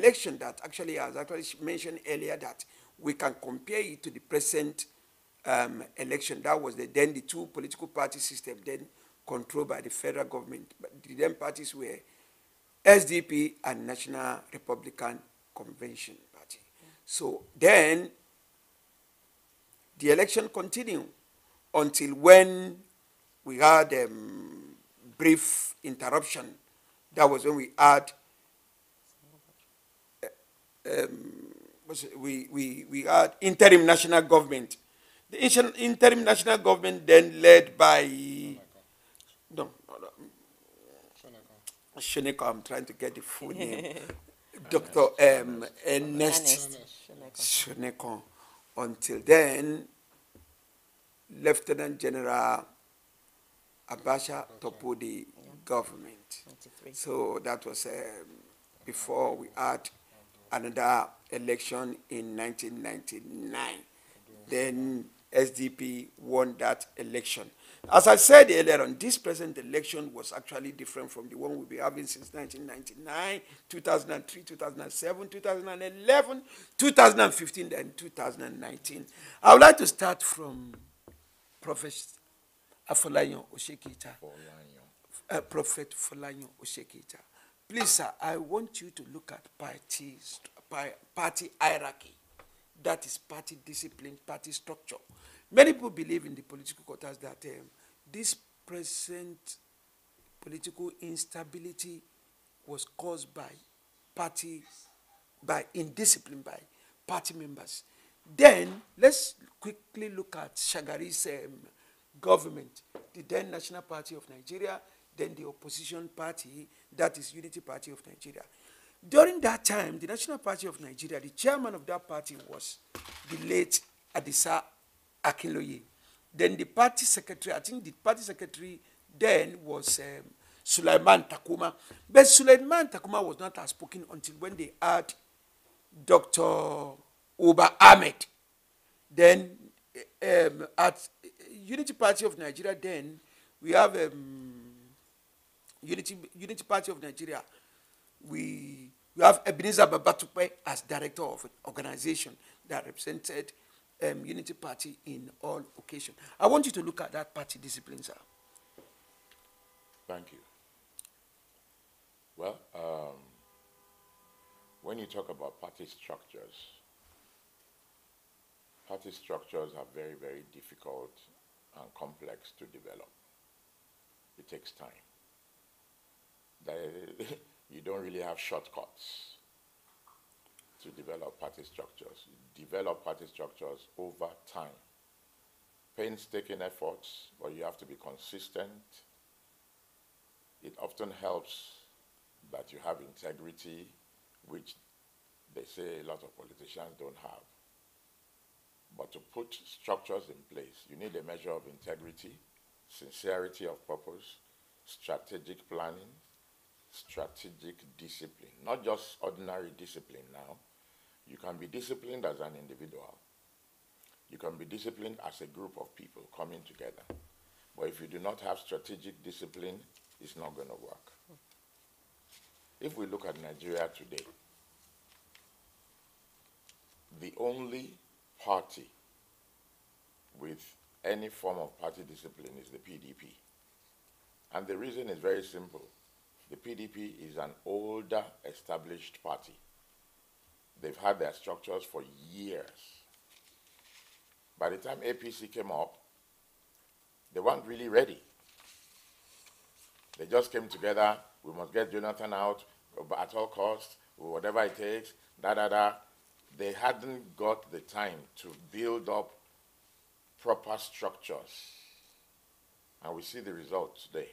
election that actually, as actually mentioned earlier, that we can compare it to the present election. That was then the two political party system then controlled by the federal government. But the then parties were SDP and National Republican Convention Party. So then the election continued until when we had brief interruption. That was when we had we had interim national government. The interim national government then led by Shoneko, I'm trying to get the full name. Dr. Ernest Shoneko. Until then, Lieutenant General Abacha toppled the government. 93. So that was before we had another election in 1999. Then SDP won that election. As I said earlier on, this present election was actually different from the one we've been having since 1999, 2003, 2007, 2011, 2015, and 2019. I would like to start from Professor Afolayan Oshekita. Prophet Folayan Oshekita. Please, sir, I want you to look at party hierarchy. That is party discipline, party structure. Many people believe in the political quarters that this present political instability was caused by indiscipline by party members. Then let's quickly look at Shagari's government, the then National Party of Nigeria, then the opposition party, that is Unity Party of Nigeria. During that time, the National Party of Nigeria, the chairman of that party was the late Adisa Akinloye. Then the party secretary, I think the party secretary then was Sulaiman Takuma. But Sulaiman Takuma was not outspoken until when they had Dr. Uba Ahmed. Then at Unity Party of Nigeria, then we have Unity Party of Nigeria. We have Ebenezer Babatupe as director of an organization that represented Unity Party in all occasions. I want you to look at that party discipline, sir. Thank you. Well, when you talk about party structures are very, very difficult and complex to develop. It takes time. You don't really have shortcuts to develop party structures. You develop party structures over time. Painstaking efforts, but you have to be consistent. It often helps that you have integrity, which they say a lot of politicians don't have. But to put structures in place, you need a measure of integrity, sincerity of purpose, strategic planning, strategic discipline, not just ordinary discipline now. You can be disciplined as an individual. You can be disciplined as a group of people coming together. But if you do not have strategic discipline, it's not going to work. If we look at Nigeria today, the only party with any form of party discipline is the PDP. And the reason is very simple. The PDP is an older, established party. They've had their structures for years. By the time APC came up, they weren't really ready. They just came together, we must get Jonathan out at all costs, whatever it takes, They hadn't got the time to build up proper structures. And we see the results today.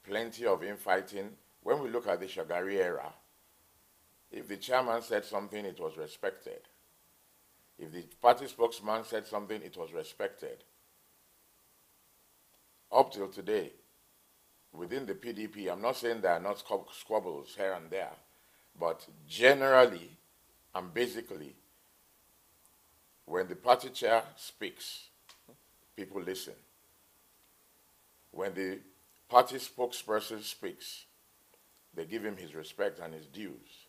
Plenty of infighting. When we look at the Shagari era, if the chairman said something, it was respected. If the party spokesman said something, it was respected. Up till today, within the PDP, I'm not saying there are not squabbles here and there, but generally and basically, when the party chair speaks, people listen. When the party spokesperson speaks, they give him his respect and his dues.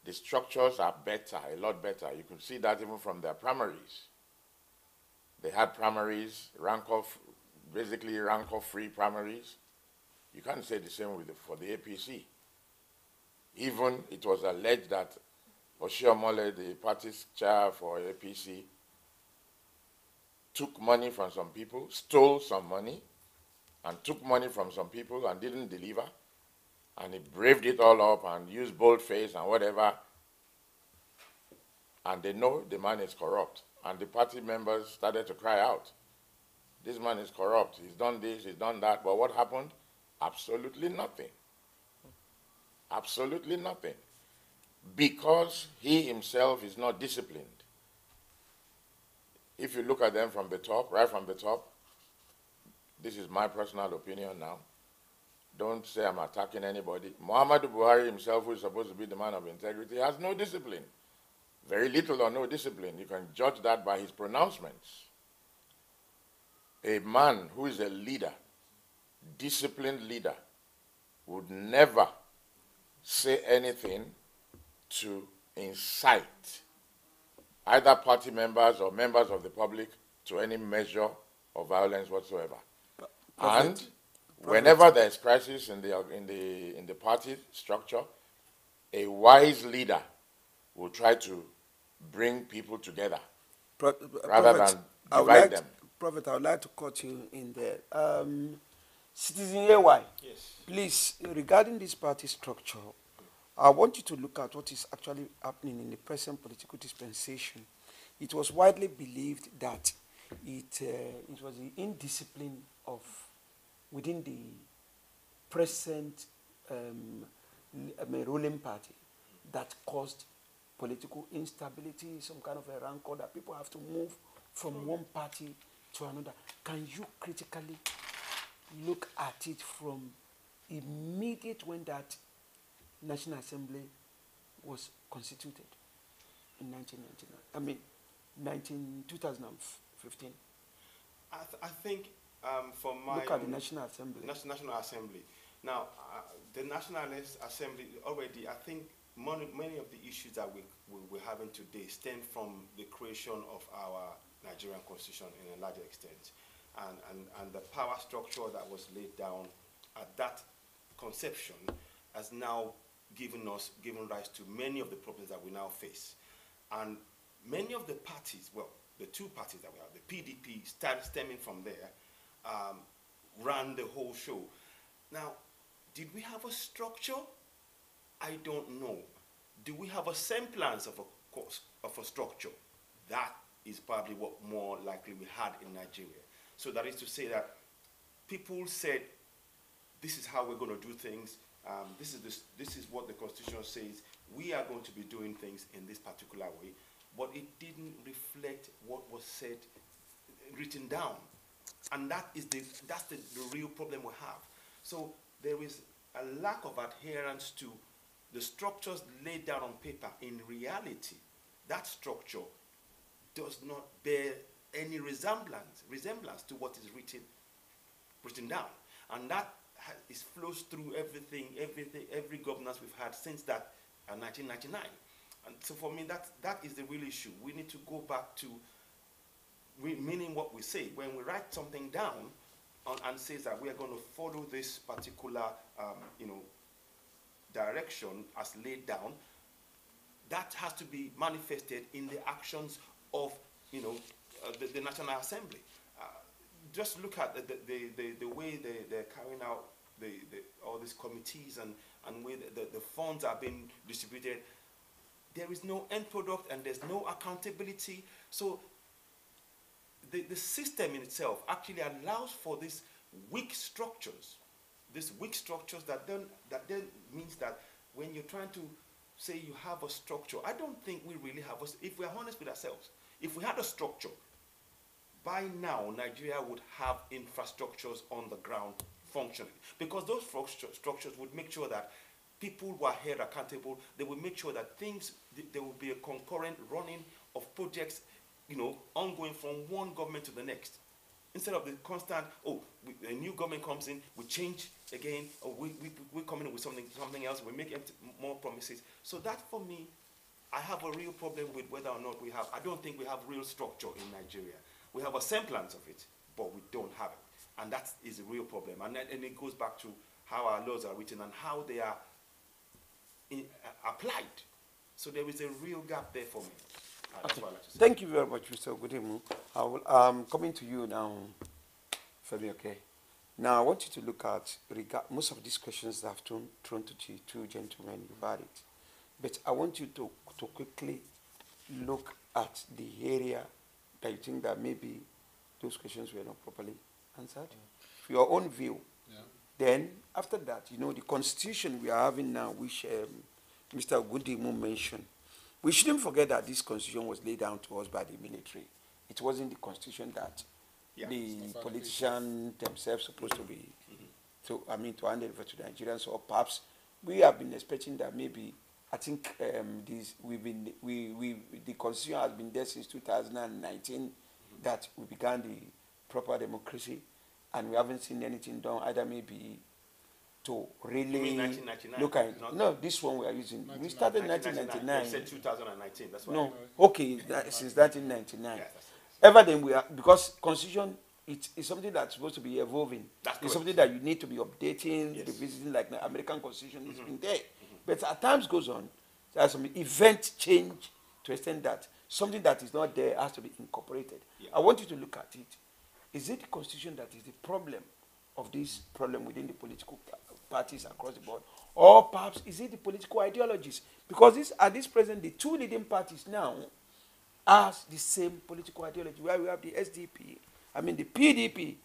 The structures are better, a lot better. You can see that even from their primaries. They had primaries, basically rancor-free primaries. You can't say the same for the APC. Even it was alleged that Oshiomhole, the party's chair for APC, took money from some people, stole some money, and took money from some people and didn't deliver. And he braved it all up and used boldface and whatever. And they know the man is corrupt. And the party members started to cry out. This man is corrupt. He's done this, he's done that. But what happened? Absolutely nothing. Absolutely nothing. Because he himself is not disciplined. If you look at them from the top, right from the top, this is my personal opinion now. Don't say I'm attacking anybody. Muhammadu Buhari himself, who is supposed to be the man of integrity, has no discipline. Very little or no discipline. You can judge that by his pronouncements. A man who is a leader, disciplined leader, would never say anything to incite either party members or members of the public to any measure of violence whatsoever. And whenever there's crisis in the party structure, a wise leader will try to bring people together rather than divide them. Prophet, I would like to cut you in there. Citizen AY, yes, please, regarding this party structure, I want you to look at what is actually happening in the present political dispensation. It was widely believed that it was the indiscipline of within the present ruling party that caused political instability, some kind of a rancor that people have to move from one party to another. Can you critically look at it from immediate when that National Assembly was constituted in 1999? I mean, 2015. I think for my look at the National Assembly. National Assembly. Now, the National Assembly already, I think many of the issues that we're having today stem from the creation of our Nigerian Constitution in a larger extent, and the power structure that was laid down at that conception has now given rise to many of the problems that we now face. And many of the parties, well, the two parties that we have, the PDP, stemming from there, ran the whole show. Now, did we have a structure? I don't know. Do we have a semblance of a structure? That is probably what more likely we had in Nigeria. So that is to say that people said, this is how we're going to do things. This is what the Constitution says. We are going to be doing things in this particular way. But it didn't reflect what was said, written down. And that's the real problem we have. So there is a lack of adherence to the structures laid down on paper. In reality, that structure does not bear any resemblance to what is written down. And that flows through every governance we've had since that 1999. And so for me, that is the real issue. We need to go back to meaning what we say. When we write something down and says that we are going to follow this particular direction as laid down, that has to be manifested in the actions of the National Assembly. Just look at the way they're carrying out all these committees and way the funds are being distributed. There is no end product and there's no accountability. So the system in itself actually allows for these weak structures. These weak structures that then means that when you're trying to say you have a structure, I don't think we really have if we're honest with ourselves, if we had a structure, by now Nigeria would have infrastructures on the ground functioning, because those structures would make sure that people were held accountable. They would make sure that there would be a concurrent running of projects, ongoing from one government to the next. Instead of the constant, a new government comes in, we change again, or we come in with something else, we make more promises. So that, for me, I have a real problem with whether or not I don't think we have real structure in Nigeria. We have a semblance of it, but we don't have it. And that is a real problem. And it goes back to how our laws are written and how they are applied. So there is a real gap there for me. That's what I like to say. Thank you very much, Mr. Ogudimu. Coming to you now, Femi, okay? Now, I want you to look at most of these questions that I've thrown to you, two gentlemen, you've had it. But I want you to quickly look at the area that you think that maybe those questions were not properly answered. For your own view. Yeah. Then, after that, the constitution we are having now, which Mr. Ogudimu mentioned, we shouldn't forget that this constitution was laid down to us by the military. It wasn't the constitution that the politicians themselves supposed to be, to hand over to the Nigerians, or perhaps we have been expecting that maybe, I think the constitution has been there since 2019, that we began the proper democracy, and we haven't seen anything done, either maybe to really look at this one we are using. We started in 1999. You said 2019. That's why. No, okay, since 1999. Yes, ever then because constitution it's something that's supposed to be evolving. It's something that you need to be updating, revisiting, like the American constitution has been there. But as time goes on, there's some event change to extend that something that is not there has to be incorporated. I want you to look at it. Is it the constitution that is the problem of this problem within the political parties across the board, or perhaps is it the political ideologies? Because at this present, the two leading parties now has the same political ideology, where we have the the PDP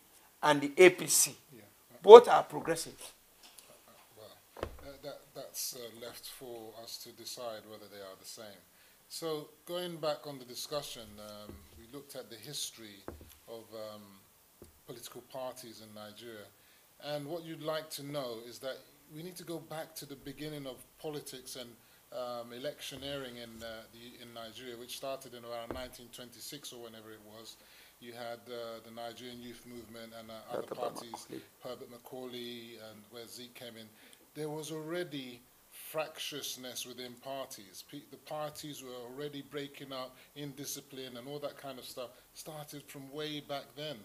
and the APC. Yeah. Both are progressive. That's left for us to decide whether they are the same. So going back on the discussion, we looked at the history of political parties in Nigeria. And what you'd like to know is that we need to go back to the beginning of politics and electioneering in Nigeria, which started in around 1926 or whenever it was. You had the Nigerian Youth Movement and other parties, Herbert Macaulay, and where Zeke came in. There was already fractiousness within parties. The parties were already breaking up, indiscipline and all that kind of stuff started from way back then.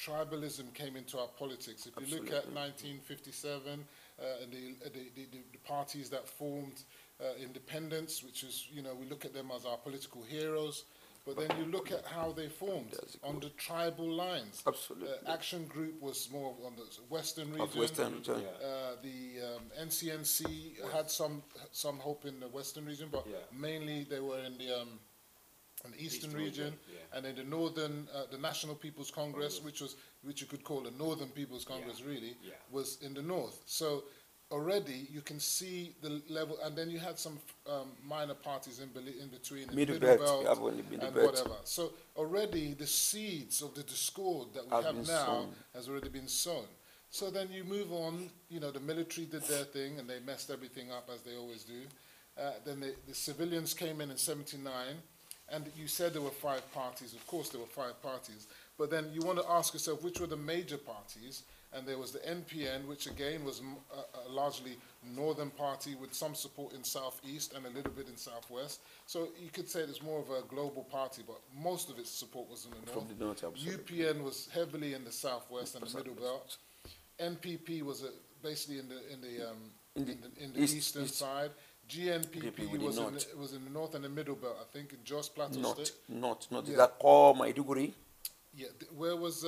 Tribalism came into our politics. If you look at 1957, and the parties that formed independence, which is, we look at them as our political heroes, but then you look at how they formed on the tribal lines. Absolutely. Action Group was more on the Western region. The NCNC had some hope in the Western region, but mainly they were in the Eastern region, and in the Northern, the National People's Congress, which you could call the Northern People's Congress, really, was in the North. So already you can see the level, and then you had some minor parties in between, Middle Belt and whatever. So already the seeds of the discord that we have now has already been sown. So then you move on, the military did their thing and they messed everything up as they always do. Then the civilians came in '79, and you said there were 5 parties. Of course there were 5 parties, but then you want to ask yourself which were the major parties. And there was the NPN, which again was a largely northern party with some support in southeast and a little bit in southwest. So you could say it's more of a global party, but most of its support was in the north. From the north, absolutely. UPN was heavily in the southwest and the middle belt. NPP was basically in the eastern side. GNPP was in the north and the middle belt, I think, in Jos Plateau State. Not. Is that called Maiduguri? Yeah. Where was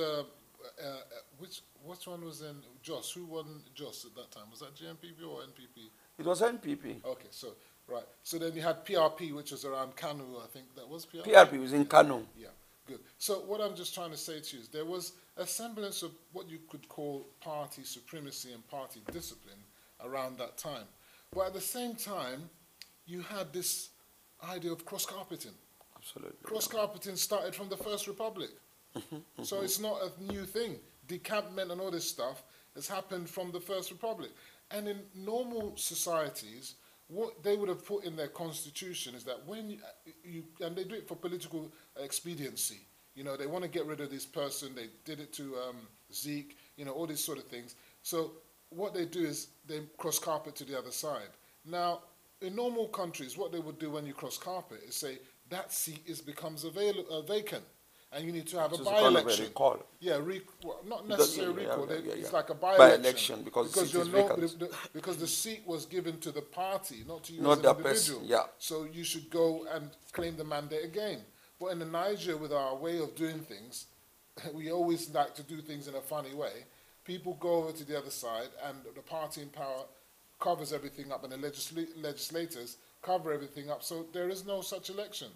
which one was in Jos? Who won Jos at that time? Was that GNPP or NPP? It was NPP. Okay, so right. So then you had PRP, which was around Kanu, I think that was PRP. PRP was in Kanu. Yeah, good. So what I'm just trying to say to you is there was a semblance of what you could call party supremacy and party discipline around that time. But at the same time, you had this idea of cross-carpeting. Absolutely. Cross-carpeting started from the First Republic. So it's not a new thing. Decampment and all this stuff has happened from the First Republic. And in normal societies, what they would have put in their constitution is that when and they do it for political expediency, You know, they want to get rid of this person. They did it to Zeke, you know, all these sort of things. So what they do is they cross carpet to the other side. Now, in normal countries, what they would do when you cross carpet is say that seat becomes vacant, and you need to have a by-election. Yeah, well, not necessarily recall. It's like a by-election because because the seat was given to the party, not to you not as an individual. Person, yeah. So you should go and claim the mandate again. But in Nigeria, with our way of doing things, we always like to do things in a funny way. People go over to the other side, and the party in power covers everything up, and the legislators cover everything up. So there is no such election,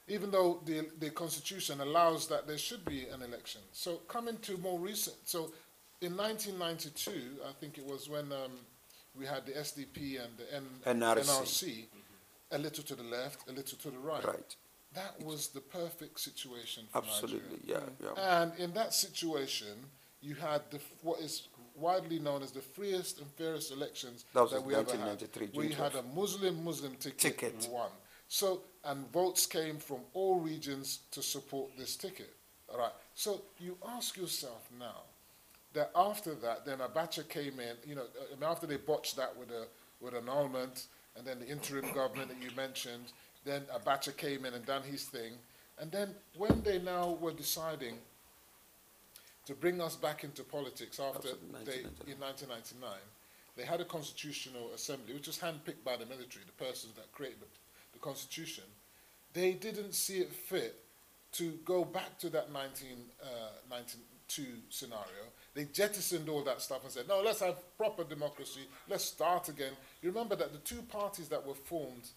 even though the Constitution allows that there should be an election. So coming to more recent, so in 1992, I think it was when we had the SDP and the NRC, a little to the left, a little to the right. Right. That was the perfect situation for Absolutely, Nigeria. yeah. And in that situation, you had what is widely known as the freest and fairest elections that we ever had. We had a Muslim ticket won. So, and votes came from all regions to support this ticket. All right. So you ask yourself now that after that, then Abacha came in. You know, after they botched that with annulment, and then the interim government that you mentioned, then Abacha came in and done his thing, and then when they now were deciding to bring us back into politics after in 1999, they had a constitutional assembly, which was handpicked by the military, the persons that created the constitution. They didn't see it fit to go back to that 1992 scenario. They jettisoned all that stuff and said, no, let's have proper democracy, let's start again. You remember that the two parties that were formed,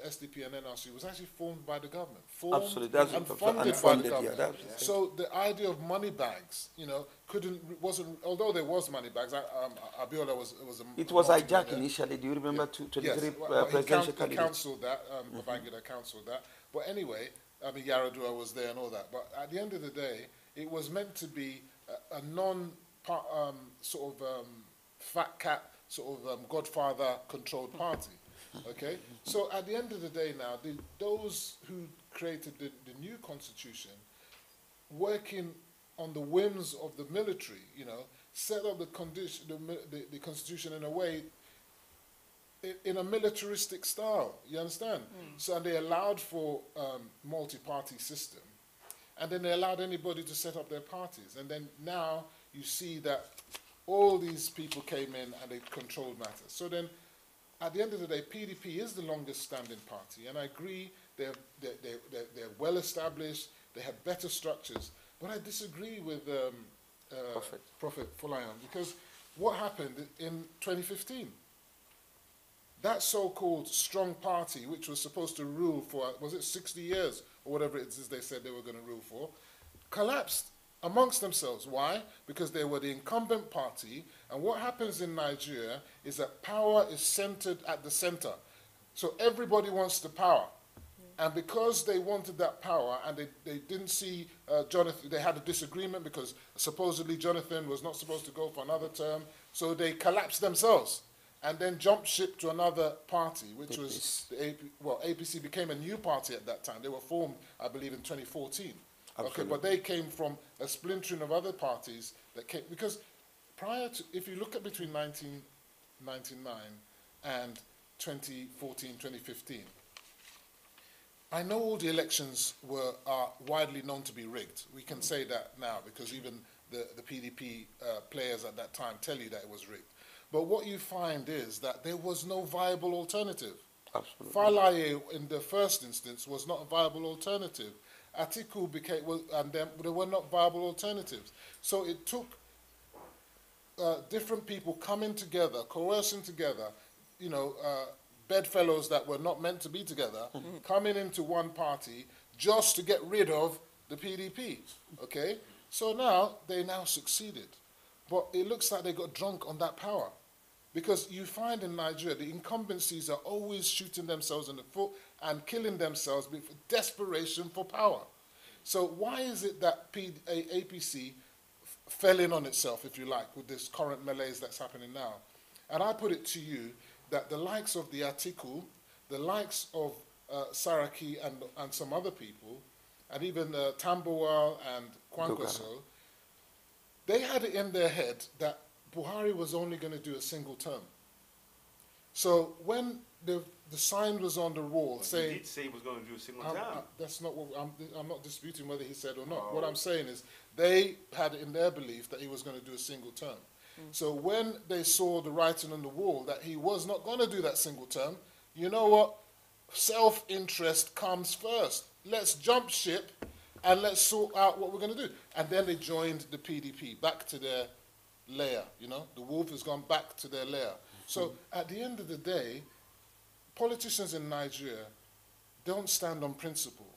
SDP and NRC, was actually formed by the government. Absolutely, that's and funded by the government. Yeah, so the idea of money bags, you know, wasn't, although there was money bags, Abiola was a... It was hijacked initially, do you remember, to yes. the presidential candidate? He counselled that, Babangida counselled that. But anyway, I mean, Yaradua was there and all that. But at the end of the day, it was meant to be a fat cat, Godfather-controlled party. Okay, so at the end of the day now, those who created the new constitution, working on the whims of the military, you know, set up the constitution in a way, in a militaristic style, you understand? So they allowed for multi-party system, and then they allowed anybody to set up their parties, and then now you see that all these people came in and they controlled matters. So then, at the end of the day, PDP is the longest standing party, and I agree they're well established, they have better structures, but I disagree with Prophet Folayan, because what happened in 2015? That so-called strong party, which was supposed to rule for, was it 60 years, or whatever it is they said they were going to rule for, collapsed amongst themselves. Why? Because they were the incumbent party, and what happens in Nigeria is that power is centered at the center. So everybody wants the power. And because they wanted that power, and they didn't see Jonathan, they had a disagreement because supposedly Jonathan was not supposed to go for another term, so they collapsed themselves and then jumped ship to another party, which was the APC became a new party at that time. They were formed, I believe, in 2014. Okay, but they came from a splintering of other parties that came, because prior to, if you look at between 1999 and 2014, 2015, I know all the elections are widely known to be rigged. We can say that now because even the PDP players at that time tell you that it was rigged. But what you find is that there was no viable alternative. Absolutely. Falaye, in the first instance, was not a viable alternative. Atiku became, and then there were not viable alternatives. So it took different people coming together, coercing together, you know, bedfellows that were not meant to be together, coming into one party just to get rid of the PDP, okay? So now, they now succeeded. But it looks like they got drunk on that power. Because you find in Nigeria, the incumbencies are always shooting themselves in the foot and killing themselves with desperation for power. So why is it that APC fell in on itself, if you like, with this current malaise that's happening now? And I put it to you that the likes of the Atiku, the likes of Saraki and some other people, and even Tambuwal and Kwankwaso, they had it in their head that Buhari was only going to do a single term. So when the sign was on the wall saying... He did say he was going to do a single term. That's not what... I'm not disputing whether he said or not. Oh. What I'm saying is they had it in their belief that he was going to do a single term. So when they saw the writing on the wall that he was not going to do that single term, you know what? Self-interest comes first. Let's jump ship and let's sort out what we're going to do. And then they joined the PDP, back to their lair, you know? The wolf has gone back to their lair. So at the end of the day, politicians in Nigeria don't stand on principle.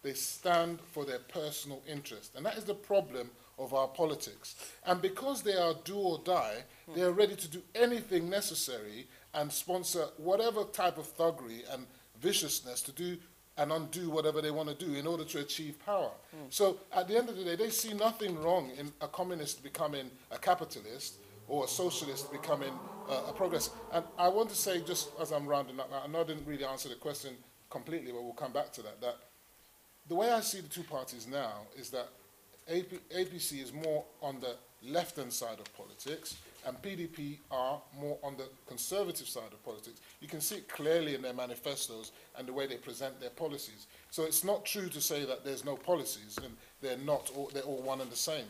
They stand for their personal interest. And that is the problem of our politics. And because they are do or die, they are ready to do anything necessary and sponsor whatever type of thuggery and viciousness to do and undo whatever they want to do in order to achieve power. So at the end of the day, they see nothing wrong in a communist becoming a capitalist or a socialist becoming a progressive. And I want to say, just as I'm rounding up, I know I didn't really answer the question completely, but we'll come back to that, that the way I see the two parties now is that APC is more on the left-hand side of politics, and PDP are more on the conservative side of politics. You can see it clearly in their manifestos and the way they present their policies. So it's not true to say that there's no policies and they're not, they're all one and the same.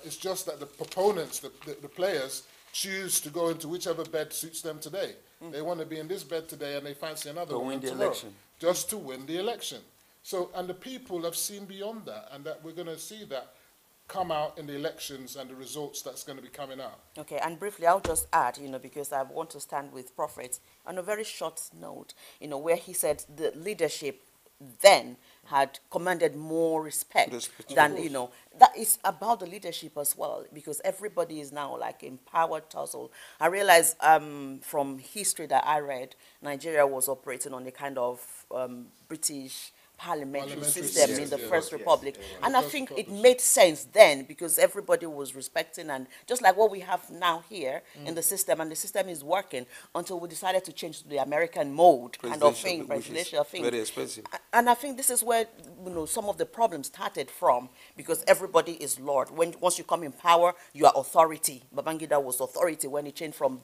It's just that the proponents, the players, choose to go into whichever bed suits them today. They want to be in this bed today and they fancy another one win the tomorrow, election. just to win the election. So, and the people have seen beyond that, and that we're going to see that come out in the elections and the results that's going to be coming out. Okay, and briefly, I'll just add, because I want to stand with Prophet on a very short note, where he said the leadership then had commanded more respect than, that is about the leadership as well, because everybody is now like in power tussle. I realize from history that I read, Nigeria was operating on a kind of British parliamentary system in the First Republic. And I think it made sense then because everybody was respecting, and just like what we have now here in the system, and the system is working until we decided to change to the American mode kind of thing, presidential thing. Very expensive. And I think this is where some of the problems started from, because everybody is Lord. Once you come in power, you are authority. Babangida was authority when he changed from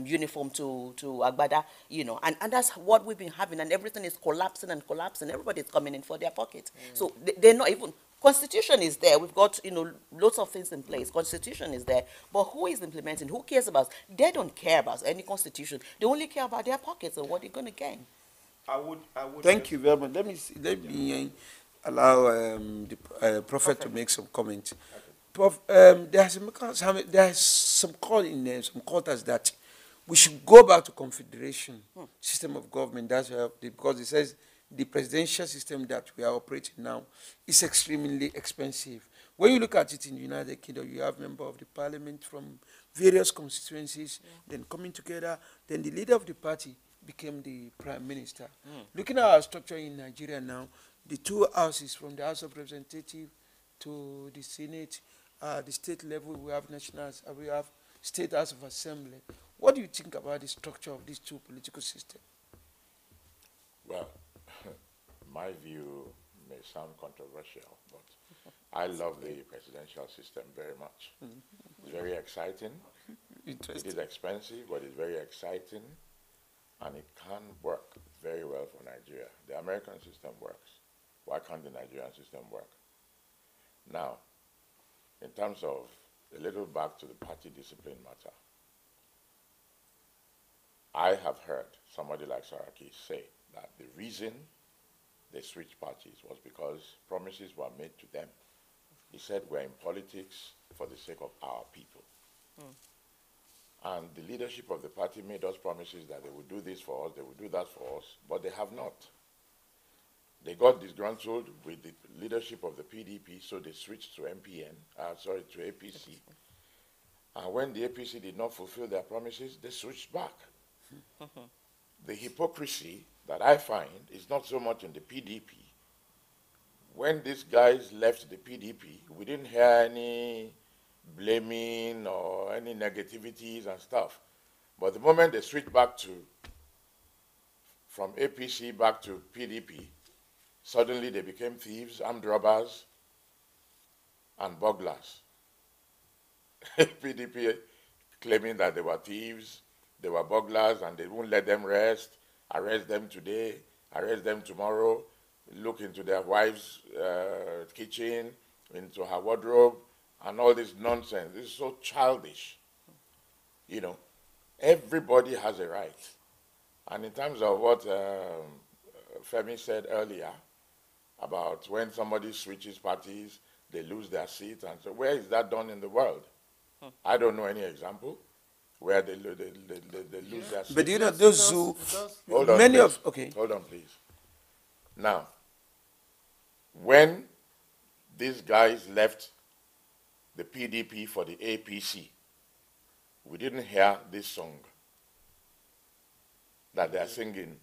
uniform to Agbada, and that's what we've been having, and everything is collapsing and collapsing. Everybody's coming in for their pocket. So they're not even, Constitution is there. We've got, lots of things in place. Constitution is there. But who is implementing? Who cares about? They don't care about any Constitution. They only care about their pockets and what they're going to gain. I would. Thank you very much. Let me allow the Prophet to make some comments. Okay. There's some call in there, some quarters that we should go back to confederation system of government. That's because it says the presidential system that we are operating now is extremely expensive. When you look at it in the United Kingdom, you have members of the parliament from various constituencies, then coming together, then the leader of the party became the prime minister. Looking at our structure in Nigeria now, the two houses, from the House of Representatives to the Senate, the state level, we have nationals, we have state House of Assembly. What do you think about the structure of these two political systems? Well, my view may sound controversial, but I love the presidential system very much. It's very exciting. It is expensive, but it's very exciting, and it can work very well for Nigeria. The American system works. Why can't the Nigerian system work? Now, in terms of a little back to the party discipline matter, I have heard somebody like Saraki say that the reason they switched parties was because promises were made to them. He said, we're in politics for the sake of our people. And the leadership of the party made us promises that they would do this for us, they would do that for us, but they have not. They got disgruntled with the leadership of the PDP, so they switched to to APC. And when the APC did not fulfill their promises, they switched back. The hypocrisy that I find is not so much in the PDP. When these guys left the PDP, we didn't hear any blaming or any negativities and stuff. But the moment they switched back from APC back to PDP, Suddenly they became thieves, armed robbers, and burglars. PDP claiming that they were thieves, they were burglars, and they won't let them rest, arrest them today, arrest them tomorrow, look into their wife's kitchen, into her wardrobe, and all this nonsense. This is so childish. You know, everybody has a right. And in terms of what Femi said earlier about when somebody switches parties, they lose their seat, and so where is that done in the world? I don't know any example where they lose their seat. But you know, Yes, those it who, does. Hold on, many please. of, okay. Hold on, please. Now, when these guys left the PDP for the APC, we didn't hear this song that they are singing.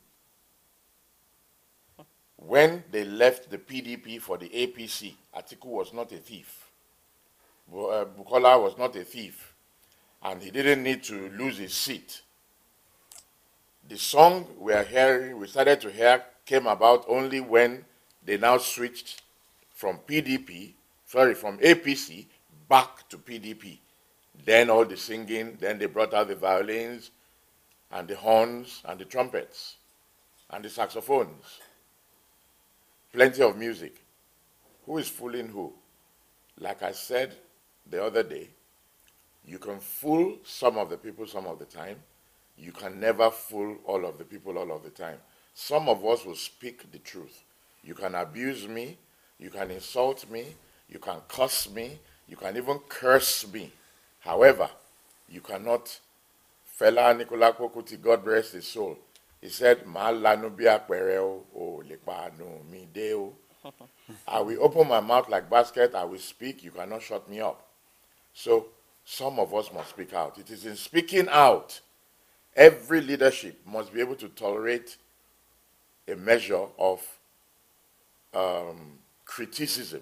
When they left the PDP for the APC, Atiku was not a thief. Bukola was not a thief. And he didn't need to lose his seat. The song we started to hear, came about only when they now switched from APC back to PDP. Then all the singing, then they brought out the violins and the horns and the trumpets and the saxophones. Plenty of music. Who is fooling who? Like I said the other day, you can fool some of the people some of the time. You can never fool all of the people all of the time. Some of us will speak the truth. You can abuse me, you can insult me, you can curse me, you can even curse me. However, you cannot. Fela Nicola Kokuti, God rest his soul, he said, I will open my mouth like basket, I will speak, you cannot shut me up. So some of us must speak out. It is in speaking out, every leadership must be able to tolerate a measure of criticism.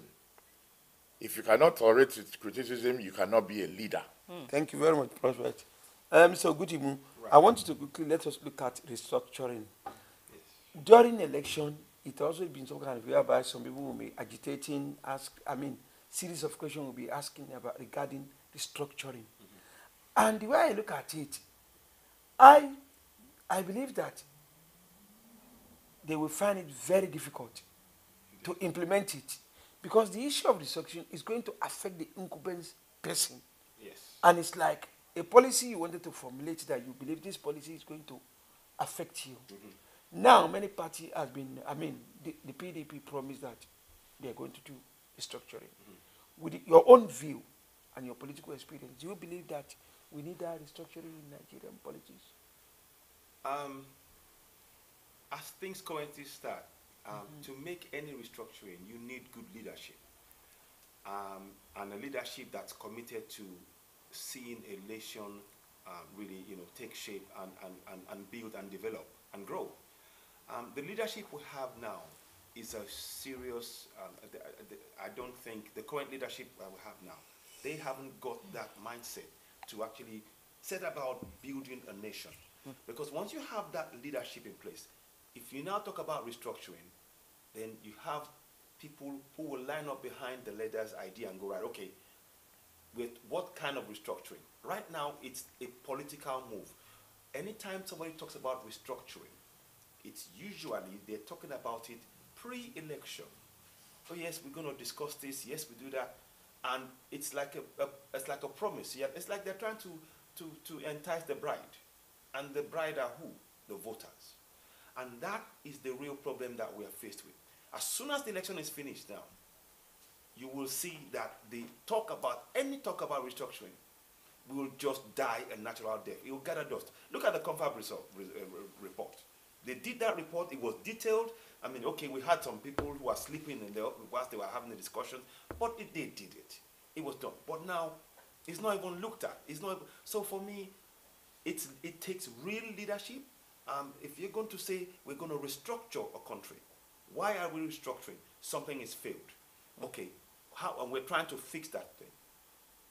If you cannot tolerate criticism, you cannot be a leader. Thank you very much, Prophet. So Gudimu, Right. I want you to quickly let us look at restructuring. Yes. During election, it also been some kind of whereby some people will be agitating, series of questions will be asking about regarding restructuring. And the way I look at it, I believe that they will find it very difficult to implement it because the issue of restructuring is going to affect the incumbent person. Yes. And it's like a policy you wanted to formulate that you believe this policy is going to affect you. Now, many parties has been, the PDP promised that they are going to do restructuring. With your own view and your political experience, do you believe that we need that restructuring in Nigerian politics? As things currently start, to make any restructuring, you need good leadership. And a leadership that's committed to seeing a nation really, take shape and build and develop and grow. The leadership we have now is a serious, I don't think the current leadership that we have now, they haven't got that mindset to actually set about building a nation. Because once you have that leadership in place, if you now talk about restructuring, then you have people who will line up behind the leader's idea and go, right, okay, with what kind of restructuring? Right now, it's a political move. Anytime somebody talks about restructuring, it's usually they're talking about it pre-election. Oh yes, we're going to discuss this. Yes, we do that, and it's like a promise. Yeah, it's like they're trying to entice the bride, and the bride are who? The voters, and that is the real problem that we are faced with. As soon as the election is finished now, you will see that the talk about restructuring will just die a natural death. It will gather dust. Look at the confab report. They did that report. It was detailed. Okay, we had some people who were sleeping whilst they were having the discussion, but they did it. It was done. But now, it's not even looked at. It's not. So for me, it takes real leadership. If you're going to say we're going to restructure a country, why are we restructuring? Something is failed. Okay, how? And we're trying to fix that thing.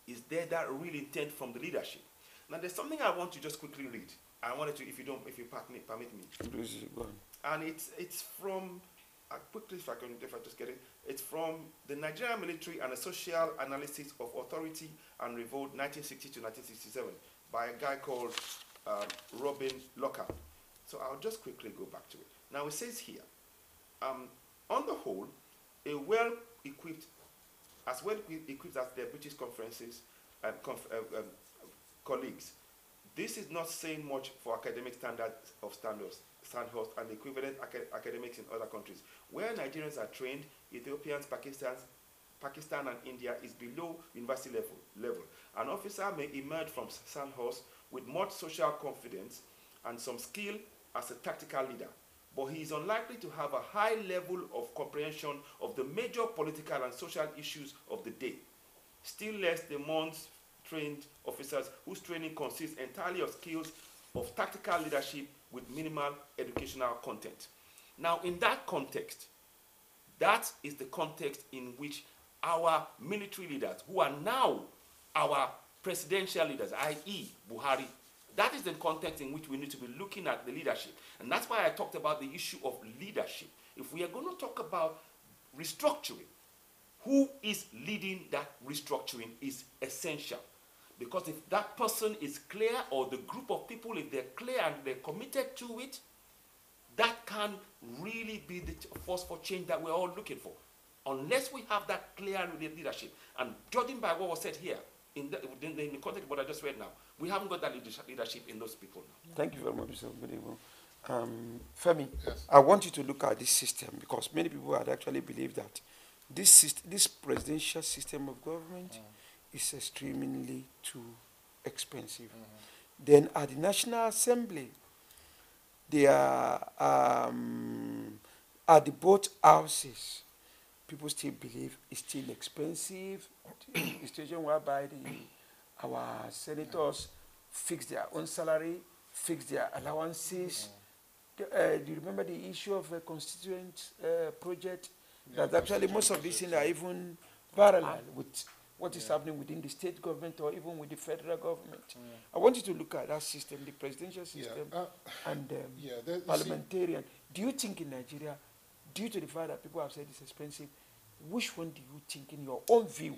Is there that real intent from the leadership? Now, there's something I want to just quickly read. I wanted to, if you permit me. Please go on. And it's from quickly, if I just get it, it's from the Nigerian Military and a Social Analysis of Authority and Revolt, 1960 to 1967, by a guy called Robin Lockhart. So I'll just quickly go back to it. Now it says here, on the whole, a well-equipped as their British conferences and colleagues. This is not saying much for academic standards of Sandhurst and equivalent academics in other countries. Where Nigerians are trained, Ethiopians, Pakistan and India is below university level. An officer may emerge from Sandhurst with much social confidence and some skill as a tactical leader, but he is unlikely to have a high level of comprehension of the major political and social issues of the day. Still less the months trained officers whose training consists entirely of skills of tactical leadership with minimal educational content. Now, in that context, that is the context in which our military leaders, who are now our presidential leaders, i.e. Buhari, that is the context in which we need to be looking at the leadership. And that's why I talked about the issue of leadership. If we are going to talk about restructuring, who is leading that restructuring is essential. Because if that person is clear, or the group of people, if they're clear and they're committed to it, that can really be the force for change that we're all looking for. Unless we have that clear leadership. And judging by what was said here, in the context of what I just read now, we haven't got that leadership in those people now. Thank you very much, Mr. Gbadebo. Femi, Yes. I want you to look at this system, because many people had actually believed that this presidential system of government is extremely too expensive. Then at the National Assembly, they are at the both houses, people still believe it's still expensive. The situation whereby our senators fix their own salary, fix their allowances. Do you remember the issue of a constituent project? That actually most of these things are even parallel with what is happening within the state government or even with the federal government. I want you to look at that system, the presidential system and parliamentarian. Do you think in Nigeria, due to the fact that people have said it's expensive, which one do you think, in your own view,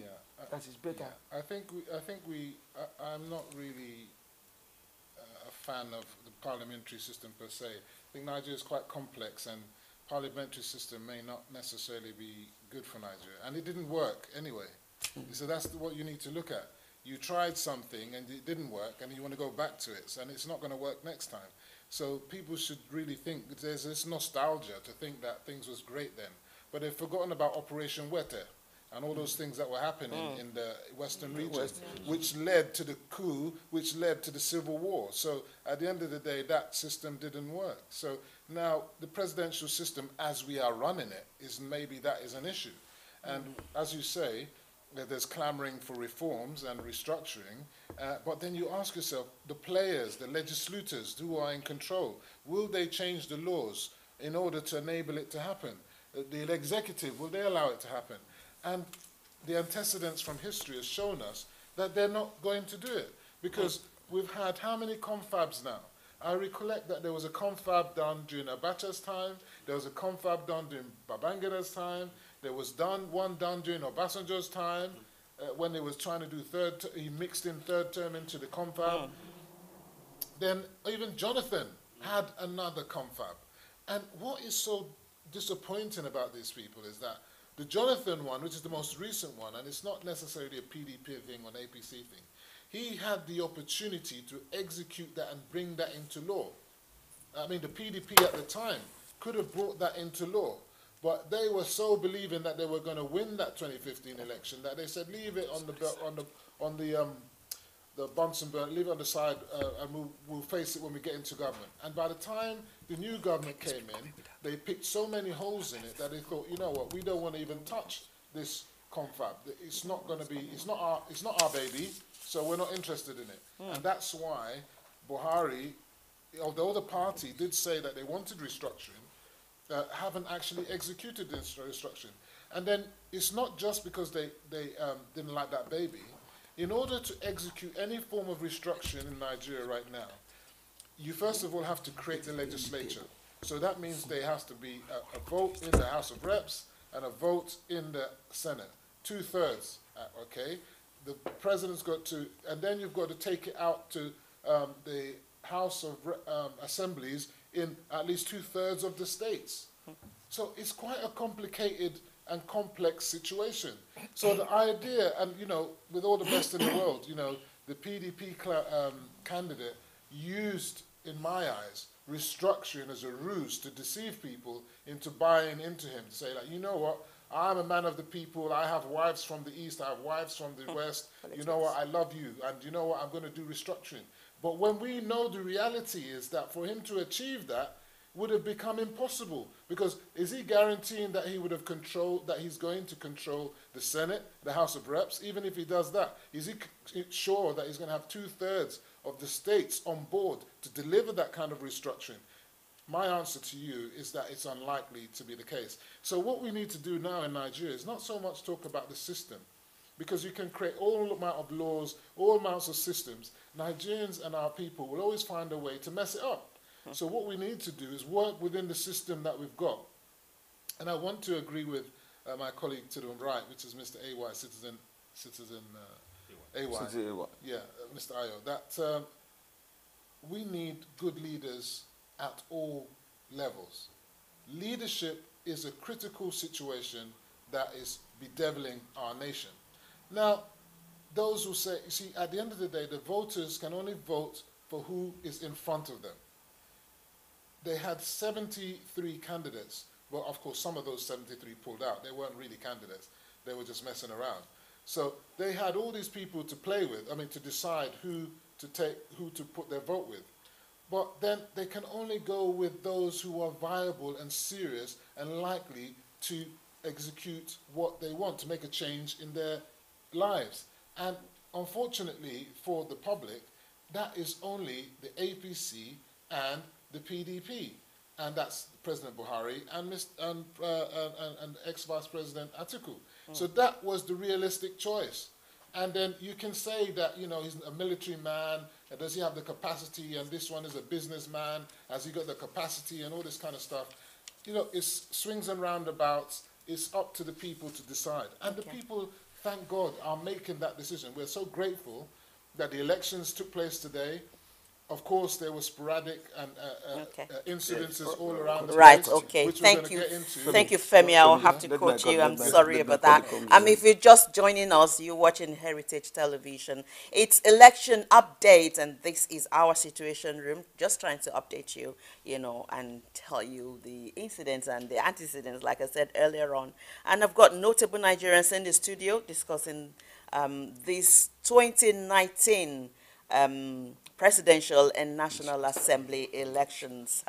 that is better? I think I'm not really a fan of the parliamentary system per se. I think Nigeria is quite complex, and parliamentary system may not necessarily be good for Nigeria. And it didn't work anyway. So that's what you need to look at. You tried something and it didn't work, and you want to go back to it, and it's not going to work next time. So people should really think, there's this nostalgia to think that things was great then. But they've forgotten about Operation Wete and all those things that were happening in the Western region, which led to the coup, which led to the Civil War. So at the end of the day, that system didn't work. So now the presidential system, as we are running it, maybe that is an issue. And as you say, there's clamoring for reforms and restructuring, but then you ask yourself, the players, the legislators who are in control, will they change the laws in order to enable it to happen? The executive, will they allow it to happen? And the antecedents from history has shown us that they're not going to do it, because we've had how many confabs now? I recollect that there was a confab done during Abacha's time, there was a confab done during Babangida's time, there was one done during Obasanjo's time, when they was trying to do he mixed in third term into the confab. Then even Jonathan had another confab. And what is so disappointing about these people is that the Jonathan one, which is the most recent one, and it's not necessarily a PDP thing or an APC thing, he had the opportunity to execute that and bring that into law. I mean, the PDP at the time could have brought that into law, but they were so believing that they were going to win that 2015 election that they said, leave it on the Bunsen burner, leave it on the side, and we'll face it when we get into government. And by the time the new government came in, they picked so many holes in it that they thought, you know what, we don't want to even touch this confab. It's not going to be, it's not our baby, so we're not interested in it. And that's why Buhari, although the party did say that they wanted restructuring, haven't actually executed this restructuring. And then it's not just because they didn't like that baby. In order to execute any form of restructuring in Nigeria right now, you first of all have to create the legislature. So that means there has to be a vote in the House of Reps and a vote in the Senate. 2/3, okay? The president's got to, and then you've got to take it out to the House of Assemblies in at least 2/3 of the states. So it's quite a complicated and complex situation. So the idea, and you know, with all the best in the world, you know, the PDP candidate used, in my eyes, restructuring as a ruse to deceive people into buying into him, to say, like, you know what, I'm a man of the people, I have wives from the east, I have wives from the west, you know what, I love you, and you know what, I'm going to do restructuring. But when we know the reality is that for him to achieve that would have become impossible, because is he guaranteeing that he would have controlled, that he's going to control the Senate, the House of Reps? Even if he does that, is he sure that he's going to have 2/3 of the states on board to deliver that kind of restructuring? My answer to you is that it's unlikely to be the case. So what we need to do now in Nigeria is not so much talk about the system, because you can create all amount of laws, all amounts of systems. Nigerians and our people will always find a way to mess it up. So what we need to do is work within the system that we've got. And I want to agree with my colleague to the right, which is Mr. AY, Citizen AY. Yeah, Mr. Ayo, that we need good leaders at all levels. Leadership is a critical situation that is bedeviling our nation. Now, those who say, you see, at the end of the day, the voters can only vote for who is in front of them. They had 73 candidates. Well, of course, some of those 73 pulled out. They weren't really candidates. They were just messing around. So they had all these people to play with, I mean, to decide who to put their vote with. But then they can only go with those who are viable and serious and likely to execute what they want, to make a change in their lives. And unfortunately for the public, that is only the APC and the PDP, and that's President Buhari and ex-Vice President Atiku. So that was the realistic choice. And then you can say that, you know, he's a military man, and does he have the capacity, and this one is a businessman, has he got the capacity, and all this kind of stuff. You know, it's swings and roundabouts. It's up to the people to decide. And the people, thank God, are making that decision. We're so grateful that the elections took place today. Of course, there were sporadic and incidences all around the Right, place, okay. which Thank we're you. going to get into. Thank you, Femi. I'll have to quote you. I'm sorry about that. If you're just joining us, you're watching Heritage Television. It's election update, and this is our situation room. Just trying to update you, you know, and tell you the incidents and the antecedents, like I said earlier on. And I've got notable Nigerians in the studio discussing this 2019 presidential and National Assembly elections.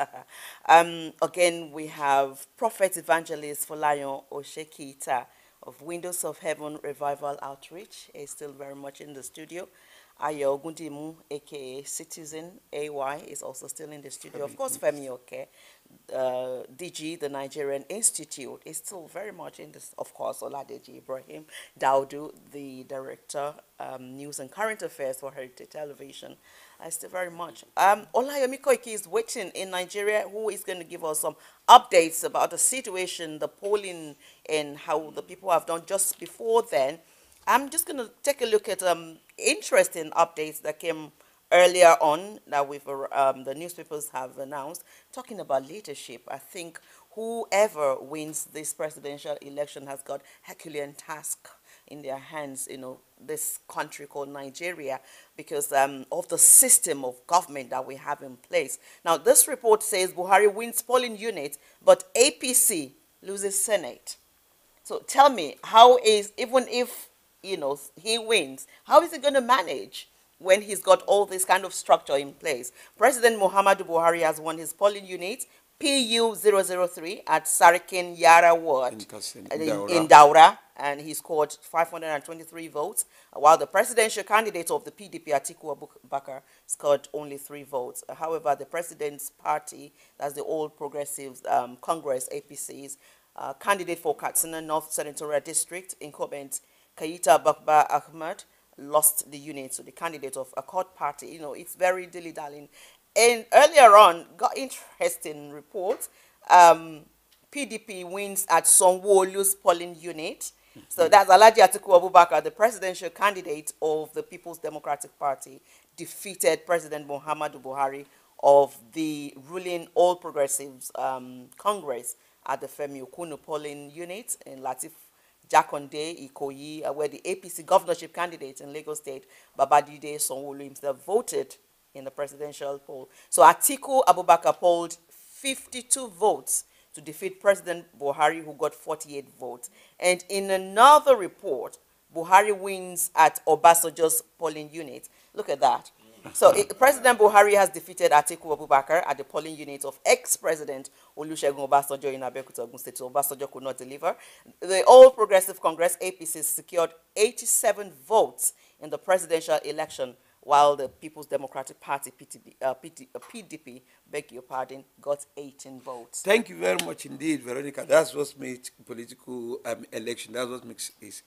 Again, we have Prophet Evangelist Folayan Oshekita of Windows of Heaven Revival Outreach. He's still very much in the studio. Ayo Gundimu, aka Citizen AY, is also still in the studio. Of course, Femi Oke, DG, the Nigerian Institute, is still very much in this. Of course, Oladeji Ibrahim Daudu, the Director, News and Current Affairs for Heritage Television, is still very much. Olayomi Koiki is waiting in Nigeria, who is going to give us some updates about the situation, the polling, and how the people have done. Just before then, I'm just going to take a look at interesting updates that came earlier on that the newspapers have announced, talking about leadership. I think whoever wins this presidential election has got Herculean task in their hands, you know, this country called Nigeria, because of the system of government that we have in place. Now, this report says Buhari wins polling unit, but APC loses Senate. So tell me, how is, even if, you know, he wins, how is he going to manage when he's got all this kind of structure in place? President Muhammadu Buhari has won his polling unit, PU003 at Sarikin Yara Ward in Daura, and he scored 523 votes, while the presidential candidate of the PDP, Atiku Abubakar, scored only 3 votes. However, the president's party, that's the All Progressives Congress, APC's, candidate for Katsina North Senatorial District, incumbent Kayita Bakba Ahmed, lost the unit. So the candidate of Accord Party, you know, it's very dilly-dallying And earlier on, got interesting report. PDP wins at Sonwo-Olu's polling unit. So that's Alhaji Atiku Abubakar, the presidential candidate of the People's Democratic Party, defeated President Muhammadu Buhari of the ruling All Progressives Congress at the Femi Okunu polling unit in Latif Jakonde, Ikoyi, where the APC governorship candidate in Lagos State, Babajide Sanwo-Olu himself, voted in the presidential poll. So Atiku Abubakar polled 52 votes to defeat President Buhari, who got 48 votes. And in another report, Buhari wins at Obasanjo's polling unit. Look at that. So President Buhari has defeated Atiku Abubakar at the polling unit of ex-president Olusegun Obasanjo in Abeokuta, Ogun State. So Obasanjo could not deliver. The All Progressive Congress, APC, secured 87 votes in the presidential election, while the People's Democratic Party, PDP, beg your pardon, got 18 votes. Thank you very much indeed, Veronica. That's what makes political election. That's what makes it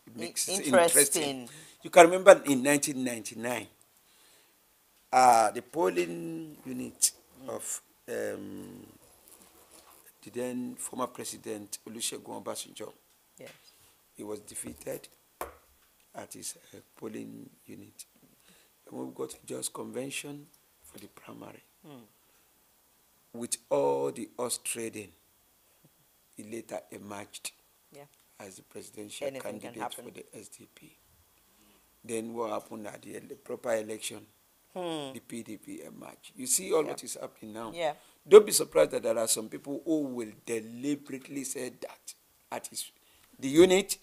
interesting. You can remember in 1999, the polling unit of the then former president Olusegun Obasanjo, yes, he was defeated at his polling unit. And we got to just convention for the primary. With all the horse trading, he later emerged as the presidential candidate for the SDP. Then what happened at the proper election? The PDP emerged. You see all what is happening now. Yeah. Don't be surprised that there are some people who will deliberately say that at the unit,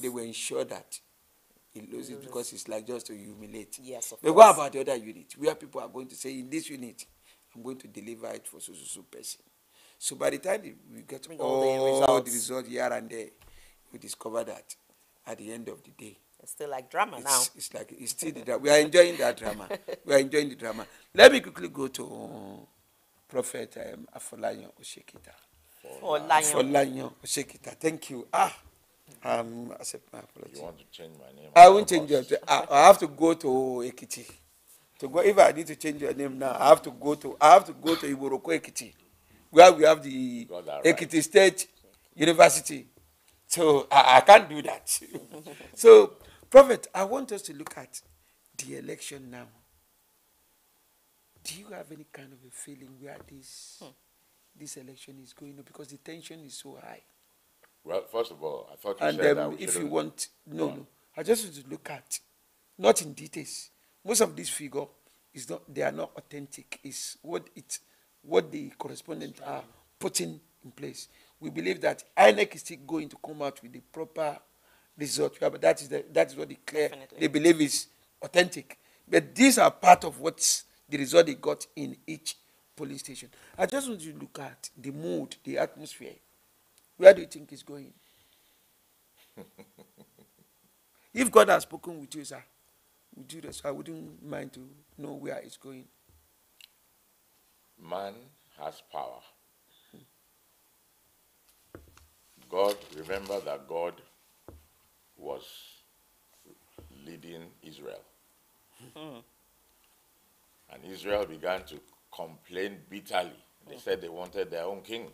they will ensure that he loses because it's like just to humiliate. Yes, of but course. what about the other unit where people are going to say, in this unit, I'm going to deliver it for so person. So by the time we get all the results here and there, we discover that at the end of the day, it's still like drama now. It's still the drama. We are enjoying that drama. We are enjoying the drama. Let me quickly go to Prophet Afolayan Oshekita. Afolayan Oshekita. Thank you. Accept my apology. You want to change my name? I won't change your name. I have to go to Ekiti. To go, if I need to change your name now, I have to go to Iboroko Ekiti, where we have the Ekiti State University. So I can't do that. So, Prophet, I want us to look at the election now. Do you have any kind of a feeling where this election is going on? Because the tension is so high. Well, first of all, I thought you said that we if you want, no, I just want to look at, not in details. Most of these figures they are not authentic. It's what the correspondents are putting in place. We believe that INEC is still going to come out with the proper result. But that is what they believe is authentic. But these are part of what's the result they got in each polling station. I just want you to look at the mood, the atmosphere. Where do you think it's going? If God has spoken with you, sir, would you this? I wouldn't mind to know where it's going. Man has power. God, remember that God was leading Israel. And Israel began to complain bitterly. They said they wanted their own king.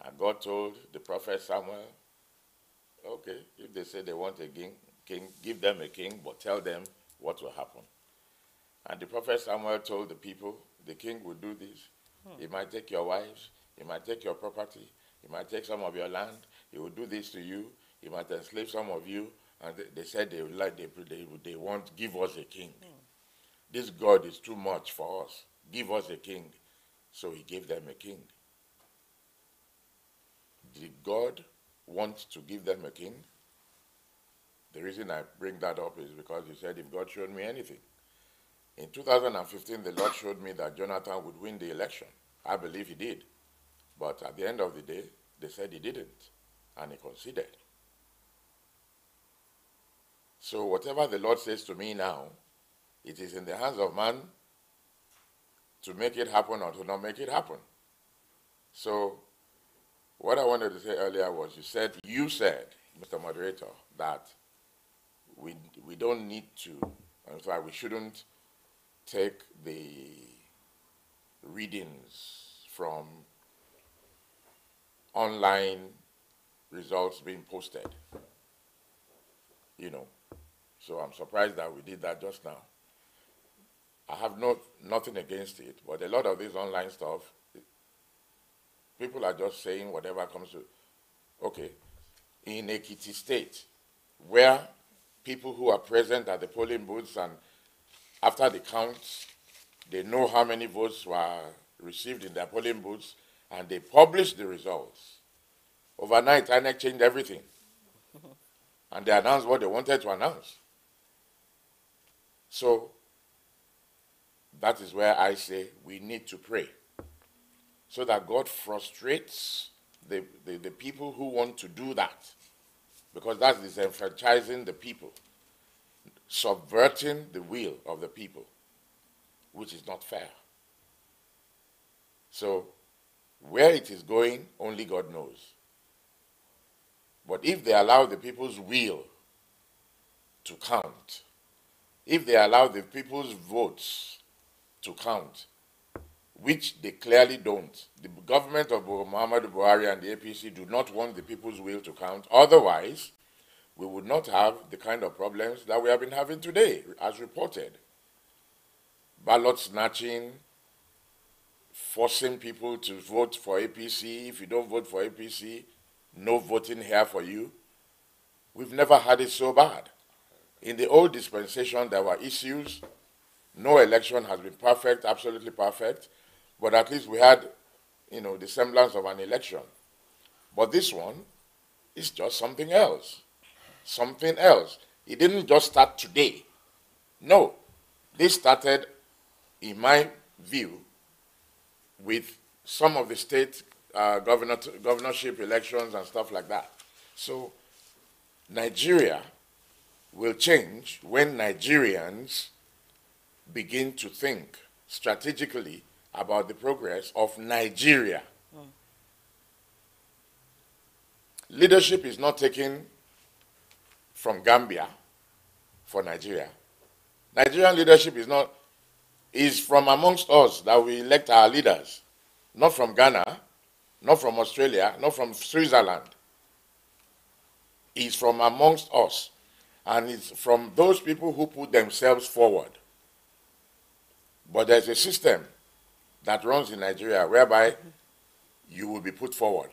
And God told the prophet Samuel, okay, if they say they want a king, give them a king, but tell them what will happen. And the prophet Samuel told the people, the king will do this. He might take your wives, he might take your property, he might take some of your land, he will do this to you, he might enslave some of you. And they said they want, give us a king. This God is too much for us. Give us a king. So he gave them a king. Did God want to give them a king? The reason I bring that up is because he said, if God showed me anything. In 2015, the Lord showed me that Jonathan would win the election. I believe he did. But at the end of the day, they said he didn't, and he conceded. So whatever the Lord says to me now, it is in the hands of man to make it happen or to not make it happen. So what I wanted to say earlier was, you said, Mr. Moderator, that we don't need to, in fact, we shouldn't take the readings from online results being posted, you know. So I'm surprised that we did that just now. I have nothing against it, but a lot of this online stuff, people are just saying whatever comes to. Okay, in Ekiti State, where people who are present at the polling booths and after the counts, they know how many votes were received in their polling booths, and they publish the results. Overnight, INEC changed everything, and they announced what they wanted to announce. So that is where I say we need to pray, so that God frustrates the people who want to do that, because that's disenfranchising the people, subverting the will of the people, which is not fair. So where it is going, only God knows. But if they allow the people's will to count, if they allow the people's votes to count, which they clearly don't, the government of Muhammadu Buhari and the APC do not want the people's will to count. Otherwise, we would not have the kind of problems that we have been having today, as reported. Ballot snatching, forcing people to vote for APC. If you don't vote for APC, no voting here for you. We've never had it so bad. In the old dispensation, there were issues. No election has been perfect, absolutely perfect, but at least we had, the semblance of an election. But this one is just something else. Something else. It didn't just start today. No, this started, in my view, with some of the state governorship elections and stuff like that. So Nigeria will change when Nigerians begin to think strategically about the progress of Nigeria. Leadership is not taken from Gambia for Nigeria. Nigerian leadership is from amongst us that we elect our leaders, not from Ghana, not from Australia, not from Switzerland. It's from amongst us, and it's from those people who put themselves forward. But there's a system that runs in Nigeria whereby you will be put forward.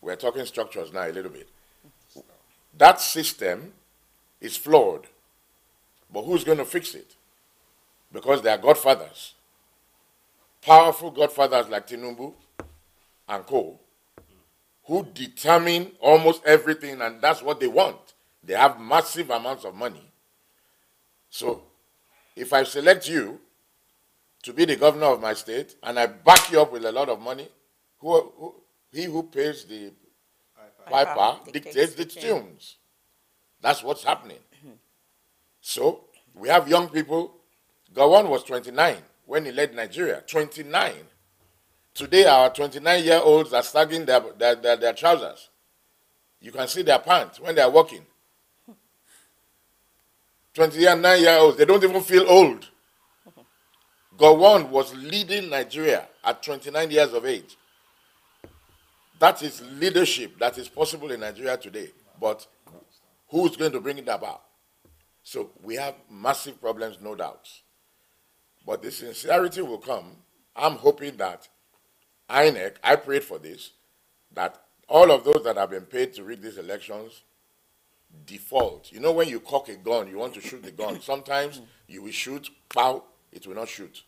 We're talking structures now a little bit. That system is flawed, but who's going to fix it? Because they are godfathers, powerful godfathers like Tinubu and co, who determine almost everything, and that's what they want. They have massive amounts of money. So if I select you to be the governor of my state, and I back you up with a lot of money, he who pays the piper dictates the tunes. That's what's happening. So we have young people. Gowon was 29 when he led Nigeria. 29. Today, our 29-year-olds are sagging their trousers. You can see their pants when they are walking. 29-year-olds, they don't even feel old. Gowon was leading Nigeria at 29 years of age. That is leadership that is possible in Nigeria today. But who's going to bring it about? So we have massive problems, no doubt. But the sincerity will come. I'm hoping that INEC, I prayed for this, that all of those that have been paid to rig these elections default. You know, when you cock a gun, you want to shoot the gun. Sometimes you will shoot, pow, it will not shoot.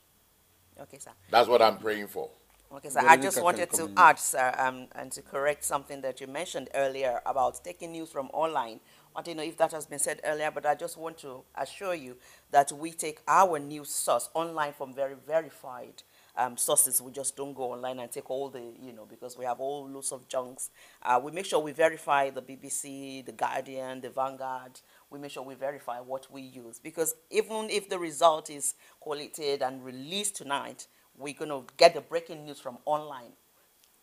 Okay, sir. That's what I'm praying for. Okay, sir. I just wanted to add, sir, and to correct something that you mentioned earlier about taking news from online. I don't know if that has been said earlier, but I just want to assure you that we take our news source online from very verified sources. We just don't go online and take all the, because we have all lots of junks. We make sure we verify the BBC, the Guardian, the Vanguard. We make sure we verify what we use, because even if the result is collated and released tonight, we're going to get the breaking news from online.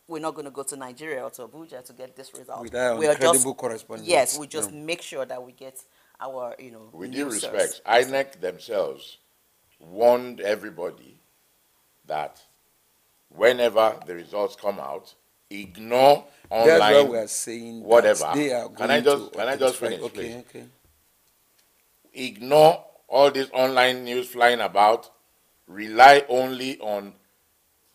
We're not going to go to Nigeria or to Abuja to get this result. With our incredible correspondence. Yes, we just make sure that we get our, With news due source. respect, INEC themselves warned everybody that whenever the results come out, ignore online. That's why we are saying whatever. that they are Can I going just to can I just authentify- finish, okay, please? okay. Ignore all this online news flying about. Rely only on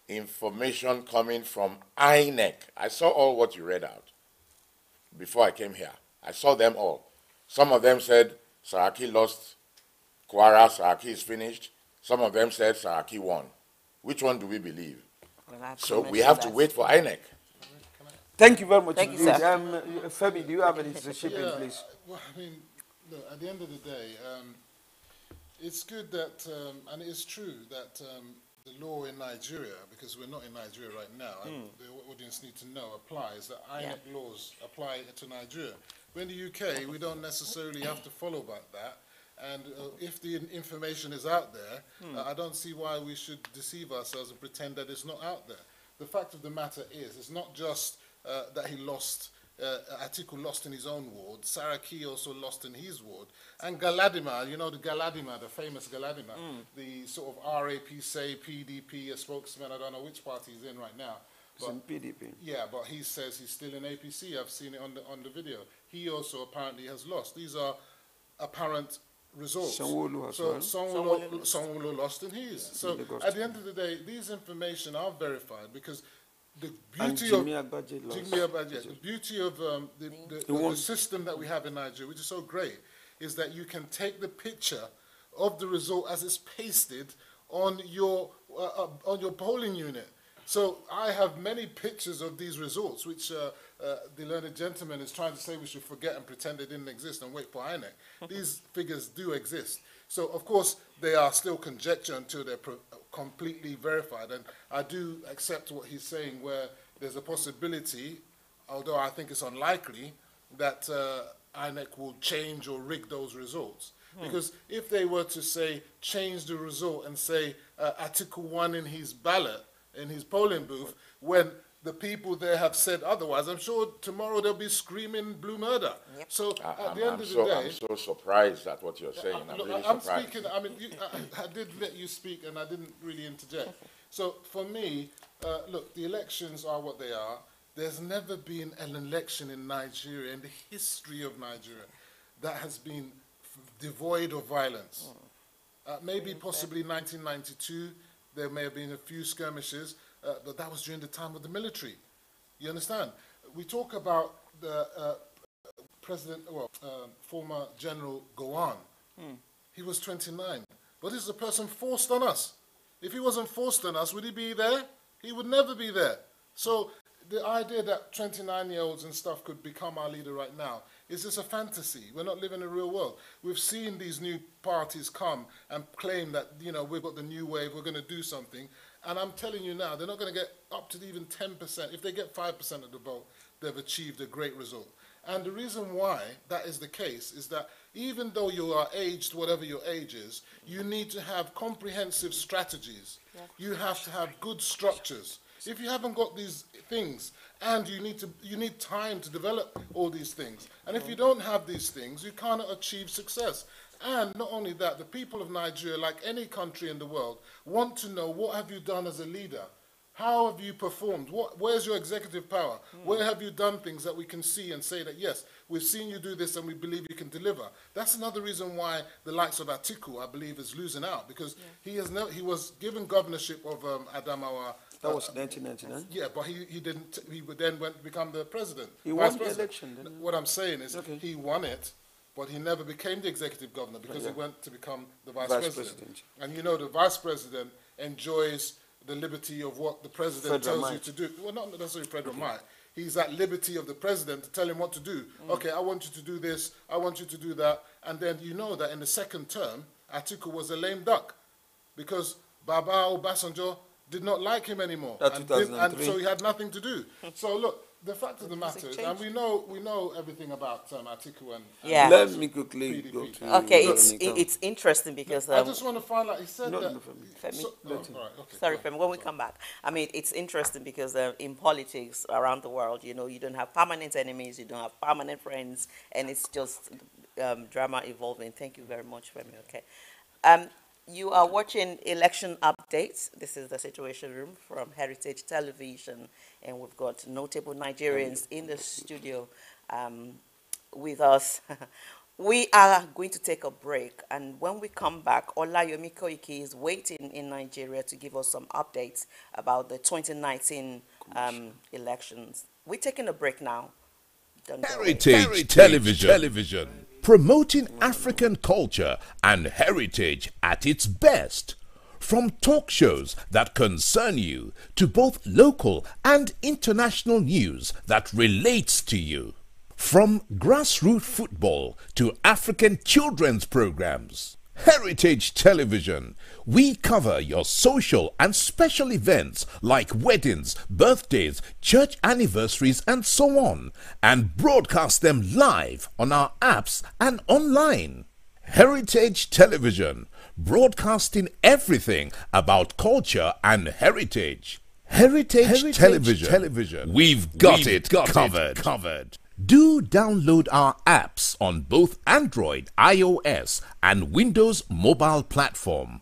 information coming from INEC. I saw all what you read out before I came here. I saw them all. Some of them said Saraki lost Kwara, Saraki is finished. Some of them said Saraki won. Which one do we believe? Well, I So we mentioned have to that. wait for INEC. Thank you very much Thank you, indeed. sir. Femi, do you have anything to chip in, please? Well, I mean, look, at the end of the day, it's good that, and it is true that the law in Nigeria, because we're not in Nigeria right now, the audience need to know, applies, that INEC laws apply to Nigeria. We're in the UK, we don't necessarily have to follow about that. And if the information is out there, I don't see why we should deceive ourselves and pretend that it's not out there. The fact of the matter is, it's not just that he lost, Atiku lost in his own ward, Saraki also lost in his ward, and Galadima, you know the Galadima, the famous Galadima, the sort of RAP, PDP, a spokesman, I don't know which party he's in right now. It's in PDP. Yeah, but he says he's still in APC, I've seen it on the video. He also apparently has lost. These are apparent results. Sanwo-Olu as So well. Sanwo-Olu lost in his. So at the end of the day, these information are verified because the And beauty of Jimmy Agbaje lost. Jimmy Agbaje, the beauty of the system that we have in Nigeria, which is so great, is that you can take the picture of the result as it's pasted on your polling unit. So I have many pictures of these results, which the learned gentleman is trying to say we should forget and pretend they didn't exist and wait for INEC. These figures do exist. So, of course, they are still conjecture until they're completely verified. And I do accept what he's saying, where there's a possibility, although I think it's unlikely, that INEC will change or rig those results. Because if they were to say, change the result and say Article 1 in his ballot, in his polling booth, when the people there have said otherwise, I'm sure tomorrow they'll be screaming blue murder. Yep. So at the end of the day, I'm so surprised at what you're saying. I'm look, really I'm surprised. speaking. I mean, I did let you speak, and I didn't really interject. So for me, look, the elections are what they are. There's never been an election in Nigeria, in the history of Nigeria, that has been devoid of violence. Maybe possibly 1992, there may have been a few skirmishes, but that was during the time of the military. You understand? We talk about the former General Gowon. He was 29. But this is a person forced on us. If he wasn't forced on us, would he be there? He would never be there. So the idea that 29-year-olds and stuff could become our leader right now is just a fantasy. We're not living in the real world. We've seen these new parties come and claim that, you know, we've got the new wave, we're going to do something. And I'm telling you now, they're not going to get up to even 10%. If they get 5% of the vote, they've achieved a great result. And the reason why that is the case is that even though you are aged, whatever your age is, you need to have comprehensive strategies. You have to have good structures. If you haven't got these things, and you need time to develop all these things, and if you don't have these things, you cannot achieve success. And not only that, the people of Nigeria, like any country in the world, want to know, what have you done as a leader? How have you performed? Where's your executive power? Where have you done things that we can see and say that, yes, we've seen you do this and we believe you can deliver? That's another reason why the likes of Atiku, I believe, is losing out, because he was given governorship of Adamawa. That was 1999. Yeah, but he didn't. He then went to become the president. He vice won the president. election, didn't he? What I'm saying is, Okay. he won it, but he never became the executive governor because he went to become the vice Vice president. president. And you know, the vice president enjoys the liberty of what the president Federal tells you might. to do. Well, not necessarily federal might. He's at liberty of the president to tell him what to do. Okay, I want you to do this, I want you to do that. And then you know that in the second term, Atiku was a lame duck because Baba Obasanjo did not like him anymore. That And 2003. so he had nothing to do. So look, the fact of the matter is, and we know everything about Atiku and Yeah. Let me quickly PDP. go to Okay, Veronica. it's interesting because I just want to find out, he said No, that... no, Femi. Femi. So, oh, all right, okay, Sorry, go on. Femi, when we come back. I mean, it's interesting because in politics around the world, you know, you don't have permanent enemies, you don't have permanent friends, and it's just drama evolving. Thank you very much, Femi. Okay. You are watching election updates. This is the Situation Room from Heritage Television, and we've got notable Nigerians in the studio with us. We are going to take a break, and when we come back, Olayomi Koiki is waiting in Nigeria to give us some updates about the 2019 elections. We're taking a break now. Don't go away. Heritage Television. Promoting African culture and heritage at its best. From talk shows that concern you to both local and international news that relates to you. From grassroots football to African children's programs. Heritage Television. We cover your social and special events like weddings, birthdays, church anniversaries, and so on, and broadcast them live on our apps and online. Heritage Television. Broadcasting everything about culture and heritage. Heritage Television. We've got it covered. Do download our apps on both Android, iOS, and Windows mobile platform.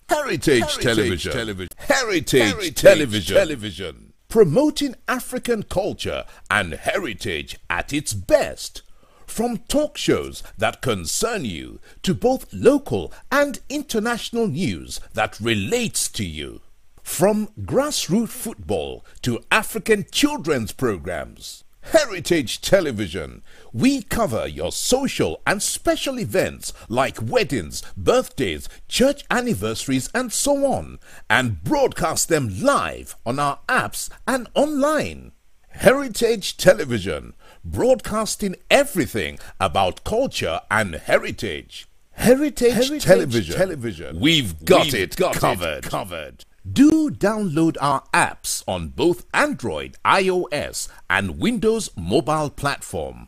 Heritage Television. Heritage Television. Promoting African culture and heritage at its best. From talk shows that concern you to both local and international news that relates to you. From grassroots football to African children's programs. Heritage Television. We cover your social and special events like weddings, birthdays, church anniversaries, and so on, and broadcast them live on our apps and online. Heritage Television. Broadcasting everything about culture and heritage. Heritage Television. We've got it covered. Do download our apps on both Android, iOS, and Windows mobile platform.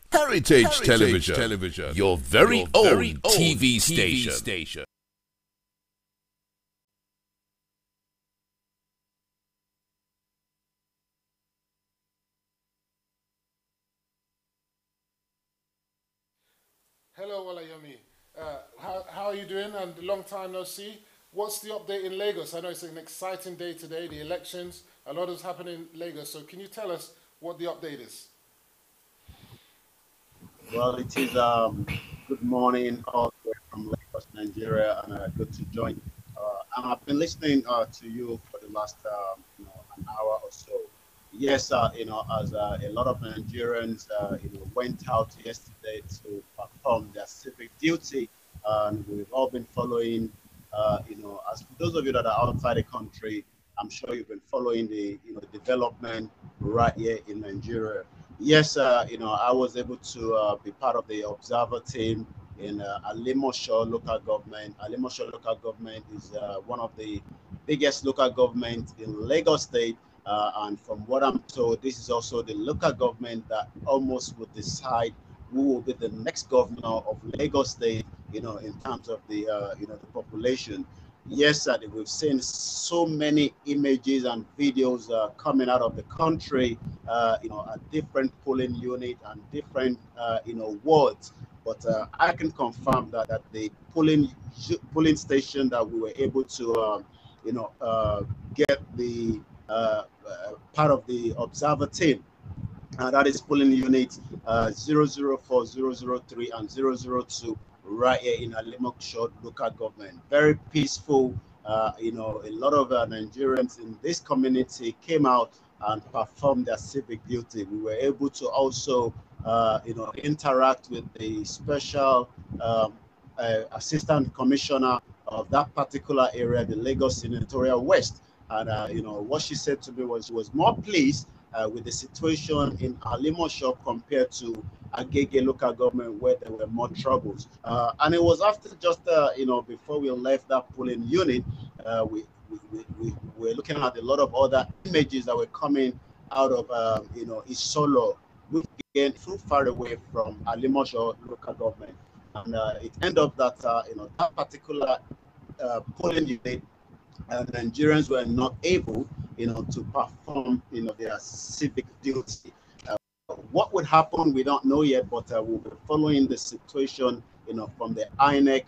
Heritage Television. Your very own TV station. Hello, Olayomi. How are you doing? And long time no see. What's the update in Lagos? I know it's an exciting day today, the elections. A lot is happening in Lagos. So can you tell us what the update is? Well, it is good morning all the way from Lagos, Nigeria, and good to join. And I've been listening to you for the last an hour or so. Yes, as a lot of Nigerians, went out yesterday to perform their civic duty, and we've all been following. As for those of you that are outside the country, I'm sure you've been following the development right here in Nigeria. Yes, I was able to be part of the observer team in Alimosho local government. Alimosho local government is one of the biggest local governments in Lagos State. And from what I'm told, this is also the local government that almost would decide who will be the next governor of Lagos State, in terms of the, the population. Yes, we've seen so many images and videos coming out of the country, at different polling unit and different, wards. But I can confirm that at the polling station that we were able to, get the part of the observer team. That is polling unit 004, 003, and 002 right here in Alimosho local government. Very peaceful. A lot of Nigerians in this community came out and performed their civic duty. We were able to also, interact with the special assistant commissioner of that particular area, the Lagos Senatorial West. And, what she said to me was she was more pleased with the situation in Alimosho compared to Agege local government where there were more troubles. And it was after just, before we left that polling unit, we were looking at a lot of other images that were coming out of, Isolo, which again too far away from Alimosho local government. And it ended up that, that particular polling unit, Nigerians were not able, to perform, their civic duty. What would happen, we don't know yet, but we'll be following the situation from the INEC,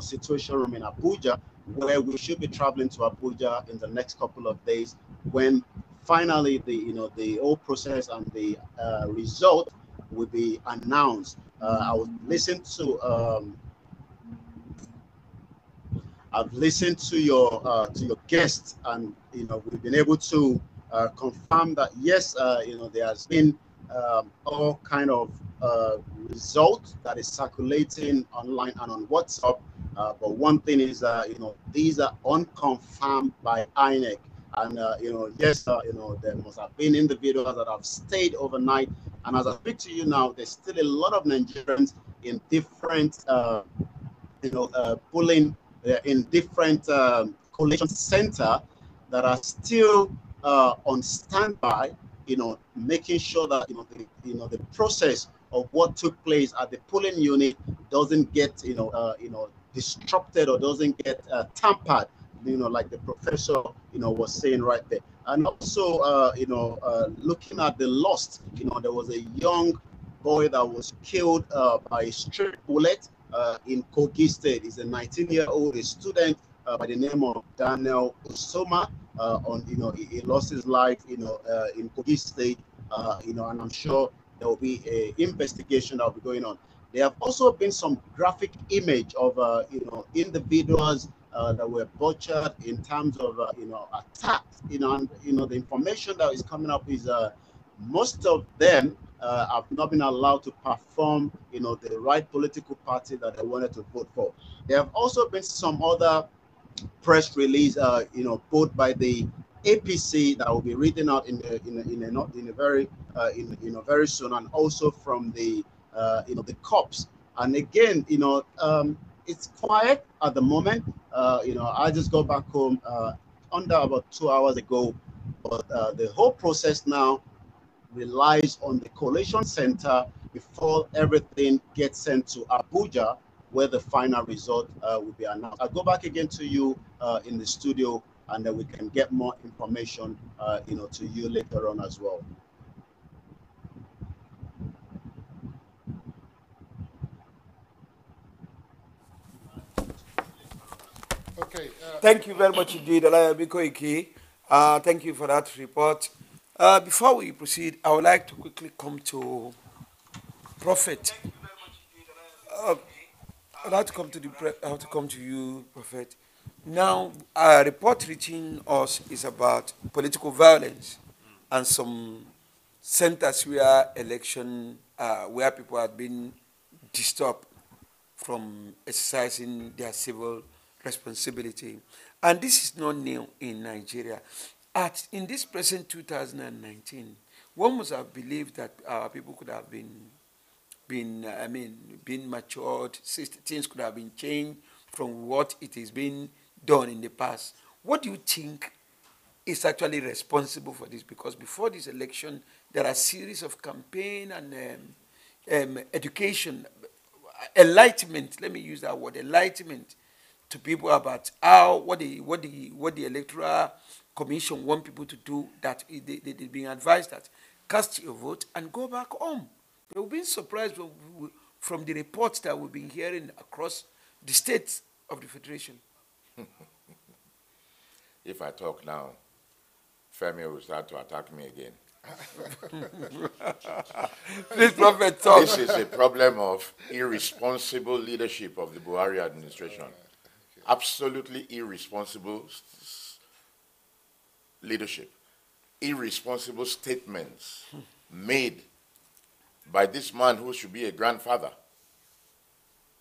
situation room in Abuja, where we should be traveling to Abuja in the next couple of days, when finally the whole process and the result will be announced. I will listen to I've listened to your guests, and we've been able to confirm that yes, there has been all kind of result that is circulating online and on WhatsApp. But one thing is, these are unconfirmed by INEC, and yes, there must have been individuals that have stayed overnight. And as I speak to you now, there's still a lot of Nigerians in different pulling in different collation center that are still on standby, making sure that the process of what took place at the polling unit doesn't get disrupted or doesn't get tampered, like the professor was saying right there. And also looking at the lost, there was a young boy that was killed by a straight bullet in Kogi State. He's a 19-year-old student by the name of Daniel Osoma. He lost his life, in Kogi State, and I'm sure there will be an investigation that will be going on. There have also been some graphic image of, individuals that were butchered in terms of, attacks, and, the information that is coming up is most of them have not been allowed to perform, the right political party that they wanted to vote for. There have also been some other press release, both by the APC that will be reading out very soon, and also from the the cops. And again, it's quiet at the moment. I just got back home under about 2 hours ago, but the whole process now relies on the collation center before everything gets sent to Abuja, where the final result will be announced. I'll go back again to you in the studio, and then we can get more information, to you later on as well. Okay. Thank you very much indeed, Alayabi Koiki. Thank you for that report. Before we proceed, I would like to quickly come to Prophet. Uh, I'd like to come to I have to come to you, Prophet. Now, a report reaching us is about political violence and some centers where people have been disturbed from exercising their civil responsibility. And this is not new in Nigeria. In this present 2019, one must have believed that our people could have been matured, things could have been changed from what it has been done in the past. What do you think is actually responsible for this? Because before this election, there are a series of campaign and education, enlightenment. Let me use that word, enlightenment, to people about what the electoral commission want people to do. That they've been advised that cast your vote and go back home. We've been surprised from the reports that we've been hearing across the states of the Federation. If I talk now, Femi will start to attack me again. Please, Prophet, talk. This is a problem of irresponsible leadership of the Buhari administration. Absolutely irresponsible leadership. Irresponsible statements made by this man who should be a grandfather.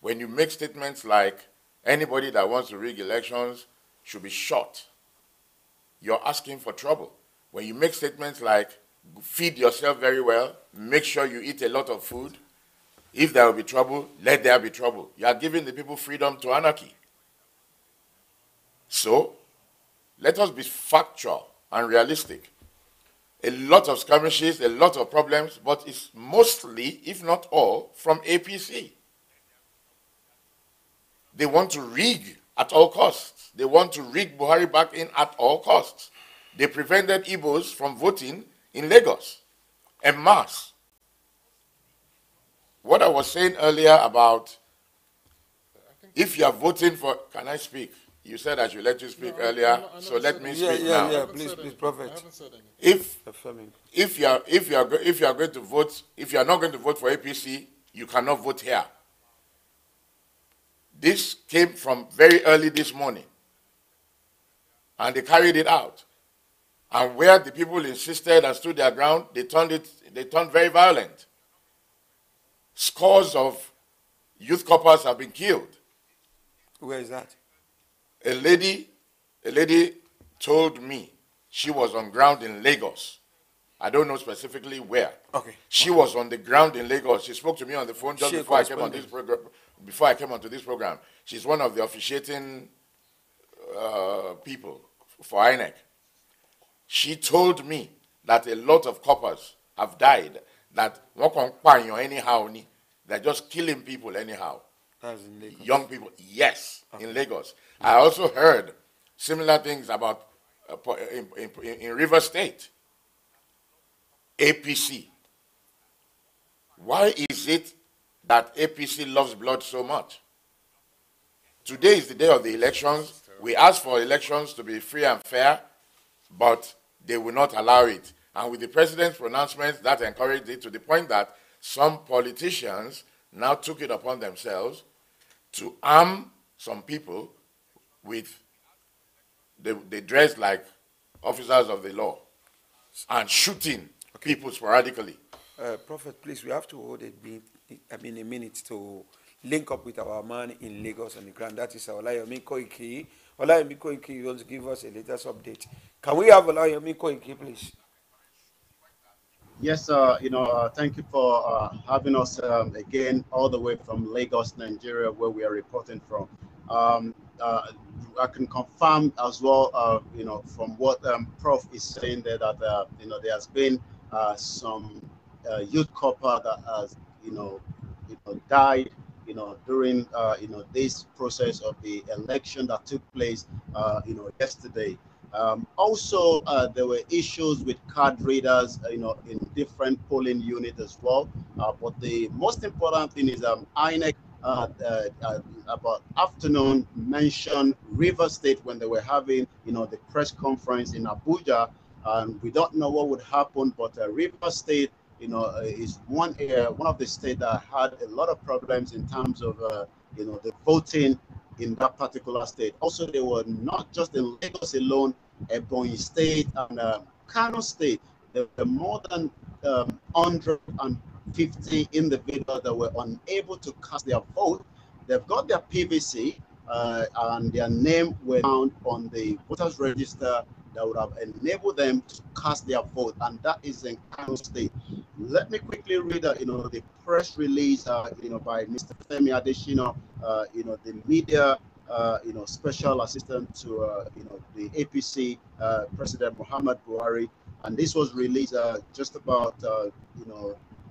When you make statements like anybody that wants to rig elections should be shot, you're asking for trouble. When you make statements like feed yourself very well, make sure you eat a lot of food, if there will be trouble, let there be trouble. You are giving the people freedom to anarchy. So, let us be factual and realistic. A lot of skirmishes, a lot of problems, but it's mostly, if not all, from APC. They want to rig at all costs. They want to rig Buhari back in at all costs. They prevented Igbos from voting in Lagos en masse. What I was saying earlier about if you are voting for, can I speak? You said I should let you speak earlier, so let me speak now. Yeah, please, Prophet. I haven't said anything. If you are going to vote, if you are not going to vote for APC, you cannot vote here. This came from very early this morning, and they carried it out. And where the people insisted and stood their ground, they turned very violent. Scores of youth corpers have been killed. Where is that? A lady told me she was on ground in Lagos. I don't know specifically where. Okay. She was on the ground in Lagos. She spoke to me on the phone just before I came on this program. Before I came onto this program, she's one of the officiating people for INEC. She told me that a lot of coppers have died. That anyhow, they're just killing people anyhow. That's in Lagos. Young people, yes, okay. In Lagos. I also heard similar things about in River State. APC. Why is it that APC loves blood so much? Today is the day of the elections. We asked for elections to be free and fair, but they will not allow it. And with the president's pronouncements, that encouraged it to the point that some politicians now took it upon themselves to arm some people with, they dress like officers of the law and shooting people sporadically. Prophet, please, we have to hold a minute to link up with our man in Lagos on the ground. That is Olayomi Koiki. Olayomi Koiki, you want to give us a latest update. Can we have Olayomi Koiki, please? Yes, thank you for having us again all the way from Lagos, Nigeria, where we are reporting from. I can confirm as well, from what Prof is saying there that, there has been some youth copper that has, died, during, this process of the election that took place, yesterday. Also, there were issues with card readers, in different polling units as well. But the most important thing is INEC about afternoon mentioned River State when they were having, the press conference in Abuja, and we don't know what would happen. But River State, is one of the states that had a lot of problems in terms of, the voting in that particular state. Also, they were not just in Lagos alone, Ebonyi State and Kano State. There were more than 150 individuals that were unable to cast their vote. They've got their PVC and their name were found on the voters register that would have enabled them to cast their vote, and that is in Kano State. Let me quickly read, the press release, by Mr. Femi Adesina, the media, special assistant to, the APC President Muhammad Buhari, and this was released just about,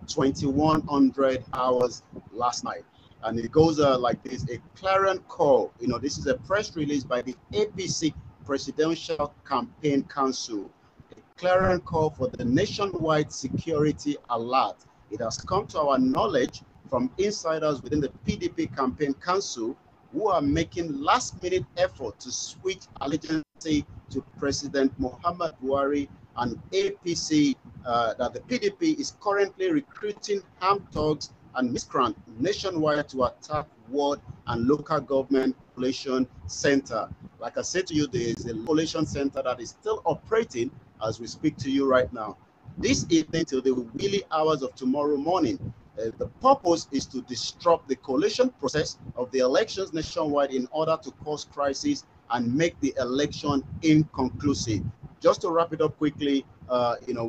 2100 hours last night. And it goes like this: a clarion call. This is a press release by the APC Presidential Campaign Council. A clarion call for the nationwide security alert. It has come to our knowledge from insiders within the PDP Campaign Council who are making last-minute effort to switch allegiance to President Muhammad Buhari and APC, that the PDP is currently recruiting armed thugs and miscreants nationwide to attack ward and local government collation center. Like I said to you, there is a collation center that is still operating as we speak to you right now. This evening till the wee hours of tomorrow morning. The purpose is to disrupt the collation process of the elections nationwide in order to cause crisis and make the election inconclusive. Just to wrap it up quickly,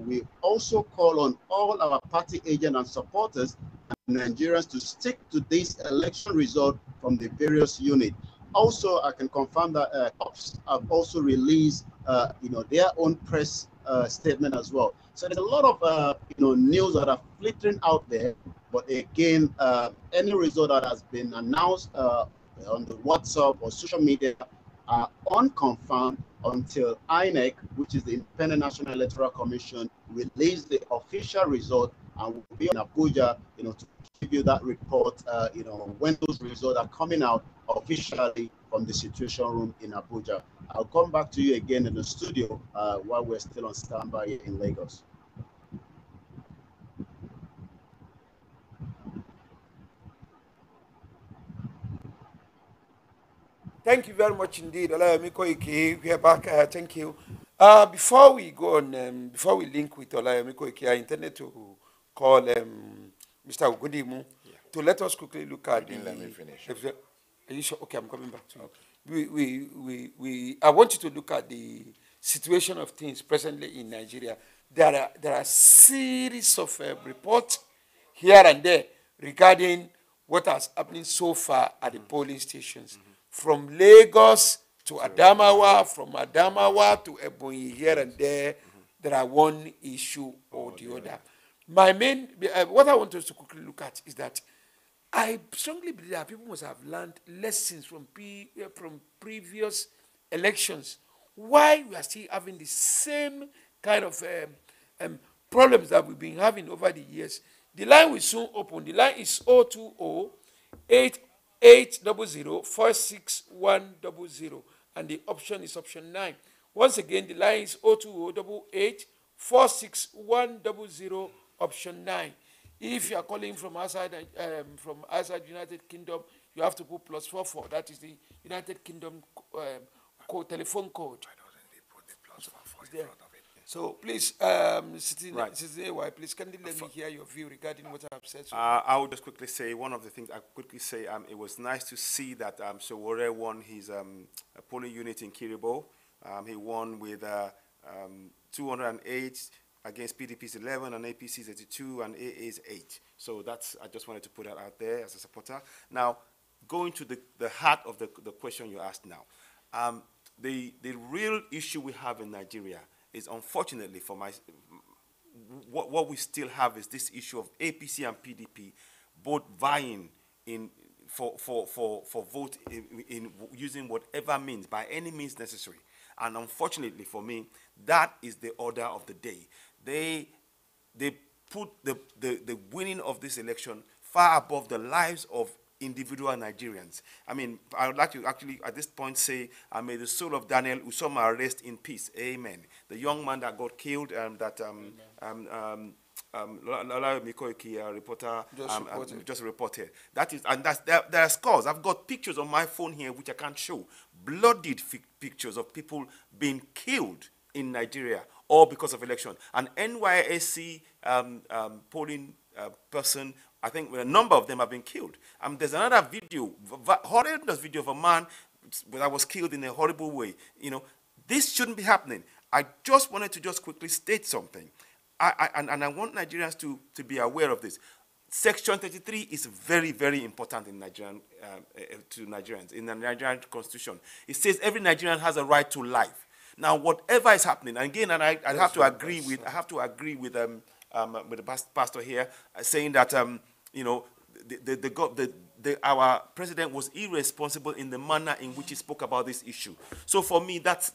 we also call on all our party agents and supporters and Nigerians to stick to this election result from the various units. Also, I can confirm that cops have also released, their own press statement as well. So there's a lot of, news that are flittering out there. But again, any result that has been announced on the WhatsApp or social media are unconfirmed until INEC, which is the Independent National Electoral Commission, release the official result and we'll be in Abuja, to give you that report, when those results are coming out officially from the Situation Room in Abuja. I'll come back to you again in the studio while we're still on standby here in Lagos. Thank you very much indeed, Olayemi Koike. We are back. Thank you. Before we go on, before we link with Olayemi Koike, I intended to call Mr. Ugudimu to let us quickly look at You didn't let me finish. Are you sure? Okay, I'm coming back to you. I want you to look at the situation of things presently in Nigeria. There are series of reports here and there regarding what has happened so far at the polling stations. From Lagos to Adamawa, from Adamawa to Ebonyi, here and there, there are one issue or the other. My main, what I want us to quickly look at is that I strongly believe that people must have learned lessons from previous elections. Why we are still having the same kind of problems that we've been having over the years. The line will soon open. The line is 020-8800-46100, and the option is option 9. Once again, the line is 020-88-46100, option 9. If you are calling from outside United Kingdom, you have to put +44. That is the United Kingdom telephone code. Why doesn't they put the +44 in front of it? So please, Citizen AY, please kindly let me hear your view regarding what I have said. I will just quickly say, one of the things I quickly say, it was nice to see that Sowore won his polling unit in Kiribo. He won with 208 against PDP's 11 and APC's 82 and AA's 8. So that's, I just wanted to put that out there as a supporter. Now, going to the heart of the question you asked now. The real issue we have in Nigeria is, unfortunately for what we still have is this issue of APC and PDP both vying for vote in using whatever means, by any means necessary. And unfortunately for me, that is the order of the day. They put the winning of this election far above the lives of individual Nigerians. I mean, I would like to actually at this point say, may the soul of Daniel Usoma rest in peace. Amen. The young man that got killed, that Lola Mikoiki, reporter, just reported. That is, and there are scores. I've got pictures on my phone here which I can't show. Bloodied pictures of people being killed in Nigeria, all because of election. An NYSC polling person, I think a number of them have been killed. There's another video, horrendous video of a man that was killed in a horrible way. You know, this shouldn't be happening. I just wanted to just quickly state something. And I want Nigerians to be aware of this. Section 33 is very, very important in to Nigerians, in the Nigerian constitution. It says every Nigerian has a right to life. Now, whatever is happening, and again, and I have to agree with the pastor here, saying that you know, our president was irresponsible in the manner in which he spoke about this issue. So for me, that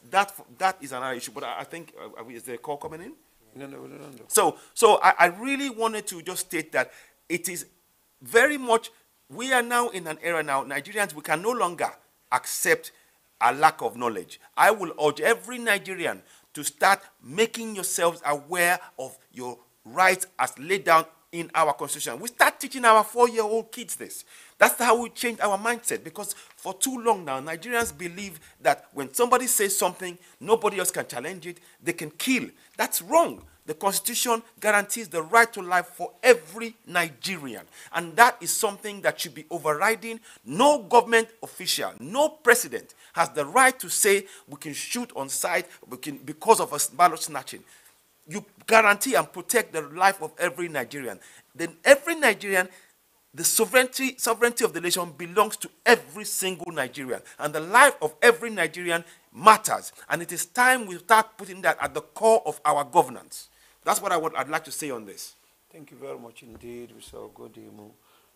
is another issue. But I think is there a call coming in? No. So I really wanted to just state that it is very much, we are now in an era now, Nigerians, we can no longer accept a lack of knowledge. I will urge every Nigerian to start making yourselves aware of your rights as laid down in our constitution. We start teaching our 4-year-old kids this. That's how we change our mindset, because for too long now, Nigerians believe that when somebody says something, nobody else can challenge it, they can kill. That's wrong. The Constitution guarantees the right to life for every Nigerian. And that is something that should be overriding. No government official, no president has the right to say we can shoot on sight because of a ballot snatching. You guarantee and protect the life of every Nigerian. Then every Nigerian, the sovereignty of the nation belongs to every single Nigerian. And the life of every Nigerian matters. And it is time we start putting that at the core of our governance. That's what I'd like to say on this. Thank you very much indeed, Mr. Ogodimu.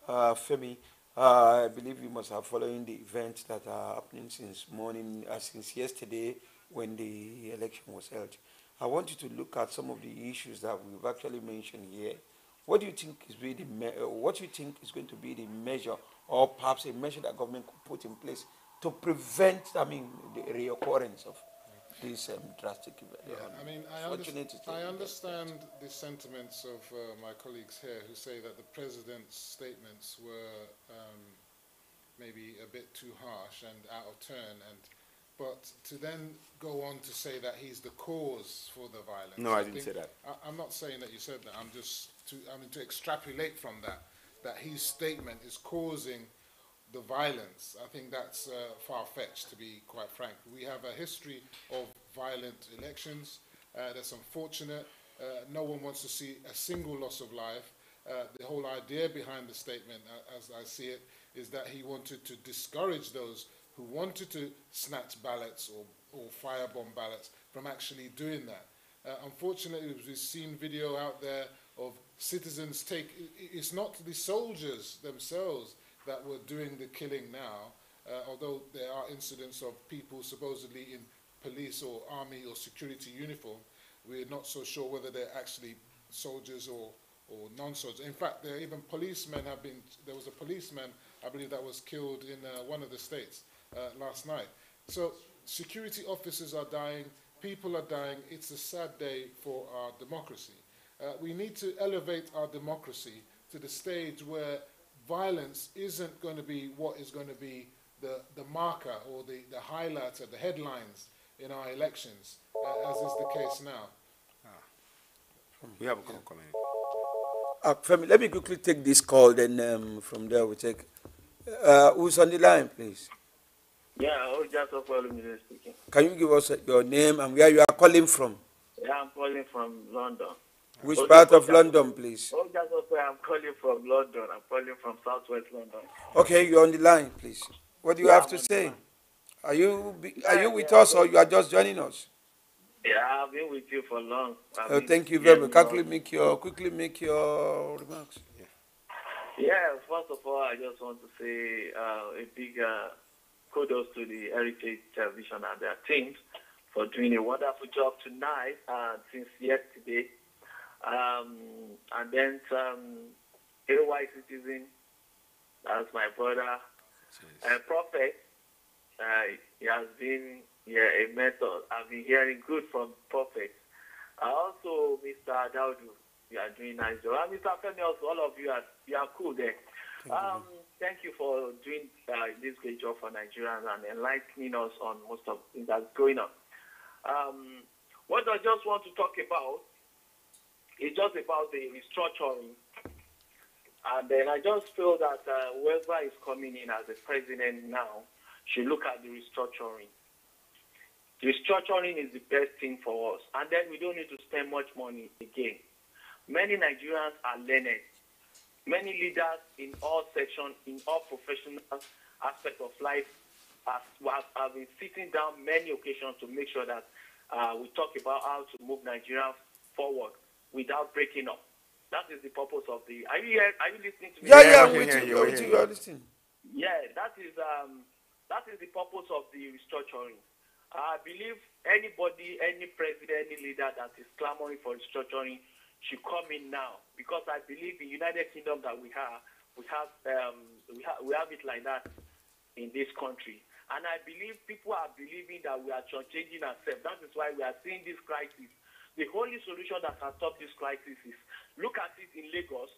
Femi, I believe you must have following the events that are happening since morning, since yesterday when the election was held. I want you to look at some of the issues that we've actually mentioned here what do you think is really what do you think is going to be the measure, or perhaps a measure that government could put in place to prevent, I mean, the reoccurrence of this drastic event? Yeah, I mean, I understand the sentiments of my colleagues here who say that the president's statements were maybe a bit too harsh and out of turn, but to then go on to say that he's the cause for the violence. No, I didn't say that. I'm not saying that you said that. To extrapolate from that his statement is causing the violence. I think that's far-fetched, to be quite frank. We have a history of violent elections. That's unfortunate. No one wants to see a single loss of life. The whole idea behind the statement, as I see it, is that he wanted to discourage those who wanted to snatch ballots or firebomb ballots from actually doing that. Unfortunately, we've seen video out there of citizens it's not the soldiers themselves that were doing the killing now, although there are incidents of people supposedly in police or army or security uniform. We're not so sure whether they're actually soldiers or non-soldiers. In fact, there are even policemen there was a policeman, I believe, that was killed in one of the states last night. So security officers are dying, people are dying. It's a sad day for our democracy. We need to elevate our democracy to the stage where violence isn't going to be what is going to be the marker or the highlighter, the headlines in our elections, as is the case now. We have a comment. Femi, let me quickly take this call, then from there we take. Who's on the line, please? Yeah, just speaking. Can you give us your name and where you are calling from? Yeah, I'm calling from London. Which part of London, please? Oh, just I'm calling from London. I'm calling from Southwest London. Okay, you're on the line, please. What do you have to say? Are you with us, or you are just joining us? Yeah, I've been with you for long. Thank you very much. Quickly make your remarks. Yeah, first of all, I just want to say a big kudos to the Heritage Television and their teams for doing a wonderful job tonight since yesterday. And then AY Citizen, that's my brother, Prophet. He has been a mentor. I've been hearing good from Prophet. Also, Mr. Daudu, you are doing nice job. And Mr. Femi, also, all of you are cool there. Thank you for doing this great job for Nigerians and enlightening us on most of things that's going on. What I just want to talk about is just about the restructuring. And then I just feel that whoever is coming in as the president now should look at the restructuring. Restructuring is the best thing for us. And then we don't need to spend much money again. Many Nigerians are learned. Many leaders in all sections, in all professional aspects of life, have been sitting down many occasions to make sure that we talk about how to move Nigeria forward without breaking up. That is the purpose of the. Are you listening to me? Yeah, you are listening. Yeah, that is the purpose of the restructuring. I believe anybody, any president, any leader that is clamoring for restructuring should come in now, because I believe the United Kingdom that we have it like that in this country. And I believe people are believing that we are changing ourselves. That is why we are seeing this crisis. The only solution that can stop this crisis is, look at it in Lagos.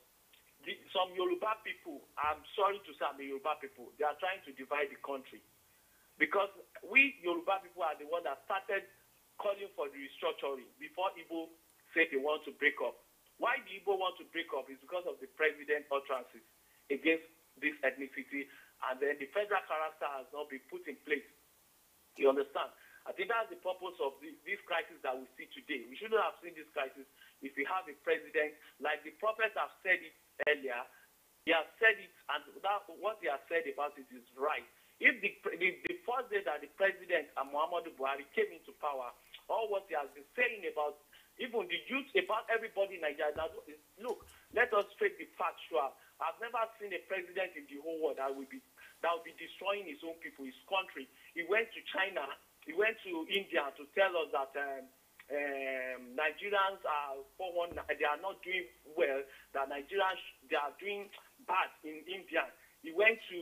Some Yoruba people, I'm sorry to say I'm a Yoruba people, they are trying to divide the country. Because we Yoruba people are the ones that started calling for the restructuring before Igbo said they want to break up. Why the Igbo want to break up is because of the president utterances against this ethnicity, and then the federal character has not been put in place. You understand? I think that's the purpose of this crisis that we see today. We shouldn't have seen this crisis if we have a president, like the prophets have said it earlier. He has said it, and what he has said about it is right. If the first day that the president Muhammadu Buhari came into power, all what he has been saying about even the youth, about everybody in Nigeria, look, let us take the factual. I've never seen a president in the whole world that will be destroying his own people, his country. He went to China, he went to India to tell us that Nigerians are they are not doing well, that Nigerians they are doing bad in India. He went to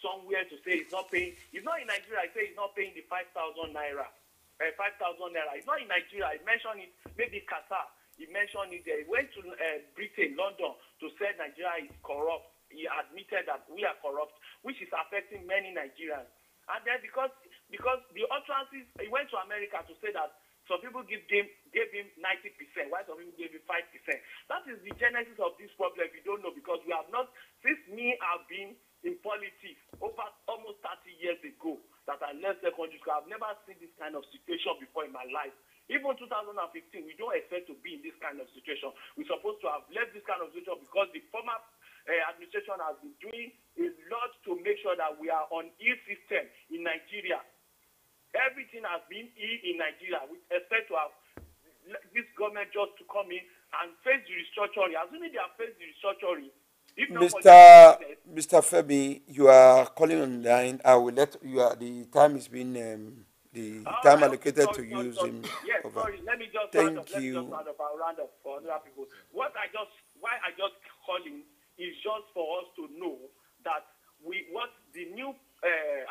somewhere to say he's not paying. He's not in Nigeria. He said he's not paying the 5,000 naira. 5,000 naira. He's not in Nigeria. He mentioned it. Maybe Qatar. He mentioned it there. He went to Britain, London, to say Nigeria is corrupt. He admitted that we are corrupt, which is affecting many Nigerians. And then because the utterances, he went to America to say that some people gave him 90%, while some people gave him 5%. That is the genesis of this problem. We don't know, because we have not, since me have been in politics over almost 30 years ago that I left secondary school, I've never seen this kind of situation before in my life. Even 2015, we don't expect to be in this kind of situation. We're supposed to have left this kind of situation because the former administration has been doing a lot to make sure that we are on e-system in Nigeria. Everything has been in Nigeria. We expect to have this government just to come in and face the restructuring. Assuming they have faced the restructuring, if not for Mr. Femi, you are calling online. I will let you. The time is being the time allocated to use him. Yes, over. sorry. Let me just Thank Let me you. just round up for other people. Why I just calling is just for us to know that what the new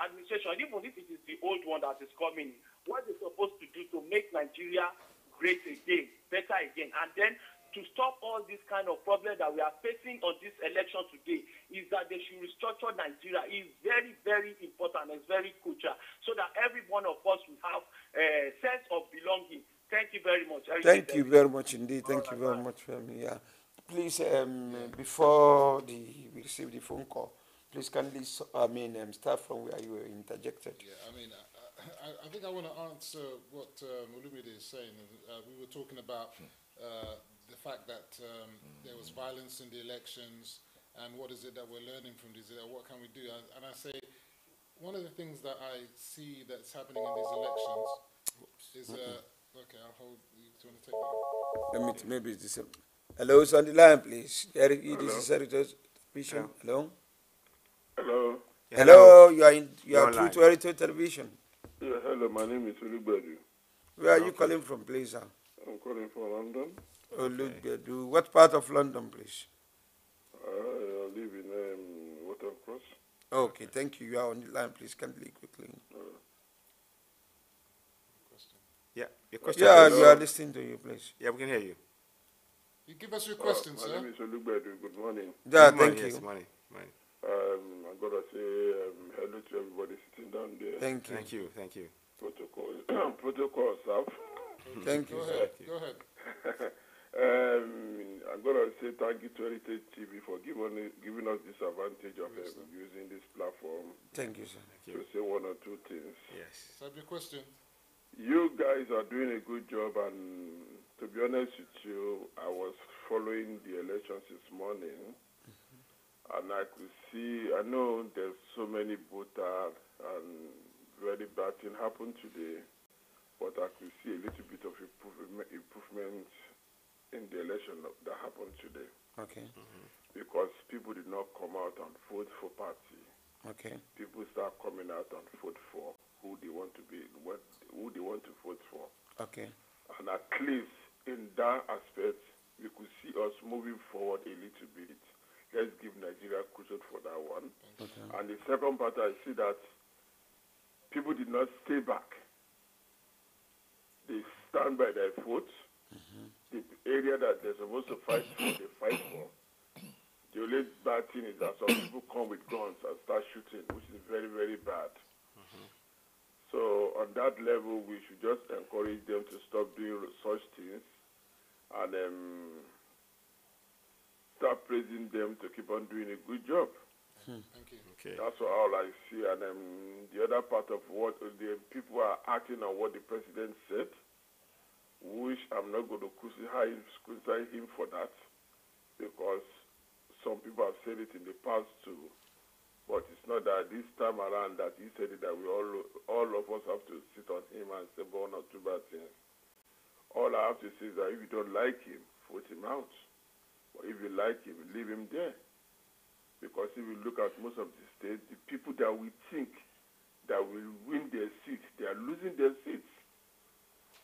administration, even if it is the old one that is coming, what they're supposed to do to make Nigeria great again, better again, and then to stop all this kind of problem that we are facing on this election today, is that they should restructure Nigeria. Is very, very important. It's very crucial, so that every one of us will have a sense of belonging. Thank you very much. Thank you very much indeed. Thank you very much, Femi. Yeah. Please, before we receive the phone call, please kindly, start from where you were interjected. Yeah, I think I want to answer what Olumide is saying. We were talking about the fact that there was violence in the elections, and what is it that we're learning from these? What can we do? And I say, one of the things that I see that's happening in these elections is, okay, I'll hold, do you want to take that? Maybe it's the same. Hello, it's on the line, please. This is Heritage Television. Hello. Hello. Hello. You are through to Heritage Television. Yeah, hello. My name is Olugbedu. Where are you calling from, please, sir? I'm calling from London. Olugbedu. What part of London, please? I live in Watercross. Okay, thank you. You are on the line, please. Kindly, quickly. Yeah, your question. Yeah, we are listening to you, please. Yeah, we can hear you. You give us your question, sir. My name is Olugbedu. Good morning. Yeah, Good morning, thank yes, you. morning. I'm going to say hello to everybody sitting down there. Thank you. Thank you. Thank you. Protocol staff. Thank you, Go sir. ahead. Go ahead. I'm going to say thank you to Heritage TV for giving us this advantage of using this platform Thank you, sir. to say one or two things. Yes. Have your question. You guys are doing a good job, and to be honest with you, I was following the elections this morning, and I could see, I know there's so many brutal and very bad things happened today, but I could see a little bit of improvement in the election that happened today. Okay. Because people did not come out and vote for party. Okay. People start coming out and vote for who they want to be, who they want to vote for. Okay. And at least in that aspect, we could see us moving forward a little bit. Let's give Nigeria credit for that one. Okay. And the second part, I see that people did not stay back. They stand by their votes. The area that they're supposed to fight for, they fight for. The only bad thing is that some people come with guns and start shooting, which is very, very bad. So on that level, we should just encourage them to stop doing such things and start praising them to keep on doing a good job. Thank you. Okay. That's all I see. And the other part of what the people are acting on what the president said, which I'm not going to crucify him for that, because some people have said it in the past too. But it's not that this time around that he said it, that we all of us have to sit on him and say one or two bad things. All I have to say is that if you don't like him, vote him out. But if you like him, leave him there. Because if you look at most of the states, the people that we think that will win their seats, they are losing their seats.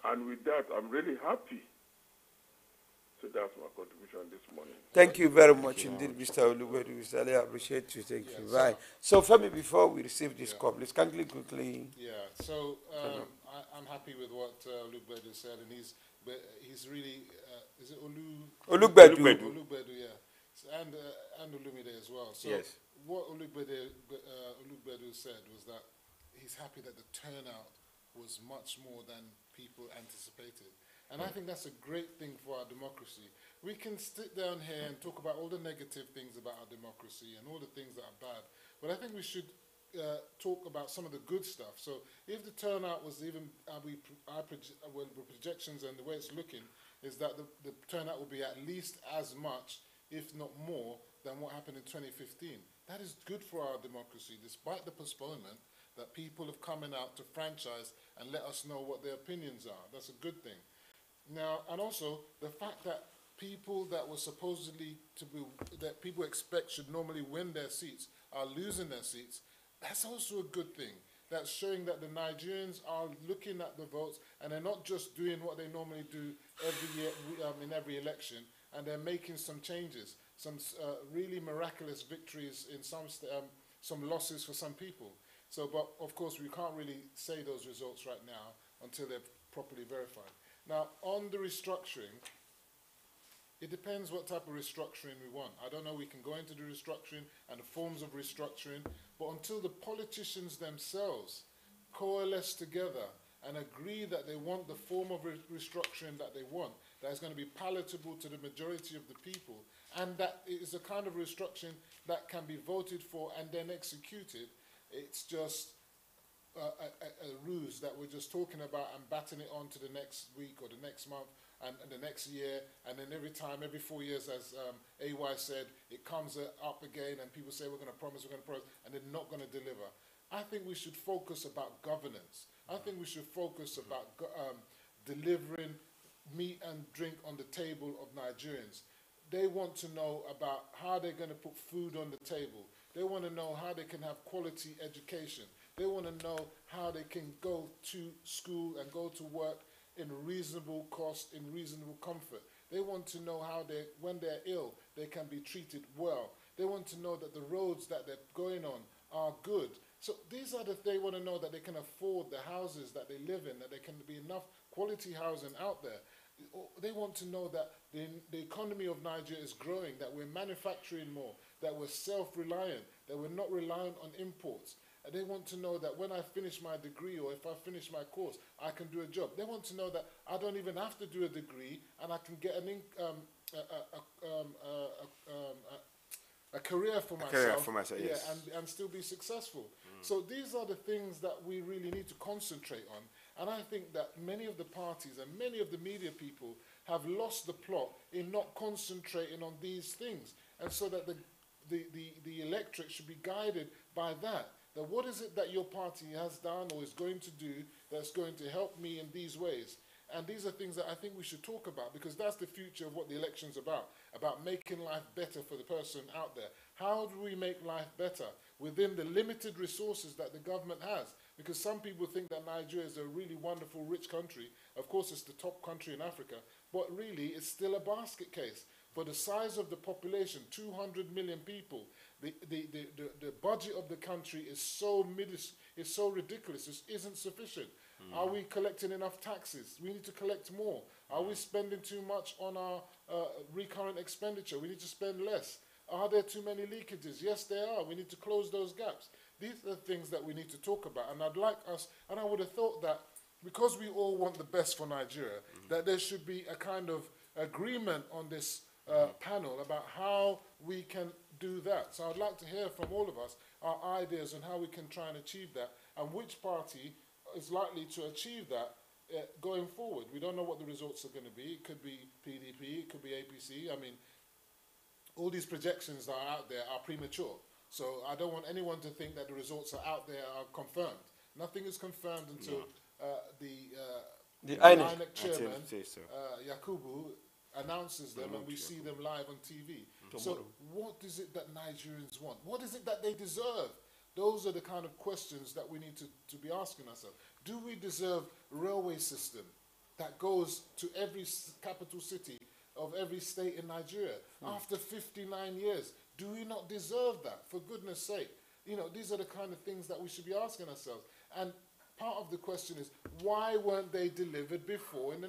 And with that, I'm really happy. So that's my contribution this morning. Thank you very much indeed, Mr. Olubedu. We really appreciate you. Thank you. Right. So, Femi, before we receive this call, please kindly quickly. Yeah. So I'm happy with what Olubedu said, and he's really is it Olubedu? Olubedu, yeah, and Olumide as well. So yes. What Olubedu said was that he's happy that the turnout was much more than people anticipated. And I think that's a great thing for our democracy. We can sit down here and talk about all the negative things about our democracy and all the things that are bad, but I think we should talk about some of the good stuff. So if the turnout was even, the projections and the way it's looking is that the turnout will be at least as much, if not more, than what happened in 2015. That is good for our democracy, despite the postponement, that people have coming out to franchise and let us know what their opinions are. That's a good thing. Now, and also the fact that people that were supposedly that people expect should normally win their seats are losing their seats, that's also a good thing. That's showing that the Nigerians are looking at the votes and they're not just doing what they normally do every year in every election, and they're making some changes, some really miraculous victories in some losses for some people. So, but of course we can't really say those results right now until they're properly verified. Now, on the restructuring, it depends what type of restructuring we want. I don't know, we can go into the restructuring and the forms of restructuring, but until the politicians themselves coalesce together and agree that they want the form of restructuring that they want, that is going to be palatable to the majority of the people, and that it is a kind of restructuring that can be voted for and then executed, it's just a ruse that we're just talking about and batting it on to the next week or the next month and the next year, and then every 4 years, as AY said, it comes up again and people say we're going to promise, and they're not going to deliver. I think we should focus about governance. I think we should focus about delivering meat and drink on the table of Nigerians. They want to know about how they're going to put food on the table. They want to know how they can have quality education. They want to know how they can go to school and go to work in reasonable cost, in reasonable comfort. They want to know how when they're ill, they can be treated well. They want to know that the roads that they're going on are good. So these are they want to know that they can afford the houses that they live in, that there can be enough quality housing out there. They want to know that the economy of Nigeria is growing, that we're manufacturing more, that we're self-reliant, that we're not reliant on imports. And they want to know that when I finish my degree or if I finish my course, I can do a job. They want to know that I don't even have to do a degree and I can get a career for myself. Yes. And still be successful. So these are the things that we really need to concentrate on. And I think that many of the parties and many of the media people have lost the plot in not concentrating on these things. And so that the electorate should be guided by that. That what is it that your party has done or is going to do that's going to help me in these ways? And these are things that I think we should talk about, because that's the future of what the election's about making life better for the person out there. How do we make life better within the limited resources that the government has? Because some people think that Nigeria is a really wonderful, rich country. Of course, it's the top country in Africa, but really it's still a basket case. For the size of the population, 200 million people, the budget of the country is so ridiculous. It isn't sufficient. Are we collecting enough taxes? We need to collect more. Are we spending too much on our recurrent expenditure? We need to spend less. Are there too many leakages? Yes, there are. We need to close those gaps. These are the things that we need to talk about. And I'd like us, and I would have thought that because we all want the best for Nigeria, that there should be a kind of agreement on this panel about how we can do that. So I'd like to hear from all of us our ideas on how we can try and achieve that, and which party is likely to achieve that going forward. We don't know what the results are going to be. It could be PDP, it could be APC. I mean, all these projections that are out there are premature. So I don't want anyone to think that the results are out there are confirmed. Nothing is confirmed until the INEC chairman, Yakubu, announces them and we see them live on TV. So what is it that Nigerians want? What is it that they deserve? Those are the kind of questions that we need to be asking ourselves. Do we deserve a railway system that goes to every capital city of every state in Nigeria after 59 years. Do we not deserve that, for goodness sake? You know, these are the kind of things that we should be asking ourselves. And part of the question is, why weren't they delivered before in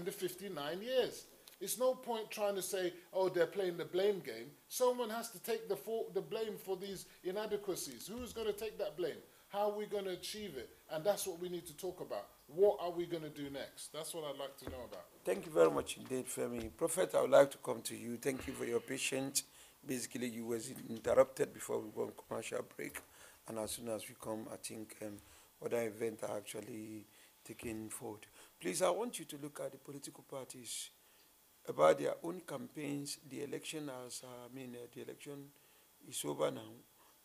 the 59 years? It's no point trying to say, oh, they're playing the blame game. Someone has to take the blame for these inadequacies. Who's going to take that blame? How are we going to achieve it? And that's what we need to talk about. What are we going to do next? That's what I'd like to know about. Thank you very much indeed, Femi. Prophet, I would like to come to you. Thank you for your patience. Basically, you was interrupted before we go on commercial break. And as soon as we come, I think other events are actually taken forward. Please, I want you to look at the political parties about their own campaigns. The election the election is over now.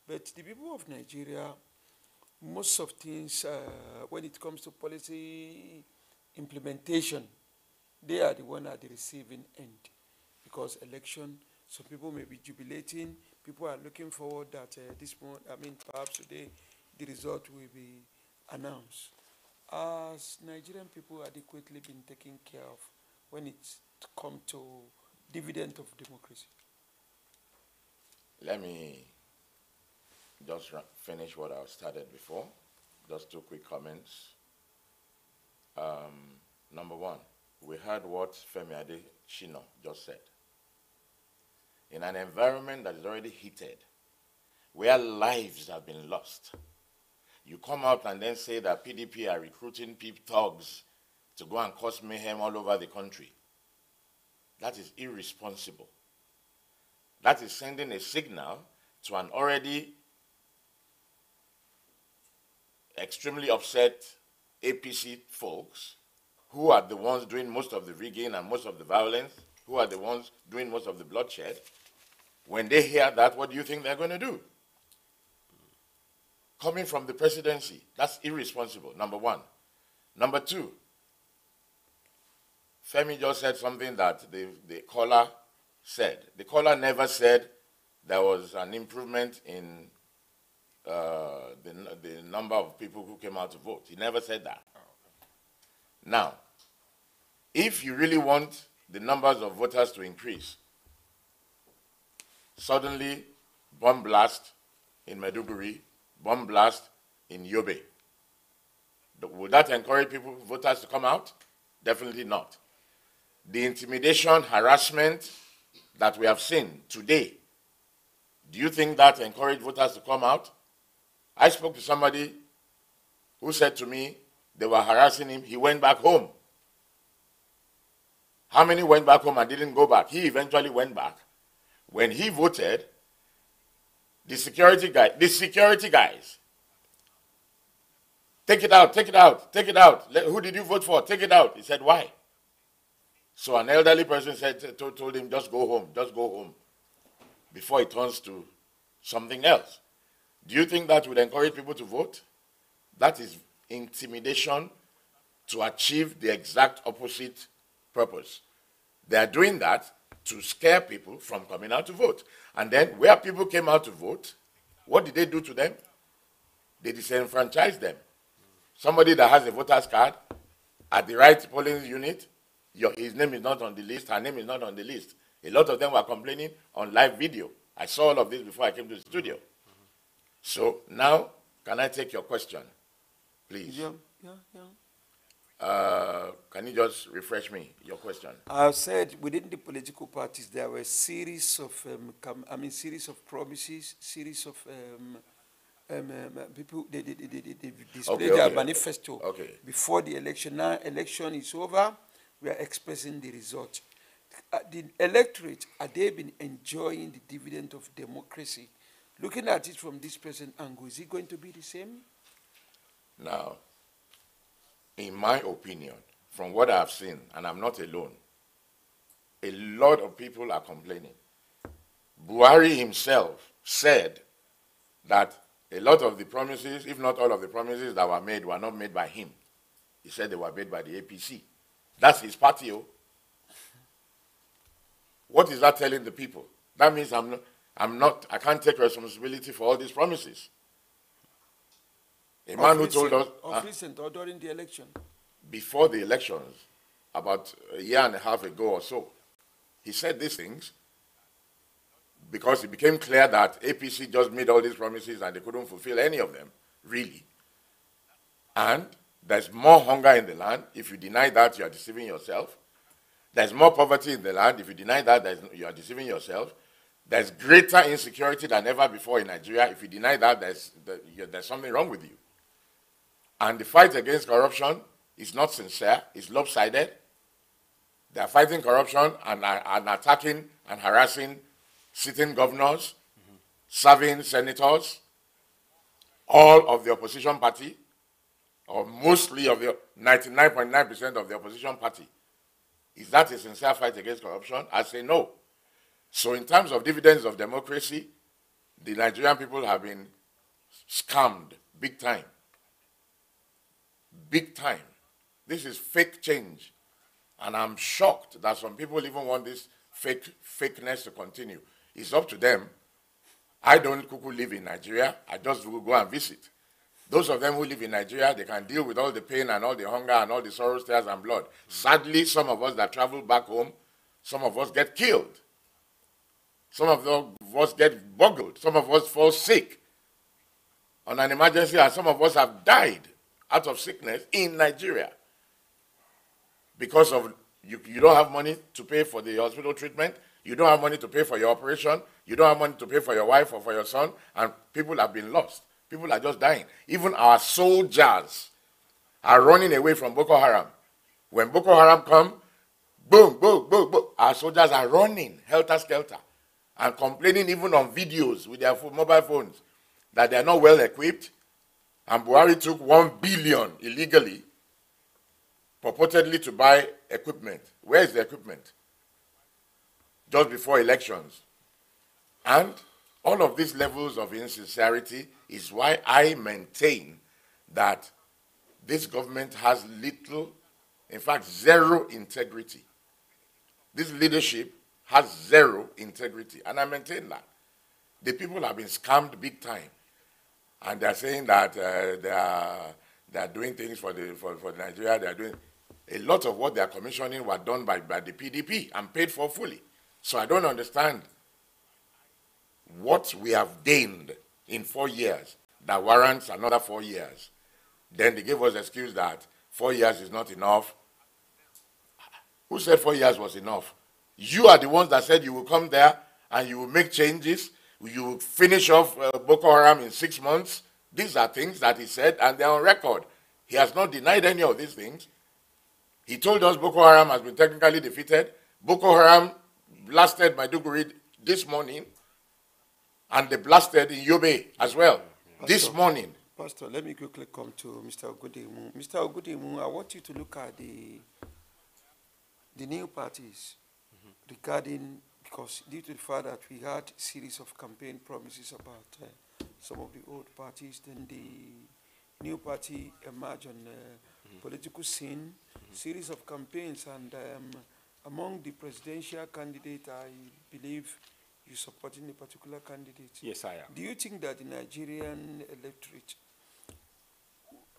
But the people of Nigeria, most of things, when it comes to policy implementation, they are the one at the receiving end. Because election, some people may be jubilating. People are looking forward that this month, perhaps today, the result will be announced. Has Nigerian people adequately been taken care of when it's come to dividend of democracy? Let me just finish what I started before. Just 2 quick comments. Number one, we heard what Femi Adesina just said. In an environment that is already heated, where lives have been lost, you come out and then say that PDP are recruiting thugs to go and cause mayhem all over the country. That is irresponsible. That is sending a signal to an already extremely upset APC folks, who are the ones doing most of the rigging and most of the violence, who are the ones doing most of the bloodshed. When they hear that, what do you think they're going to do? Coming from the presidency, that's irresponsible, number one. Number two, Femi just said something that the caller said. The caller never said there was an improvement in the number of people who came out to vote. He never said that. Now, if you really want the numbers of voters to increase, suddenly bomb blast in Maiduguri, bomb blast in Yobe. Would that encourage voters to come out? Definitely not. The intimidation, harassment that we have seen today, do you think that encouraged voters to come out? I spoke to somebody who said to me they were harassing him. He went back home. How many went back home and didn't go back? He eventually went back. When he voted, the security guys, take it out, take it out, take it out. Who did you vote for? Take it out. He said, why? So an elderly person told him, just go home, before it turns to something else. Do you think that would encourage people to vote? That is intimidation to achieve the exact opposite purpose. They are doing that to scare people from coming out to vote. And then where people came out to vote, what did they do to them? They disenfranchised them. Somebody that has a voter's card at the right polling unit, his name is not on the list, her name is not on the list. A lot of them were complaining on live video. I saw all of this before I came to the studio. So now, can I take your question, please? Yeah. Can you just refresh me, your question? I said within the political parties there were series of series of promises, series of people they displayed their manifesto before the election. Now election is over, we are expressing the result. The electorate, are they been enjoying the dividend of democracy? Looking at it from this present angle, is it going to be the same? Now, in my opinion, from what I've seen, and I'm not alone, a lot of people are complaining. Buhari himself said that a lot of the promises, if not all of the promises that were not made by him. He said they were made by the APC. That's his party. What is that telling the people? That means I can't take responsibility for all these promises. A man who told us... recent or during the election? before the elections, about a year and a half ago or so. He said these things because it became clear that APC just made all these promises and they couldn't fulfill any of them, really. And there's more hunger in the land. If you deny that, you are deceiving yourself. There's more poverty in the land. If you deny that, you are deceiving yourself. There's greater insecurity than ever before in Nigeria. If you deny that, there's something wrong with you. And the fight against corruption is not sincere. It's lopsided. They are fighting corruption and attacking and harassing sitting governors, serving senators, all of the opposition party, or mostly of the 99.9% of the opposition party. Is that a sincere fight against corruption? I say no. So in terms of dividends of democracy, the Nigerian people have been scammed big time. Big time. This is fake change. And I'm shocked that some people even want this fakeness to continue. It's up to them. I don't live in Nigeria. I just will go and visit. Those of them who live in Nigeria, they can deal with all the pain and all the hunger and all the sorrows, tears, and blood. Sadly, some of us that travel back home, some of us get killed. Some of us get boggled. Some of us fall sick on an emergency, and some of us have died out of sickness in Nigeria because of you don't have money to pay for the hospital treatment, you don't have money to pay for your operation, you don't have money to pay for your wife or for your son, and people have been lost. People are just dying. Even our soldiers are running away from Boko Haram. When Boko Haram come, boom, boom, boom, boom, our soldiers are running helter-skelter and complaining even on videos with their mobile phones that they are not well equipped. And Buhari took 1 billion illegally, purportedly to buy equipment. Where is the equipment? Just before elections. And all of these levels of insincerity is why I maintain that this government has little, in fact, zero integrity. This leadership has zero integrity, and I maintain that. The people have been scammed big time. And they're saying that they are doing things for Nigeria. They are doing a lot of what they are commissioning were done by the PDP and paid for fully. So I don't understand what we have gained in 4 years that warrants another 4 years. Then they gave us the excuse that 4 years is not enough. Who said 4 years was enough? You are the ones that said you will come there and you will make changes. You will finish off Boko Haram in 6 months. These are things that he said, and they're on record. He has not denied any of these things. He told us Boko Haram has been technically defeated. Boko Haram blasted Maiduguri this morning, and they blasted in Yobe as well this morning. Pastor, let me quickly come to Mr. Ogudemu. Mr. Ogudemu, I want you to look at the new parties regarding, because due to the fact that we had a series of campaign promises about some of the old parties, then the new party emerged on the political scene, series of campaigns, and among the presidential candidate, I believe you're supporting a particular candidate. Yes, I am. Do you think that the Nigerian electorate,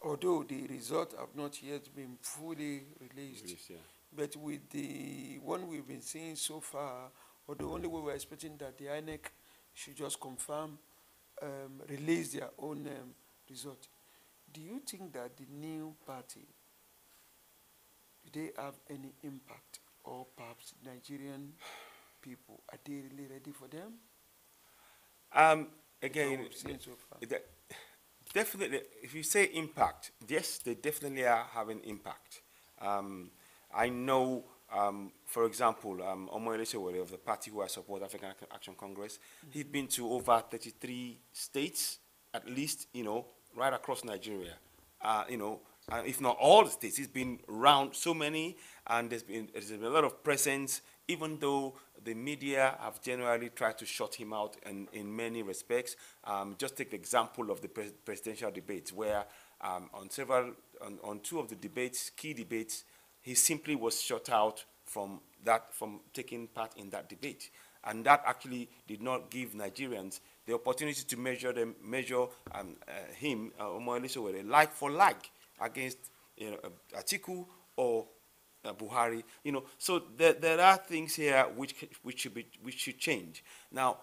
although the results have not yet been fully released, but with the one we've been seeing so far, or the only way we're expecting that the INEC should just confirm, release their own result, do you think that the new party, do they have any impact, or perhaps Nigerian people, are they really ready for them? Again, So far. Definitely, if you say impact, yes, they definitely are having impact. I know, for example, Omo Elesewere of the party who I support, African Action Congress, he's been to over 33 states, at least, right across Nigeria. If not all the states, he's been around so many, and there's been a lot of presence, even though the media have generally tried to shut him out in many respects. Just take the example of the presidential debates, where on 2 of the debates, key debates, he simply was shut out from taking part in that debate. And that actually did not give Nigerians the opportunity to measure him, Omo Elesewere, like for like, against Atiku or Buhari, so there are things here which should change. Now,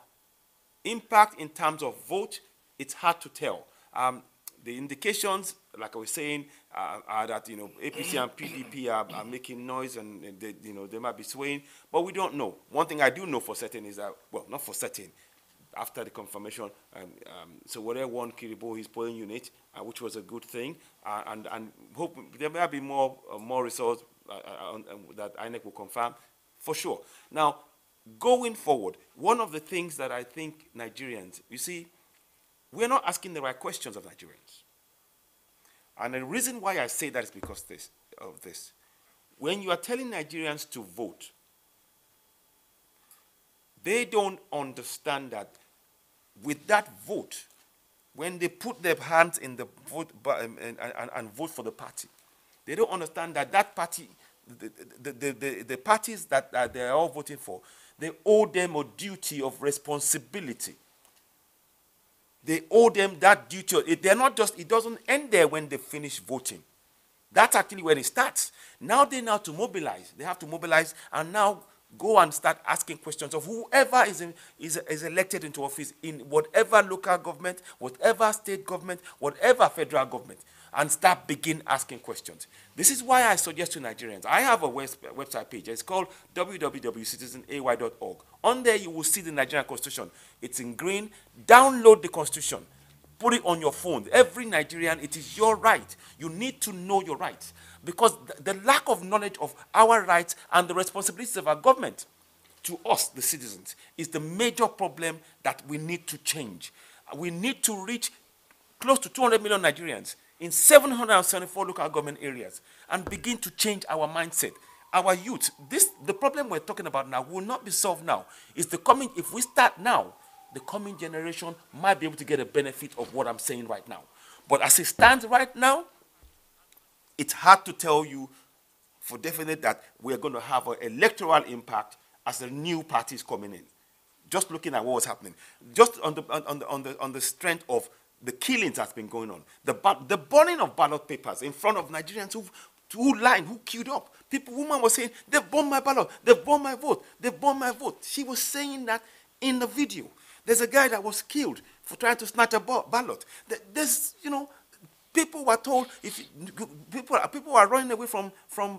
impact in terms of vote, it's hard to tell. The indications, like I was saying, are that APC and PDP are making noise, and they might be swaying, but we don't know. One thing I do know for certain is that, well, not for certain, after the confirmation, so whatever won Kiribo his polling unit, which was a good thing, and hope there may be more results that INEC will confirm, for sure. Now, going forward, one of the things that I think Nigerians, you see, we're not asking the right questions of Nigerians. And the reason why I say that is because of this. When you are telling Nigerians to vote, they don't understand that with that vote, when they put their hands in the vote and vote for the party, they don't understand that that party, the parties that they are all voting for, they owe them a duty of responsibility. They owe them that duty. They're not just, it doesn't end there when they finish voting. That's actually when it starts. Now they have to mobilize. They have to mobilize and now go and start asking questions of whoever is elected into office in whatever local government, whatever state government, whatever federal government, and start begin asking questions. This is why I suggest to Nigerians, I have a website page. It's called www.citizenay.org. On there you will see the Nigerian Constitution. It's in green. Download the Constitution. Put it on your phone. Every Nigerian, it is your right. You need to know your rights. Because the lack of knowledge of our rights and the responsibilities of our government to us, the citizens, is the major problem that we need to change. We need to reach close to 200 million Nigerians in 774 local government areas and begin to change our mindset. Our youth, the problem we're talking about now will not be solved now. It's the coming, if we start now, the coming generation might be able to get a benefit of what I'm saying right now. But as it stands right now, it's hard to tell you for definite that we're going to have an electoral impact as the new parties coming in. Just looking at what was happening, just on the strength of the killings that's been going on, the burning of ballot papers in front of Nigerians who lined, who queued up. Woman was saying, they've burned my ballot, they've burned my vote, they've burned my vote. She was saying that in the video. There's a guy that was killed for trying to snatch a ballot. There's, people were told, people are running away from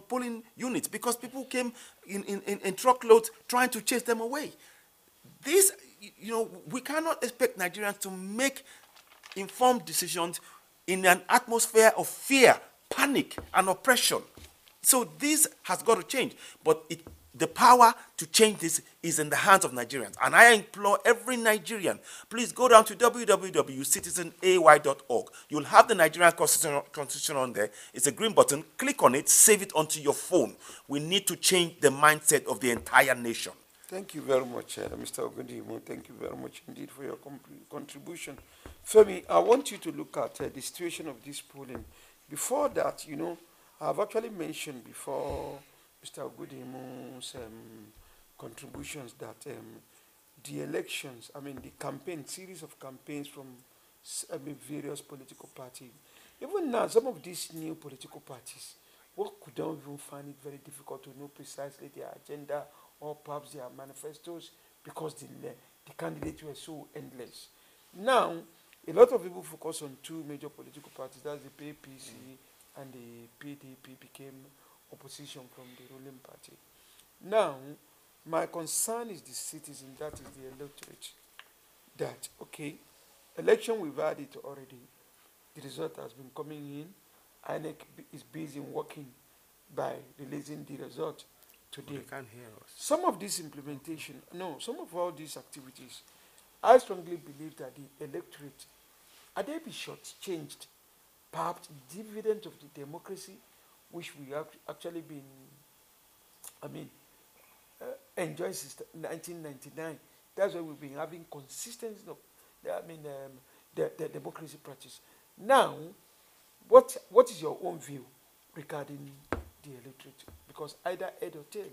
polling units because people came in truckloads trying to chase them away. This, we cannot expect Nigerians to make informed decisions in an atmosphere of fear, panic, and oppression. So this has got to change. But the power to change this is in the hands of Nigerians. And I implore every Nigerian, please go down to www.citizenay.org. You'll have the Nigerian Constitution on there. It's a green button. Click on it, save it onto your phone. We need to change the mindset of the entire nation. Thank you very much, Mr. Ogundimo. Thank you very much indeed for your contribution. Femi, I want you to look at the situation of this polling. Before that, I've actually mentioned before Mr. Ogundimo's contributions that the elections, the series of campaigns from various political parties, even now, some of these new political parties, don't even find it very difficult to know precisely their agenda or perhaps their manifestos because the candidates were so endless. Now, a lot of people focus on two major political parties, that's the APC and the PDP became opposition from the ruling party. Now, my concern is the citizen, that is the electorate, that, okay, election, we've had it already. The result has been coming in. INEC is busy working by releasing the result today. They can't hear us. Some of this implementation, some of all these activities, I strongly believe that the electorate, are they be shortchanged? Perhaps dividend of the democracy, which we have actually been, enjoying since 1999. That's why we've been having consistency of, the democracy practice. Now, what is your own view regarding the electorate? Because either head or tail,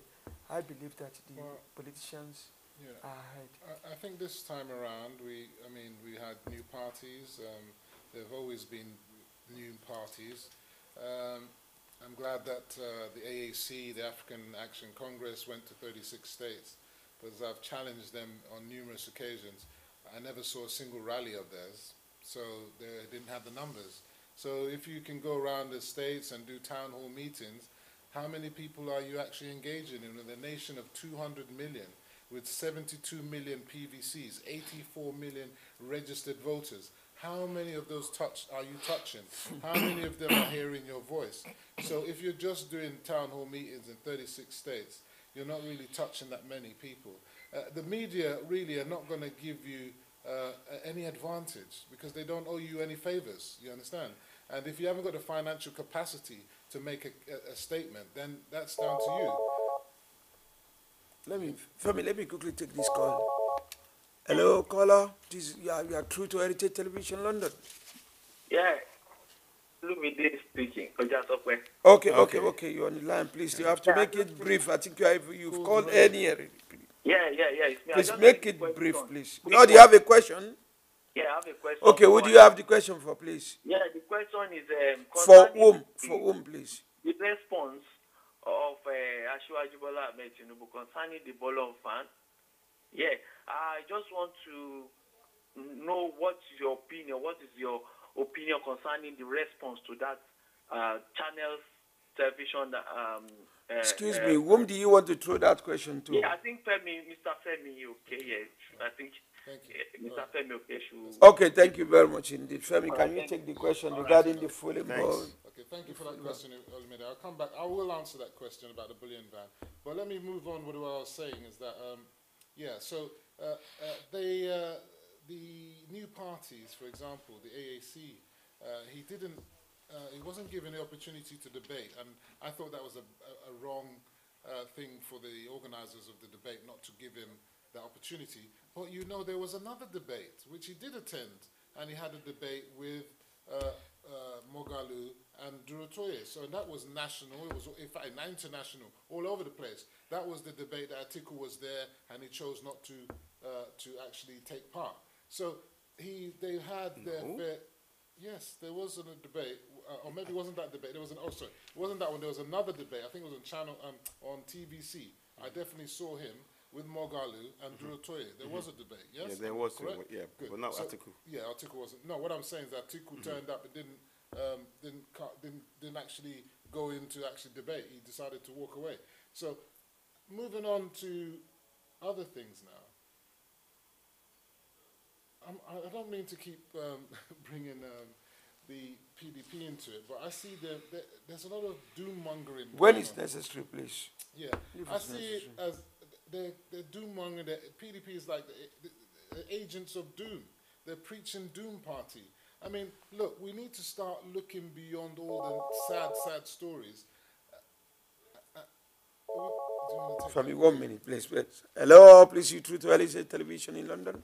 I believe that the politicians are ahead. I think this time around, we had new parties. There have always been new parties. I'm glad that the AAC, the African Action Congress, went to 36 states, because I've challenged them on numerous occasions. I never saw a single rally of theirs, so they didn't have the numbers. So if you can go around the states and do town hall meetings, how many people are you actually engaging in a nation of 200 million with 72 million PVCs, 84 million registered voters? How many of those are you touching? How many of them are hearing your voice? So if you're just doing town hall meetings in 36 states, you're not really touching that many people. The media really are not going to give you any advantage, because they don't owe you any favors, you understand? And if you haven't got the financial capacity to make a statement, then that's down to you. Femi, let me quickly take this call. Hello, caller. You are through to Heritage Television London. Yeah. Lumide speaking. Okay. You're on the line, please. You have to make it brief. I think you've called earlier. Yeah. It's me. Please make it brief, please. Oh, do you have a question? Yeah, I have a question. Okay, who do you have the question for, please? Yeah, the question is for whom, please? The response of Asiwaju Bola Ahmed Tinubu concerning the Bolon fan. Yeah, I just want to know what's your opinion. What is your opinion concerning the response to that channel's television? Excuse me, whom do you want to throw that question to? Yeah, I think Mr. Femi, okay, yes. I think Mr. Femi, okay, should... Okay, thank you very much indeed. Femi, can you take the question regarding the full board? Okay, thank you for that question, Olumide. I'll come back. I will answer that question about the bullion ban. But let me move on with what I was saying is that, the new parties, for example, the AAC, he wasn't given the opportunity to debate, and I thought that was a wrong thing for the organizers of the debate not to give him that opportunity. But you know, there was another debate which he did attend, and he had a debate with Mogalu and Durotoye. So that was national, it was in fact international, all over the place. That was the debate that Atiku was there, and he chose not to actually take part. So they had their fair. Yes, there was a debate, or maybe it wasn't that debate. There was it wasn't that one. There was another debate. I think it was on channel on TVC. I definitely saw him with Mogalu and Durotoye. There was a debate. Yes, yeah, there was. Correct? Yeah, good. But not so, Atiku. Yeah, Atiku wasn't. No, what I'm saying is that Atiku turned up and didn't actually go into actually debate. He decided to walk away. So, moving on to other things now. I don't mean to keep bringing the PDP into it, but I see there's a lot of doom-mongering. When it's necessary, please. Yeah, I see it as they're doom-mongering. PDP is like the agents of doom. They're preaching doom party. I mean, look, we need to start looking beyond all the sad stories. For me, 1 minute, please. Hello, please, you through to Ese Television in London?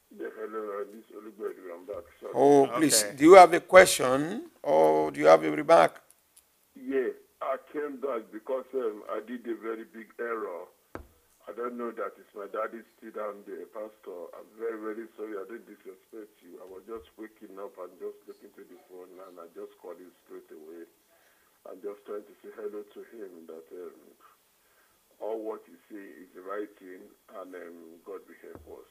Yeah, hello, this is Olugbedu, I'm back. Sorry. Oh, please, do you have a question or do you have a remark? Yeah, I came back because I did a very big error. I don't know that it's my daddy still down there, Pastor. I'm very, very sorry. I didn't disrespect you. I was just waking up and just looking to the phone, and I just called him straight away. I'm just trying to say hello to him, that all what you say is the right thing, and God will help us.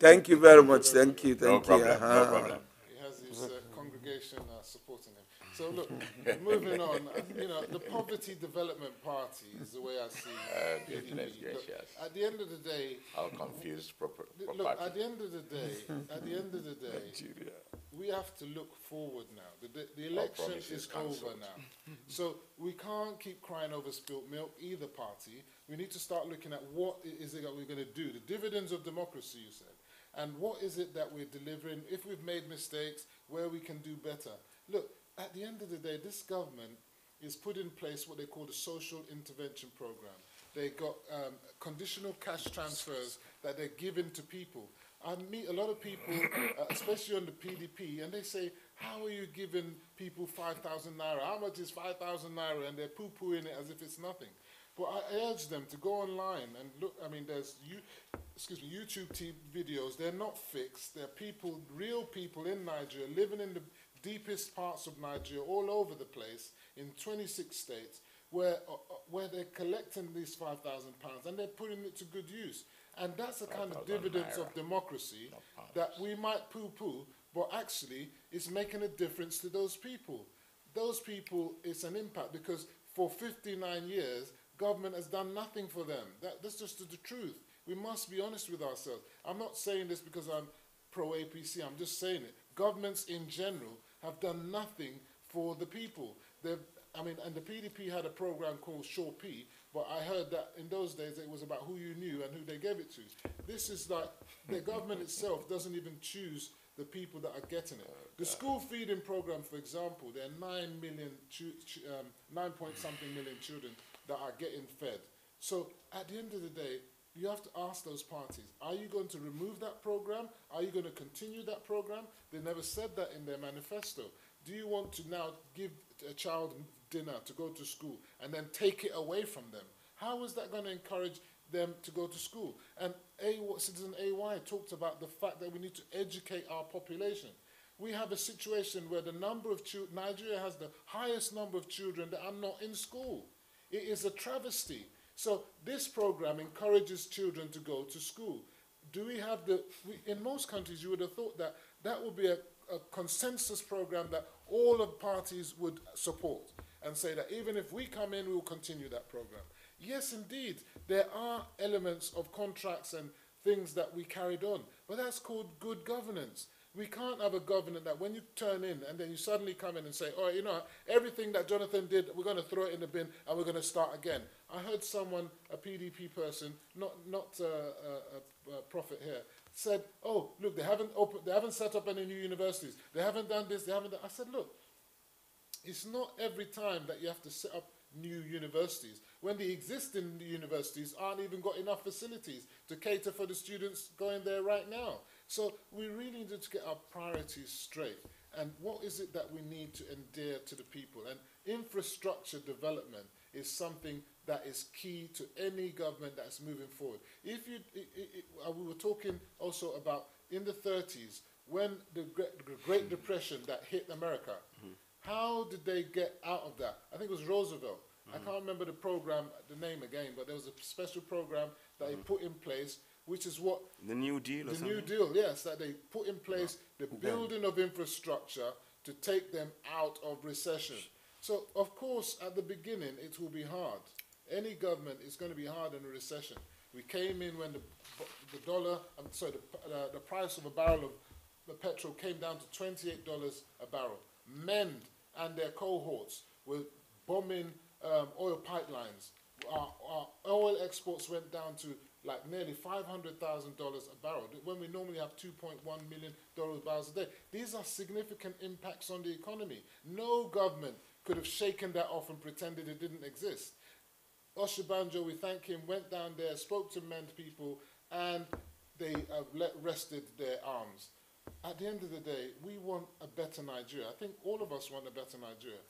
Thank you very much. Thank you. No problem. He has his congregation supporting him. So look, moving on. You know, the Poverty Development Party is the way I see it. Yes. At the end of the day, I'll confuse proper. Look, at the end of the day, Nigeria. We have to look forward now. The election is over now. So we can't keep crying over spilt milk, either party. We need to start looking at what is it that we're going to do. The dividends of democracy, you said. And what is it that we're delivering? If we've made mistakes, where we can do better. Look, at the end of the day, this government is put in place what they call the Social Intervention Program. They got conditional cash transfers that they're giving to people. I meet a lot of people, especially on the PDP, and they say, how are you giving people 5,000 naira? How much is 5,000 naira? And they're poo-pooing it as if it's nothing. But I urge them to go online and look. I mean, there's YouTube videos. They're not fixed. They're people, real people in Nigeria, living in the deepest parts of Nigeria, all over the place, in 26 states, where they're collecting these £5,000 and they're putting it to good use. And that's the kind of dividends of democracy that we might poo-poo, but actually it's making a difference to those people. Those people, it's an impact, because for 59 years, government has done nothing for them. That's just the truth. We must be honest with ourselves. I'm not saying this because I'm pro-APC, I'm just saying it. Governments in general have done nothing for the people. And the PDP had a program called Sure P, but I heard that in those days it was about who you knew and who they gave it to. This is like, the government itself doesn't even choose the people that are getting it. The school feeding program, for example, there are 9 point something million children that are getting fed. So at the end of the day, you have to ask those parties, are you going to remove that program? Are you going to continue that program? They never said that in their manifesto. Do you want to now give a child dinner to go to school and then take it away from them? How is that going to encourage them to go to school? And Citizen AY talked about the fact that we need to educate our population. We have a situation where the number of children, Nigeria has the highest number of children that are not in school. It is a travesty. So this program encourages children to go to school. Do we have in most countries you would have thought that that would be a consensus program that all of parties would support and say that even if we come in, we will continue that program. Yes, indeed, there are elements of contracts and things that we carried on, but that's called good governance. We can't have a government that when you turn in and then you suddenly come in and say, oh, you know, everything that Jonathan did, we're going to throw it in the bin and we're going to start again. I heard someone, a PDP person, not a prophet here, said, oh, look, they haven't set up any new universities. They haven't done this, they haven't done. I said, look, it's not every time that you have to set up new universities when the existing universities aren't even got enough facilities to cater for the students going there right now. So we really need to get our priorities straight. And what is it that we need to endear to the people? And infrastructure development is something that is key to any government that's moving forward. If you, we were talking also about in the 30s, when the Great Depression that hit America, how did they get out of that? I think it was Roosevelt. I can't remember the program, the name again, but there was a special program that he put in place, which is what... The New Deal or something? The New Deal, yes, that they put in place the building of infrastructure to take them out of recession. So, of course, at the beginning, it will be hard. Any government is going to be hard in a recession. We came in when the price of a barrel of the petrol came down to $28 a barrel. Men and their cohorts were bombing oil pipelines. Our oil exports went down to like nearly $500,000 a barrel, when we normally have $2.1 million barrels a day. These are significant impacts on the economy. No government could have shaken that off and pretended it didn't exist. Oshibanjo, we thank him, went down there, spoke to MEND people, and they rested their arms. At the end of the day, we want a better Nigeria. I think all of us want a better Nigeria.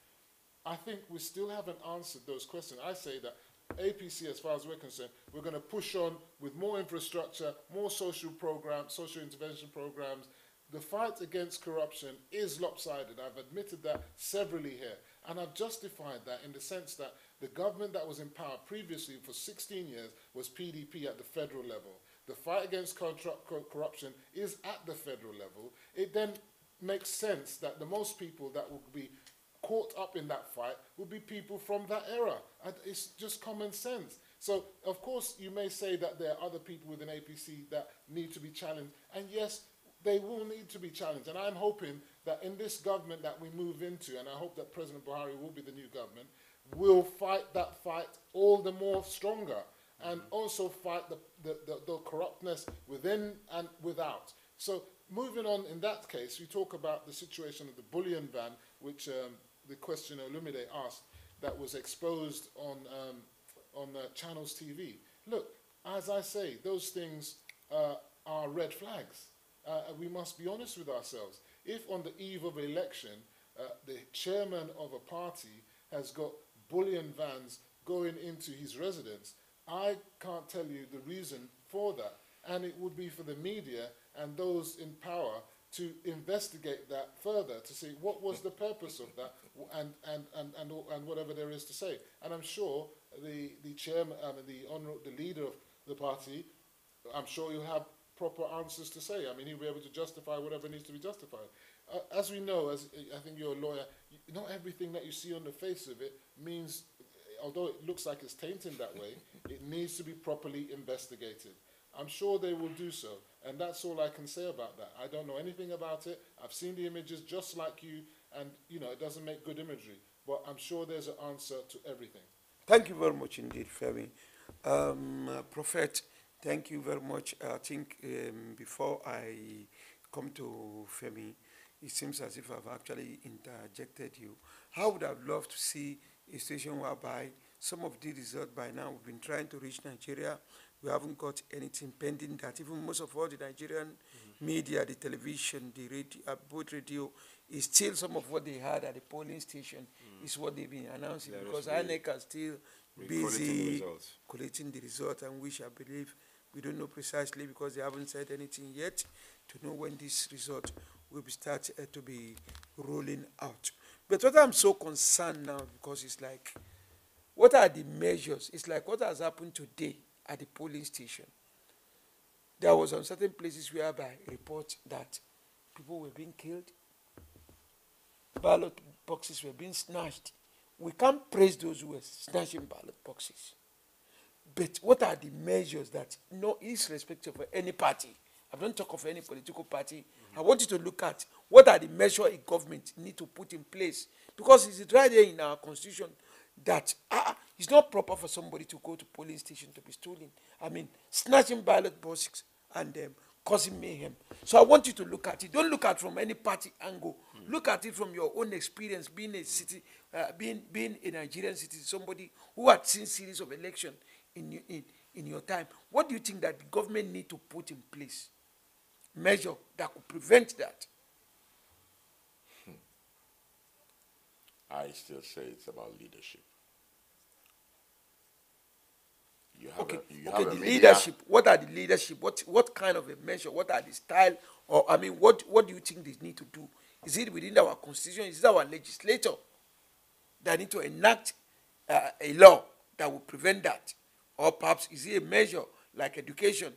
I think we still haven't answered those questions. I say that APC, as far as we're concerned, we're going to push on with more infrastructure, more social programs, social intervention programs. The fight against corruption is lopsided. I've admitted that severally here. And I've justified that in the sense that the government that was in power previously for 16 years was PDP at the federal level. The fight against corruption is at the federal level. It then makes sense that the most people that will be caught up in that fight will be people from that era. And it's just common sense. So, of course, you may say that there are other people within APC that need to be challenged. And yes, they will need to be challenged. And I'm hoping that in this government that we move into, and I hope that President Buhari will be the new government, will fight that fight all the more stronger, and also fight the corruptness within and without. So moving on in that case, we talk about the situation of the bullion van, which the questioner Olumide asked, that was exposed on Channels TV. Look, as I say, those things are red flags. We must be honest with ourselves. If on the eve of an election, the chairman of a party has got bullion vans going into his residence, I can't tell you the reason for that. And it would be for the media and those in power to investigate that further to see what was the purpose of that and whatever there is to say. And I'm sure the chairman, the leader of the party, I'm sure he'll have proper answers to say. I mean, he'll be able to justify whatever needs to be justified. As we know, as I think you're a lawyer, not everything that you see on the face of it means, although it looks like it's tainted that way, it needs to be properly investigated. I'm sure they will do so, and that's all I can say about that. I don't know anything about it. I've seen the images just like you, and it doesn't make good imagery, but I'm sure there's an answer to everything. Thank you very much indeed, Femi. Prophet, thank you very much. I think before I come to Femi, it seems as if I've actually interjected you. I would have loved to see a situation whereby some of the results by now, we've been trying to reach Nigeria. We haven't got anything pending that. Even most of all the Nigerian media, the television, the radio, both radio, is still some of what they had at the polling station is what they've been announcing, because INEC are still busy collecting the result, and which I believe we don't know precisely because they haven't said anything yet to know when this result will be start to be rolling out. But what I'm so concerned now, because it's like, what are the measures? It's like what has happened today at the polling station. There was on certain places whereby reports that people were being killed, ballot boxes were being snatched. We can't praise those who were snatching ballot boxes. But what are the measures that, irrespective of any party, I don't talk of any political party, I want you to look at what are the measures a government need to put in place. Because it's right there in our constitution that it's not proper for somebody to go to polling station to be stolen. I mean, snatching ballot boxes and causing mayhem. So I want you to look at it. Don't look at it from any party angle. Look at it from your own experience, being a city, being a Nigerian citizen, somebody who had seen series of elections in your time. What do you think that the government need to put in place? Measure that could prevent that. I still say it's about leadership. You have the leadership. What are the leadership? What kind of a measure? What are the style? Or I mean, what do you think they need to do? Is it within our constitution? Is it our legislator that need to enact a law that will prevent that? Or perhaps is it a measure like education?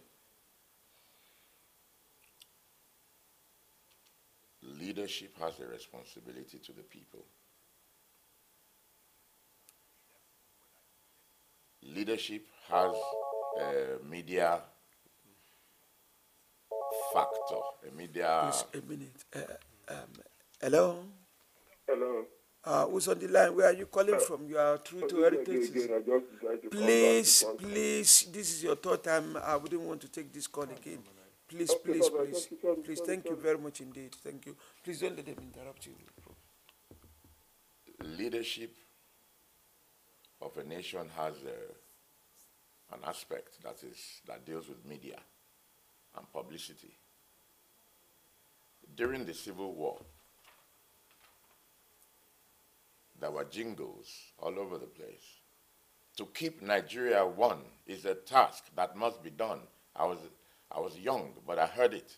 Leadership has a responsibility to the people. Leadership has a media factor, a media... Please, a minute. Hello? Hello. Who's on the line? Where are you calling from? You are through to Heritage. Please, this is your third time. I wouldn't want to take this call again. Please. Thank you very much indeed. Thank you. Please don't let them interrupt you. Leadership of a nation has an aspect that deals with media and publicity. During the Civil War, there were jingles all over the place. To keep Nigeria one is a task that must be done. I was young, but I heard it,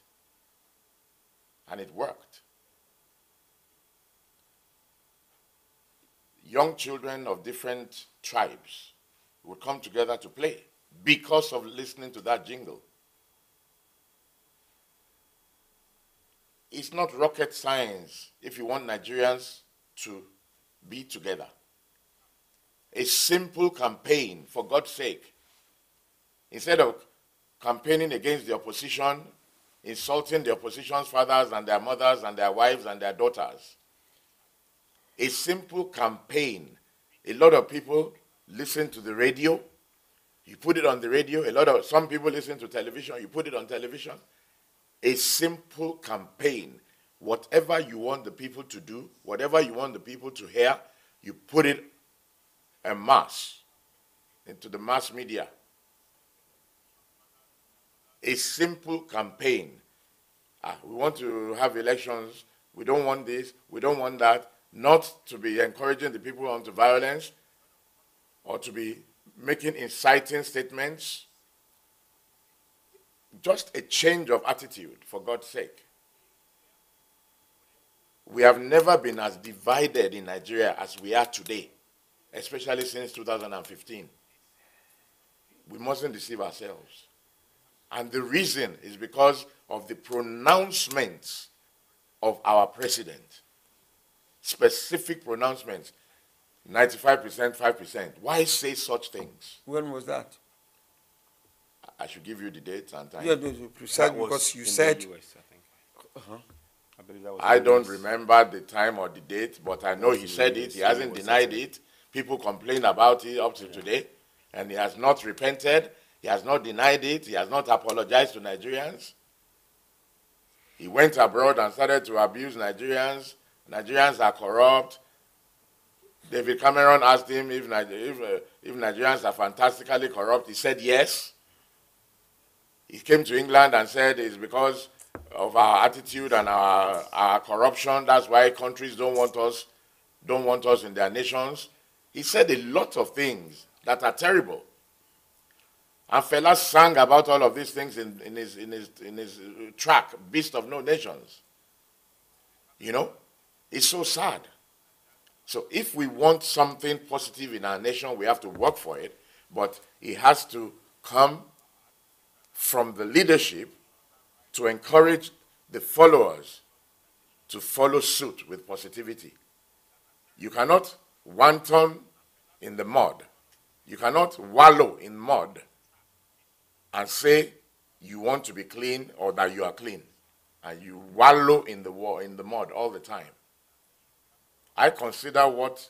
and it worked. Young children of different tribes would come together to play because of listening to that jingle. It's not rocket science if you want Nigerians to be together. A simple campaign, for God's sake. Instead of campaigning against the opposition, insulting the opposition's fathers and their mothers and their wives and their daughters. A simple campaign. A lot of people listen to the radio. You put it on the radio. Some people listen to television. You put it on television. A simple campaign. Whatever you want the people to do, whatever you want the people to hear, you put it en masse into the mass media. A simple campaign. We want to have elections. We don't want this. We don't want that. Not to be encouraging the people onto violence or to be making inciting statements. Just a change of attitude, for God's sake. we have never been as divided in Nigeria as we are today, especially since 2015. We mustn't deceive ourselves. And the reason is because of the pronouncements of our president. Specific pronouncements, 95%, 5%. Why say such things? When was that? I should give you the date and time. Yeah, precise, because you said. US, I think. I believe that was I in the don't US. remember the time or the date, but I know he said it. He hasn't denied it. People complain about it up to today, and he has not repented. He has not denied it. He has not apologized to Nigerians. He went abroad and started to abuse Nigerians. Nigerians are corrupt. David Cameron asked him if Nigerians are fantastically corrupt. He said yes. He came to England and said it's because of our attitude and our corruption. That's why countries don't want us in their nations. He said a lot of things that are terrible. And Fela sang about all of these things in his track, Beast of No Nations. You know, it's so sad. So if we want something positive in our nation, we have to work for it, but it has to come from the leadership to encourage the followers to follow suit with positivity. You cannot wanton in the mud. You cannot wallow in mud and say you want to be clean or that you are clean, and you wallow in the mud all the time. I consider what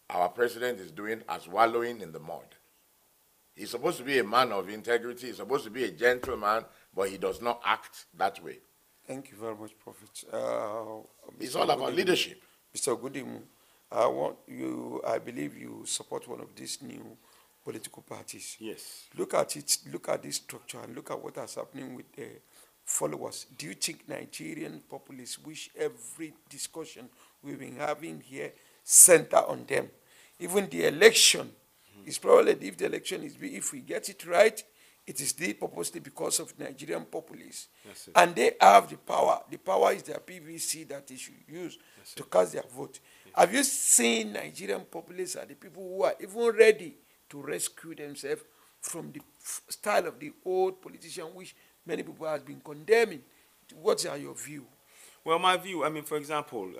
our president is doing as wallowing in the mud. He's supposed to be a man of integrity. He's supposed to be a gentleman, but he does not act that way. Thank you very much, Prophet. It's all about leadership. Mr. Goodimu, I believe you support one of these new political parties. Yes. Look at it, look at this structure, and look at what is happening with the followers. Do you think Nigerian populists wish every discussion we've been having here center on them? Even the election is probably, if the election is, if we get it right, it is still purposely because of Nigerian populists. And they have the power. The power is their PVC that they should use to cast their vote. Yes. Have you seen Nigerian populists are the people who are even ready to rescue themselves from the style of the old politician, which many people have been condemning? What are your view? Well, my view, I mean, for example,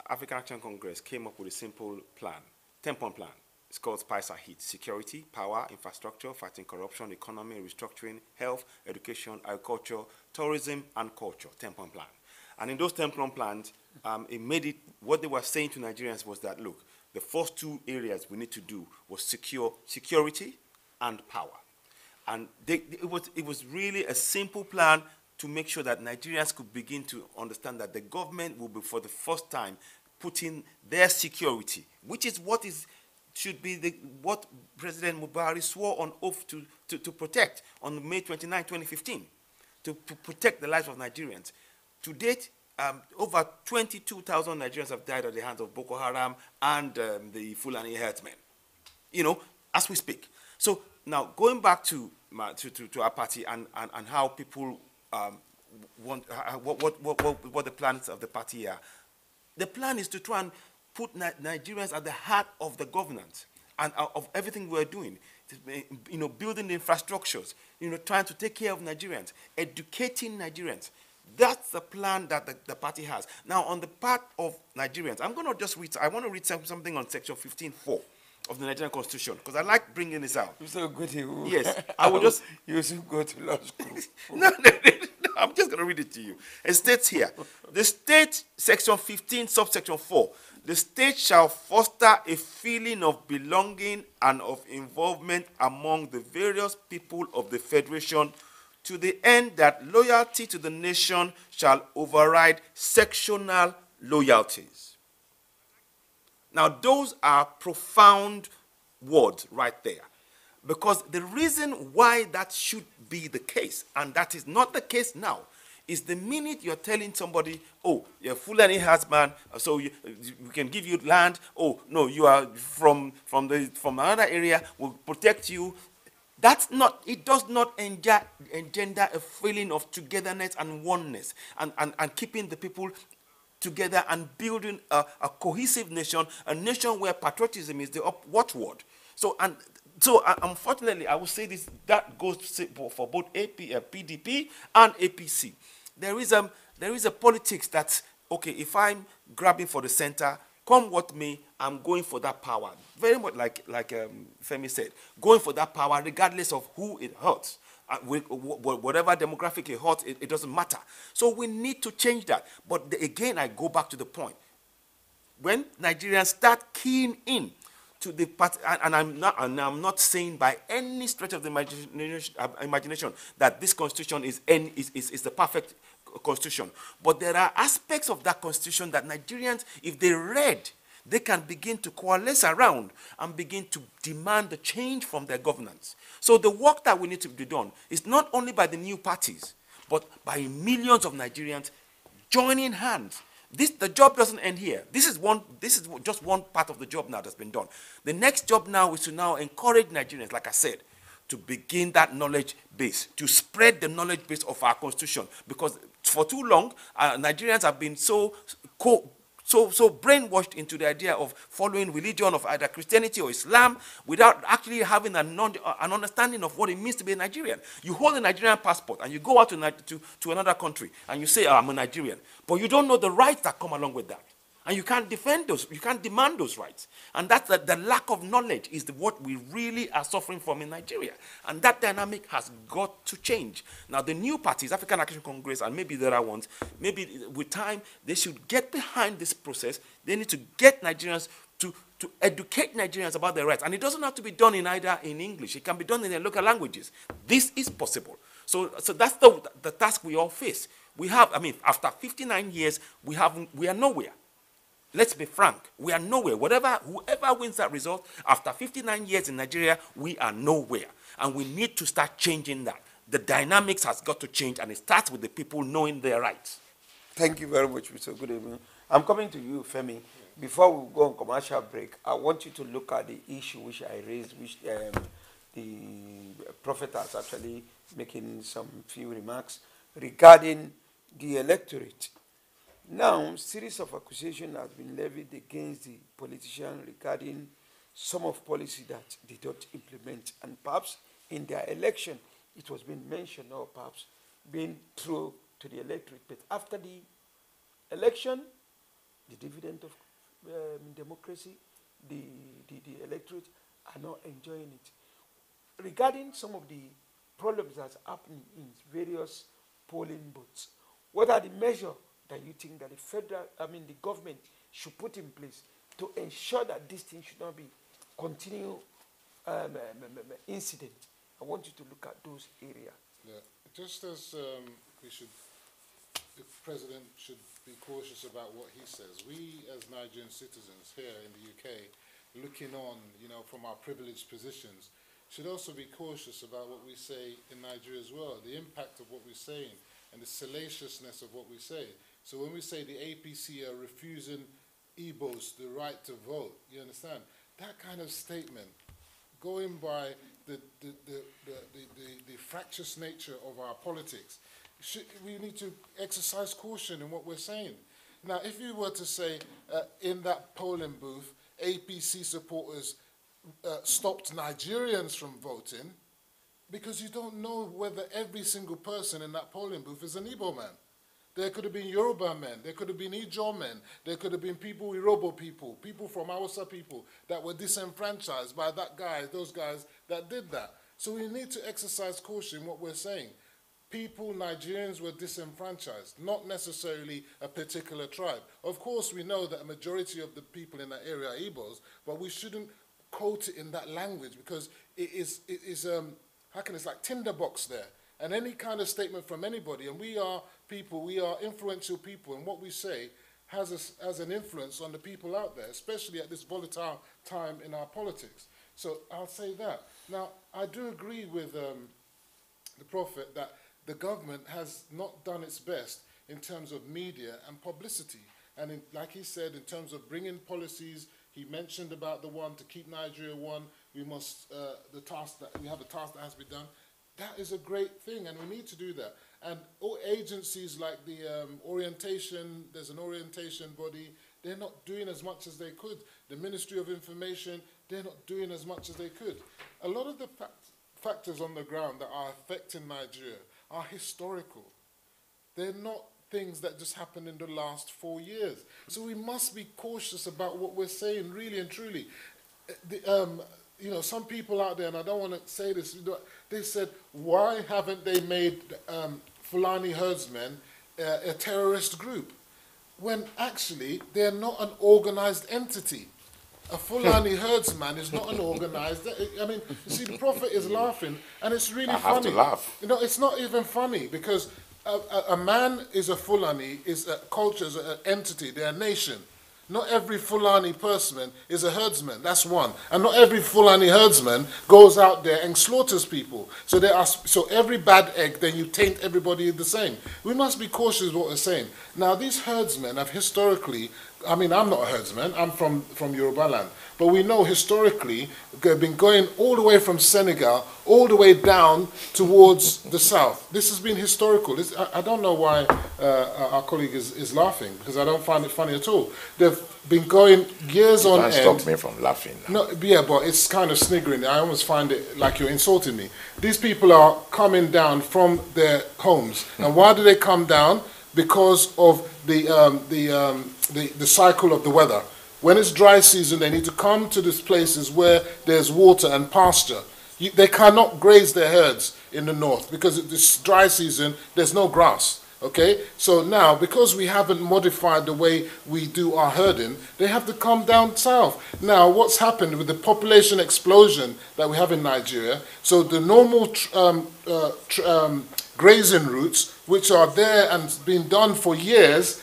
African Action Congress came up with a simple plan, 10-point plan. It's called SPICE HIT: security, power, infrastructure, fighting corruption, economy, restructuring, health, education, agriculture, tourism, and culture. 10-point plan. And in those 10-point plans, it made it, what they were saying to Nigerians was that, look, the first two areas we need to do was security and power. And it was really a simple plan to make sure that Nigerians could begin to understand that the government will be, for the first time, putting their security, which is what should be what President Mubarak swore on oath to protect on May 29, 2015, to protect the lives of Nigerians. To date, over 22,000 Nigerians have died at the hands of Boko Haram and the Fulani herdsmen, you know, as we speak. So now, going back to our party and how people want, what the plans of the party are. The plan is to try and put Nigerians at the heart of the governance and of everything we're doing. You know, building the infrastructures, you know, trying to take care of Nigerians, educating Nigerians. That's the plan that the party has. Now, on the part of Nigerians, I'm going to just read, I want to read something on section 15.4 of the Nigerian Constitution, because I like bringing this out. You're so good. Yes, I will just... You should go to law school. No, I'm just going to read it to you. It states here, the state, section 15, subsection 4, the state shall foster a feeling of belonging and of involvement among the various people of the federation to the end that loyalty to the nation shall override sectional loyalties. Now, those are profound words right there. Because the reason why that should be the case, and that is not the case now, is the minute you're telling somebody, oh, you're Fulani herdsman, so we can give you land. Oh, no, you are from another area, we'll protect you. That's not, it does not engender a feeling of togetherness and oneness and keeping the people together and building a cohesive nation, a nation where patriotism is the watchword. Unfortunately, I will say this, that goes for both PDP and APC. There is a politics that, okay, if I'm grabbing for the center, come what may, I'm going for that power. Very much like Femi said, going for that power regardless of who it hurts. Whatever demographic it hurts, it doesn't matter. So we need to change that. But again, I go back to the point. When Nigerians start keying in to the part, and I'm not saying by any stretch of the imagination that this constitution is the perfect constitution, but there are aspects of that constitution that Nigerians, if they read, they can begin to coalesce around and begin to demand the change from their governance. So the work that we need to be done is not only by the new parties, but by millions of Nigerians joining hands. The job doesn't end here. This is just one part of the job now that's been done. The next job now is to now encourage Nigerians, like I said, to begin that knowledge base, to spread the knowledge base of our constitution. Because for too long, Nigerians have been so brainwashed into the idea of following religion of either Christianity or Islam without actually having an understanding of what it means to be a Nigerian. You hold a Nigerian passport and you go out to another country and you say, oh, I'm a Nigerian, but you don't know the rights that come along with that. And you can't defend those, you can't demand those rights. And that's the lack of knowledge is what we really are suffering from in Nigeria. And that dynamic has got to change. Now, the new parties, African Action Congress, and maybe the other ones, maybe with time, they should get behind this process. They need to get Nigerians to educate Nigerians about their rights. And it doesn't have to be done either in English. It can be done in their local languages. This is possible. So that's the task we all face. We have, after 59 years, we are nowhere. Let's be frank, we are nowhere. Whoever wins that result, after 59 years in Nigeria, we are nowhere. And we need to start changing that. The dynamics has got to change, and it starts with the people knowing their rights. Thank you very much, Mr. Good evening. I'm coming to you, Femi. Before we go on commercial break, I want you to look at the issue which I raised, which the prophet has actually making some few remarks regarding the electorate. Now, series of accusations has been levied against the politician regarding some of policy that they don't implement, and perhaps in their election it was being mentioned, or perhaps being through to the electorate. But after the election, the dividend of democracy, the electorate are not enjoying it. Regarding some of the problems that's happening in various polling booths, what are the measures that you think that the government should put in place to ensure that this thing should not be continual incident? I want you to look at those areas. Yeah, just as the president should be cautious about what he says. We, as Nigerian citizens here in the UK, looking on, from our privileged positions, should also be cautious about what we say in Nigeria as well, the impact of what we're saying and the salaciousness of what we say. So when we say the APC are refusing Igbos the right to vote, you understand? That kind of statement, going by the fractious nature of our politics, we need to exercise caution in what we're saying. Now, if you were to say in that polling booth, APC supporters stopped Nigerians from voting, because you don't know whether every single person in that polling booth is an Igbo man. There could have been Yoruba men, there could have been Ijaw men, there could have been people, Irobo people, people from Hausa people that were disenfranchised by those guys that did that. So we need to exercise caution in what we're saying. People, Nigerians, were disenfranchised, not necessarily a particular tribe. Of course, we know that a majority of the people in that area are Igbos, but we shouldn't quote it in that language, because it's like tinderbox there. And any kind of statement from anybody, and we are people, we are influential people, and what we say has an influence on the people out there, especially at this volatile time in our politics. So I'll say that. Now, I do agree with the prophet that the government has not done its best in terms of media and publicity. And like he said, in terms of bringing policies, he mentioned about the one to keep Nigeria one. We have a task that has to be done. That is a great thing, and we need to do that. And all agencies like the orientation, there's an orientation body, they're not doing as much as they could. The Ministry of Information, they're not doing as much as they could. A lot of the factors on the ground that are affecting Nigeria are historical. They're not things that just happened in the last 4 years. So we must be cautious about what we're saying, really and truly. You know, some people out there, and I don't want to say this, they said, why haven't they made Fulani herdsmen a terrorist group? When actually they're not an organized entity. A Fulani herdsman is not an organized. I mean, you see, the Prophet is laughing, and it's really funny. I have to laugh. You know, it's not even funny, because a man is a Fulani, is a culture, is an entity, they're a nation. Not every Fulani person is a herdsman, that's one. And not every Fulani herdsman goes out there and slaughters people. So every bad egg, then you taint everybody the same. We must be cautious what we're saying. Now, these herdsmen have historically, I mean, I'm not a herdsman, I'm from Yoruba land. But we know historically, they've been going all the way from Senegal, all the way down towards the south. This has been historical. I don't know why our colleague is laughing, because I don't find it funny at all. They've been going years on end. You can't stop me from laughing. No, yeah, but it's kind of sniggering. I almost find it like you're insulting me. These people are coming down from their homes. And why do they come down? Because of the cycle of the weather. When it's dry season, they need to come to these places where there's water and pasture. They cannot graze their herds in the north, because this dry season, there's no grass. Okay, so now, because we haven't modified the way we do our herding, they have to come down south. Now, what's happened with the population explosion that we have in Nigeria, so the normal grazing routes, which are there and been done for years,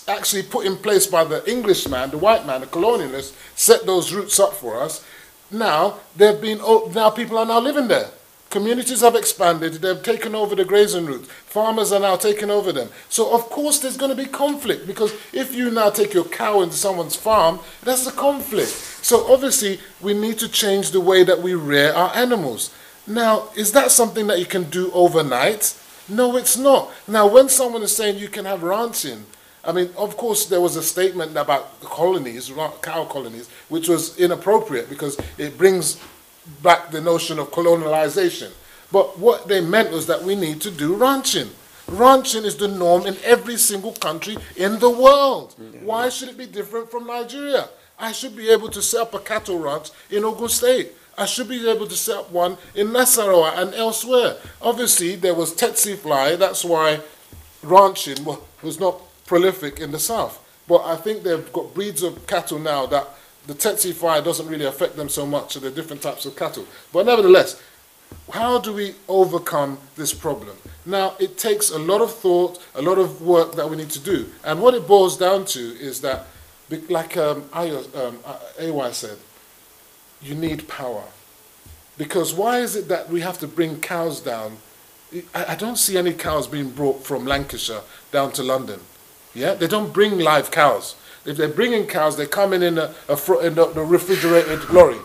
actually put in place by the Englishman, the white man, the colonialist, set those routes up for us. Now, now people are now living there. Communities have expanded, they've taken over the grazing routes. Farmers are now taking over them. So of course there's going to be conflict, because if you now take your cow into someone's farm, that's a conflict. So obviously we need to change the way that we rear our animals. Now, is that something that you can do overnight? No, it's not. Now, when someone is saying you can have ranching, I mean, of course, there was a statement about colonies, cow colonies, which was inappropriate because it brings back the notion of colonialization. But what they meant was that we need to do ranching. Ranching is the norm in every single country in the world. Yeah. Why should it be different from Nigeria? I should be able to set up a cattle ranch in Ogun State. I should be able to set up one in Nasarawa and elsewhere. Obviously, there was tsetse fly. That's why ranching was not prolific in the south. But I think they've got breeds of cattle now that the tsetse fly doesn't really affect them so much, so they're different types of cattle. But nevertheless, how do we overcome this problem? Now, it takes a lot of thought, a lot of work that we need to do. And what it boils down to is that, like AY said, you need power. Because why is it that we have to bring cows down? I don't see any cows being brought from Lancashire down to London. Yeah, they don't bring live cows. If they're bringing cows, they're coming in a refrigerated lorry.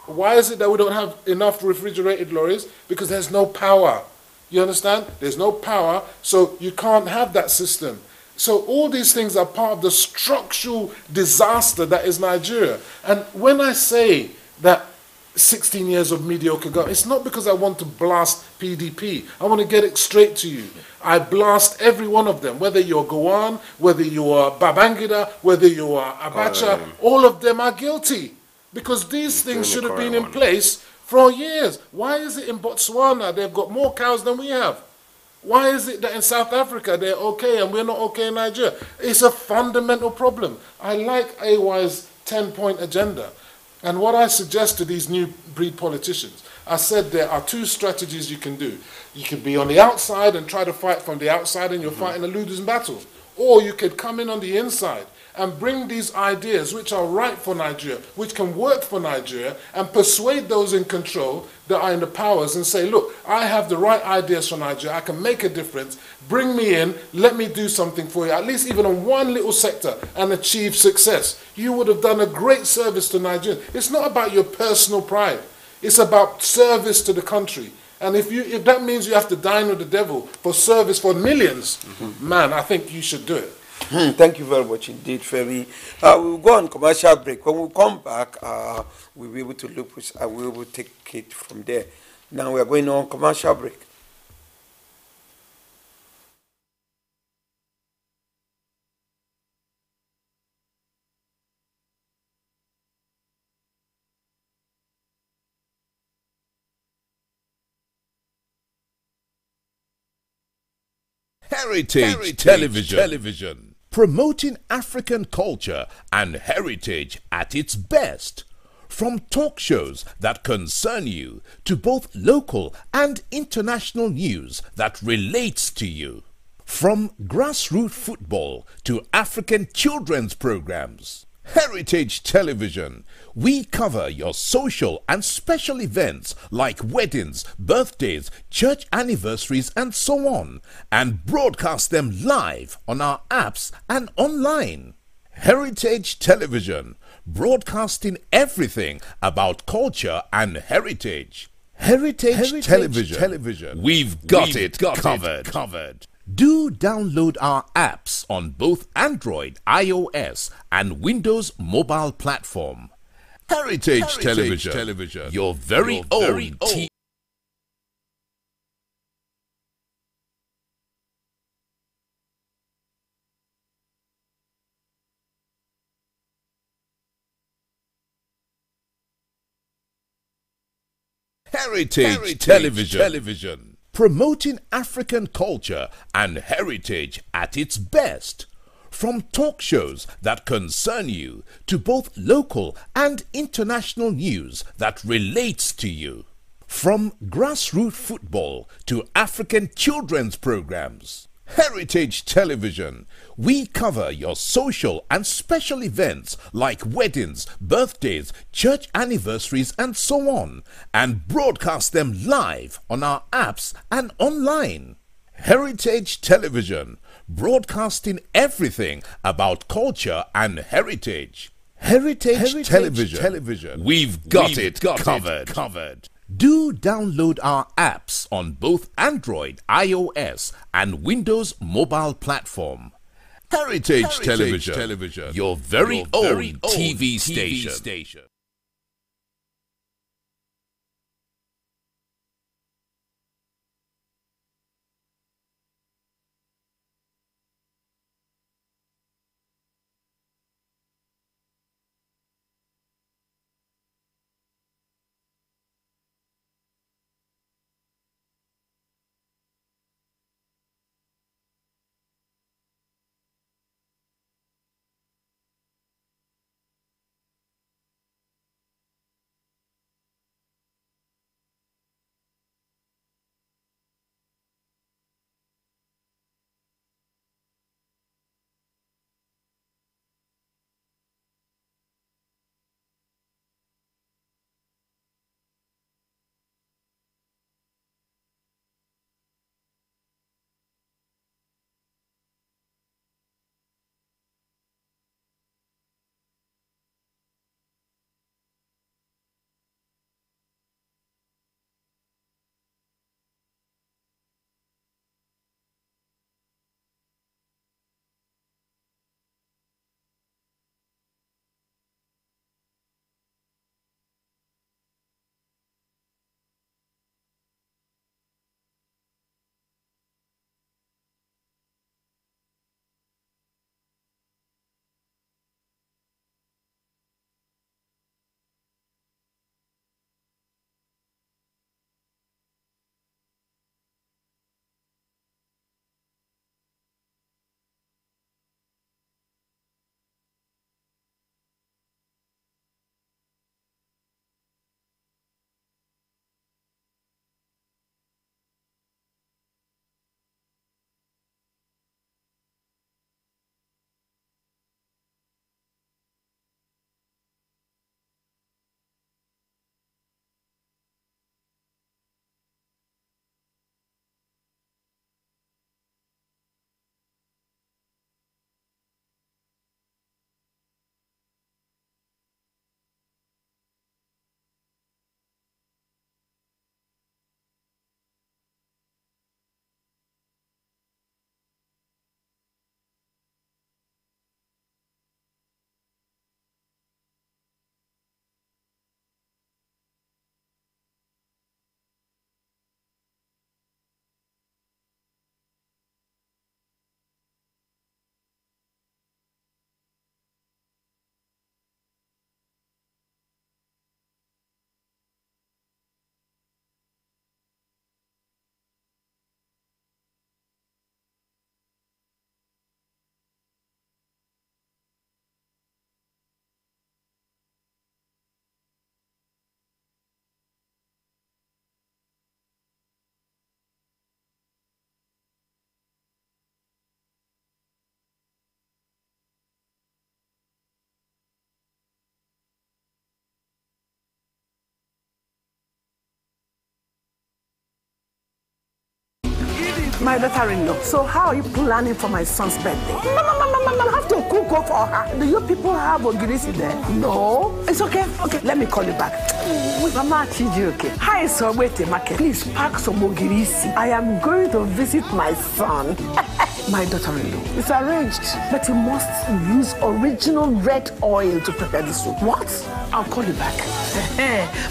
Why is it that we don't have enough refrigerated lorries? Because there's no power. You understand? There's no power, so you can't have that system. So all these things are part of the structural disaster that is Nigeria. And when I say that 16 years of mediocre government, it's not because I want to blast PDP. I want to get it straight to you. I blast every one of them, whether you're Gowon, whether you are Babangida, whether you are Abacha, all of them are guilty. Because these things should have been in place for years. Why is it in Botswana they've got more cows than we have? Why is it that in South Africa they're okay and we're not okay in Nigeria? It's a fundamental problem. I like AY's 10-point agenda. And what I suggest to these new breed politicians, I said there are two strategies you can do. You can be on the outside and try to fight from the outside and you're fighting a losing battle. Or you could come in on the inside and bring these ideas which are right for Nigeria, which can work for Nigeria, and persuade those in control that are in the powers and say, look, I have the right ideas for Nigeria, I can make a difference, bring me in, let me do something for you, at least even on one little sector, and achieve success. You would have done a great service to Nigeria. It's not about your personal pride. It's about service to the country. And if that means you have to dine with the devil for service for millions, man, I think you should do it. Thank you very much indeed, Femi. We'll go on commercial break. When we come back, we'll be able to look, we'll be able to take it from there. Now we are going on commercial break. Heritage Television. Promoting African culture and heritage at its best. From talk shows that concern you to both local and international news that relates to you. From grassroots football to African children's programs. Heritage Television. We cover your social and special events like weddings, birthdays, church anniversaries, and so on, and broadcast them live on our apps and online. Heritage Television, broadcasting everything about culture and heritage. Heritage Television. We've got it covered. Do download our apps on both Android, iOS, and Windows mobile platform. Heritage Television. Your very own TV. Heritage Television. Promoting African culture and heritage at its best. From talk shows that concern you to both local and international news that relates to you. From grassroots football to African children's programs. Heritage Television. We cover your social and special events like weddings, birthdays, church anniversaries, and so on, and broadcast them live on our apps and online. Heritage Television, broadcasting everything about culture and heritage. Heritage Television. We've got it covered. Do download our apps on both Android, iOS, and Windows mobile platform. Heritage Television. Your very own TV station. My daughter-in-law. So how are you planning for my son's birthday? I have to cook for her. Do you people have ogirisi there? No. It's okay. Okay, let me call you back. Mama Chiji, okay. Hi, so wait a market. Please pack some ogirisi. I am going to visit my son. My daughter-in-law. It's arranged, but you must use original red oil to prepare the soup. What? I'll call you back.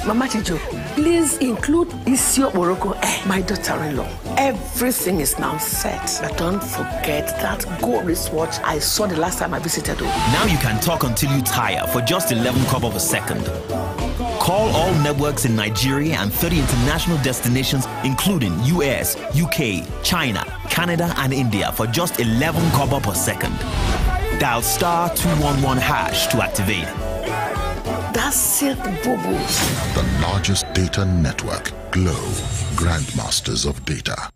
Mama Chijo, please include Ese Odo, my daughter-in-law. Everything is now set. But don't forget that gold wristwatch I saw the last time I visited. Now you can talk until you tire for just 11 kobo per second. Call all networks in Nigeria and 30 international destinations, including US, UK, China, Canada, and India for just 11 kobo per second. Dial *211# to activate. That's Silk Bobo. The largest data network, Glow, Grandmasters of Data.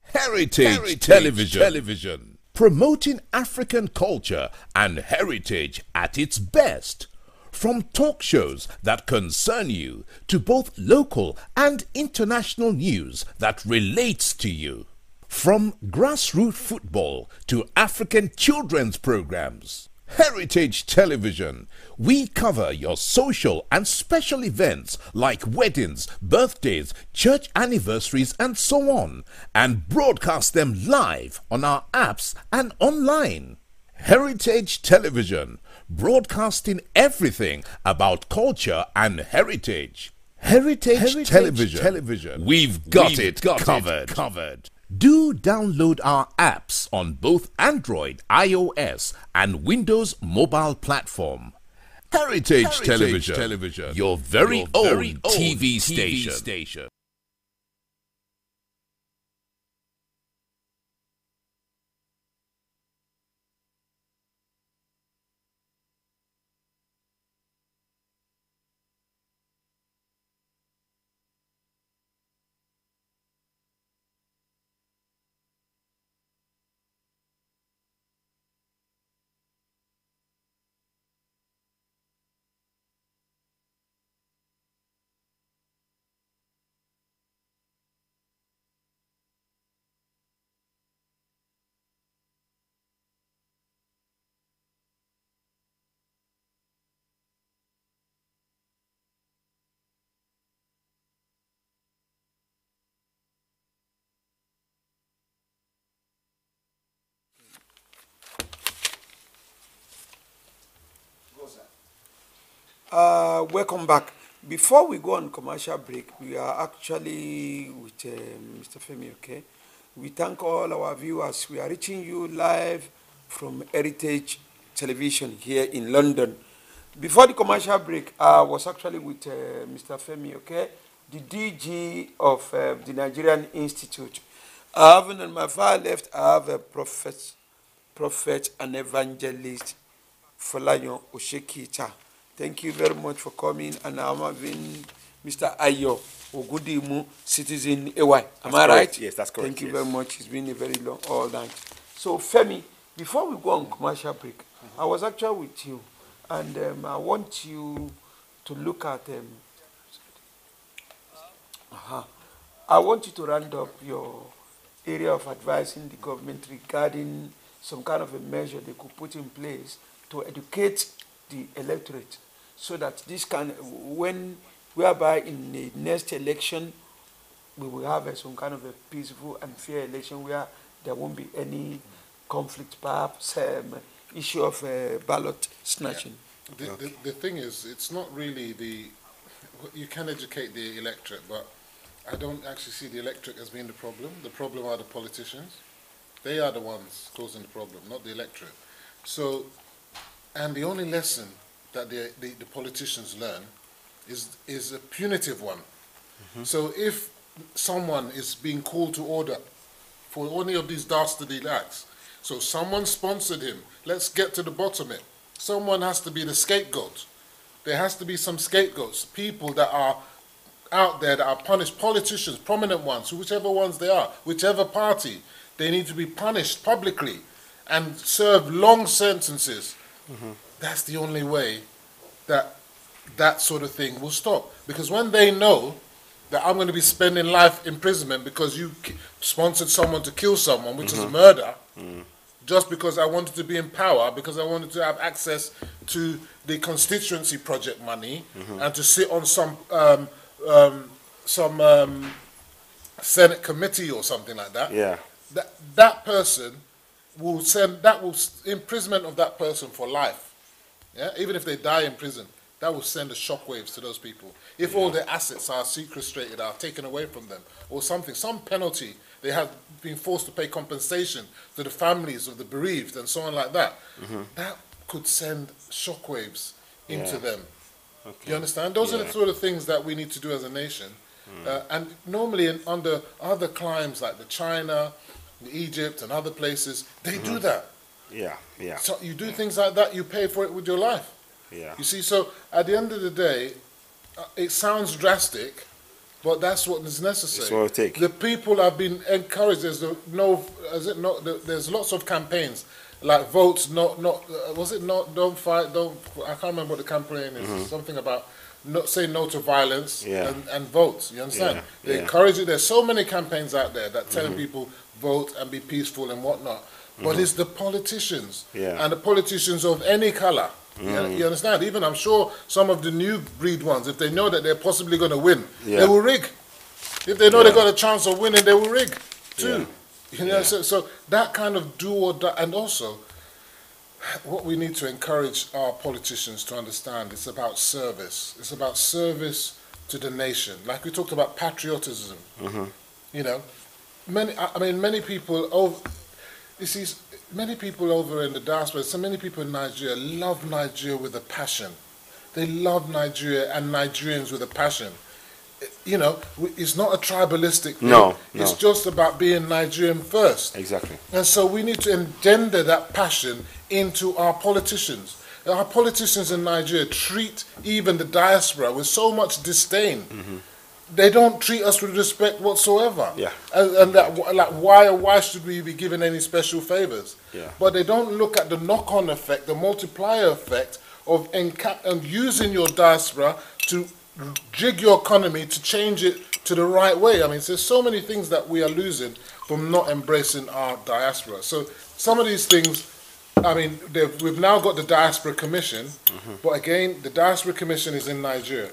Heritage Television. Promoting African culture and heritage at its best. From talk shows that concern you to both local and international news that relates to you. From grassroots football to African children's programs. Heritage Television. We cover your social and special events like weddings, birthdays, church anniversaries, and so on, and broadcast them live on our apps and online. Heritage Television, broadcasting everything about culture and heritage. Heritage Television. We've got it covered. Do download our apps on both Android, iOS, and Windows mobile platform. Heritage Television, your very own TV station. Welcome back. Before we go on commercial break, we are actually with Mr. Femi, okay? We thank all our viewers. We are reaching you live from Heritage Television here in London. Before the commercial break, I was actually with Mr. Femi, okay? The DG of the Nigerian Institute. I have on my far left, I have a prophet and evangelist, Folayon Oshekita. Thank you very much for coming, and I'm having Mr. Ayo Ogudimu, citizen AY. Am I right? Yes, that's correct. Thank you very much. It's been a very long all night. So Femi, before we go on commercial break, I was actually with you, and I want you to look at I want you to round up your area of advising the government regarding some kind of a measure they could put in place to educate the electorate, so that this can, whereby in the next election, we will have some kind of a peaceful and fair election where there won't be any conflict, perhaps issue of ballot snatching. Yeah. The thing is, it's not really you can educate the electorate, but I don't actually see the electorate as being the problem. The problem are the politicians. They are the ones causing the problem, not the electorate. So, and the only lesson that the politicians learn is a punitive one. Mm-hmm. So if someone is being called to order for any of these dastardly acts, so someone sponsored him, let's get to the bottom of it. Someone has to be the scapegoat. There has to be some scapegoats, people that are out there that are punished, politicians, prominent ones, whichever ones they are, whichever party, they need to be punished publicly and serve long sentences. Mm-hmm. That's the only way that sort of thing will stop. Because when they know that I'm going to be spending life imprisonment because you sponsored someone to kill someone, which is murder, just because I wanted to be in power, because I wanted to have access to the constituency project money and to sit on some Senate committee or something like that. Yeah. That person will imprisonment of that person for life. Yeah, even if they die in prison, that will send the shockwaves to those people. If all their assets are sequestrated, are taken away from them, or something, some penalty, they have been forced to pay compensation to the families of the bereaved and so on like that, that could send shockwaves into them. Okay. You understand? Those are the sort of things that we need to do as a nation. And normally under other climes like the China, the Egypt and other places, they do that. Yeah, yeah. So you do things like that, you pay for it with your life. Yeah. You see, so at the end of the day, it sounds drastic, but that's what is necessary. It's what it takes. The people have been encouraged. There's there's lots of campaigns like votes, don't fight, I can't remember what the campaign is. Something about say no to violence and vote. You understand? They encourage it. There's so many campaigns out there that telling people vote and be peaceful and whatnot. But it's the politicians and the politicians of any color. You understand? Even I'm sure some of the new breed ones, if they know that they're possibly going to win, they will rig. If they know they got a chance of winning, they will rig too. You know, so that kind of do or die. And also, what we need to encourage our politicians to understand, it's about service. It's about service to the nation. Like we talked about patriotism. You know, many people over. You see, many people over in the diaspora, so many people in Nigeria love Nigeria with a passion. They love Nigeria and Nigerians with a passion. You know, it's not a tribalistic thing. No. It's just about being Nigerian first. Exactly. And so we need to engender that passion into our politicians. Our politicians in Nigeria treat even the diaspora with so much disdain. They don't treat us with respect whatsoever. Yeah. And that, like, why should we be given any special favors? Yeah. But they don't look at the knock-on effect, the multiplier effect of using your diaspora to jig your economy to change it to the right way. I mean, there's so many things that we are losing from not embracing our diaspora. So some of these things, I mean, we've now got the Diaspora Commission, but again, the Diaspora Commission is in Nigeria.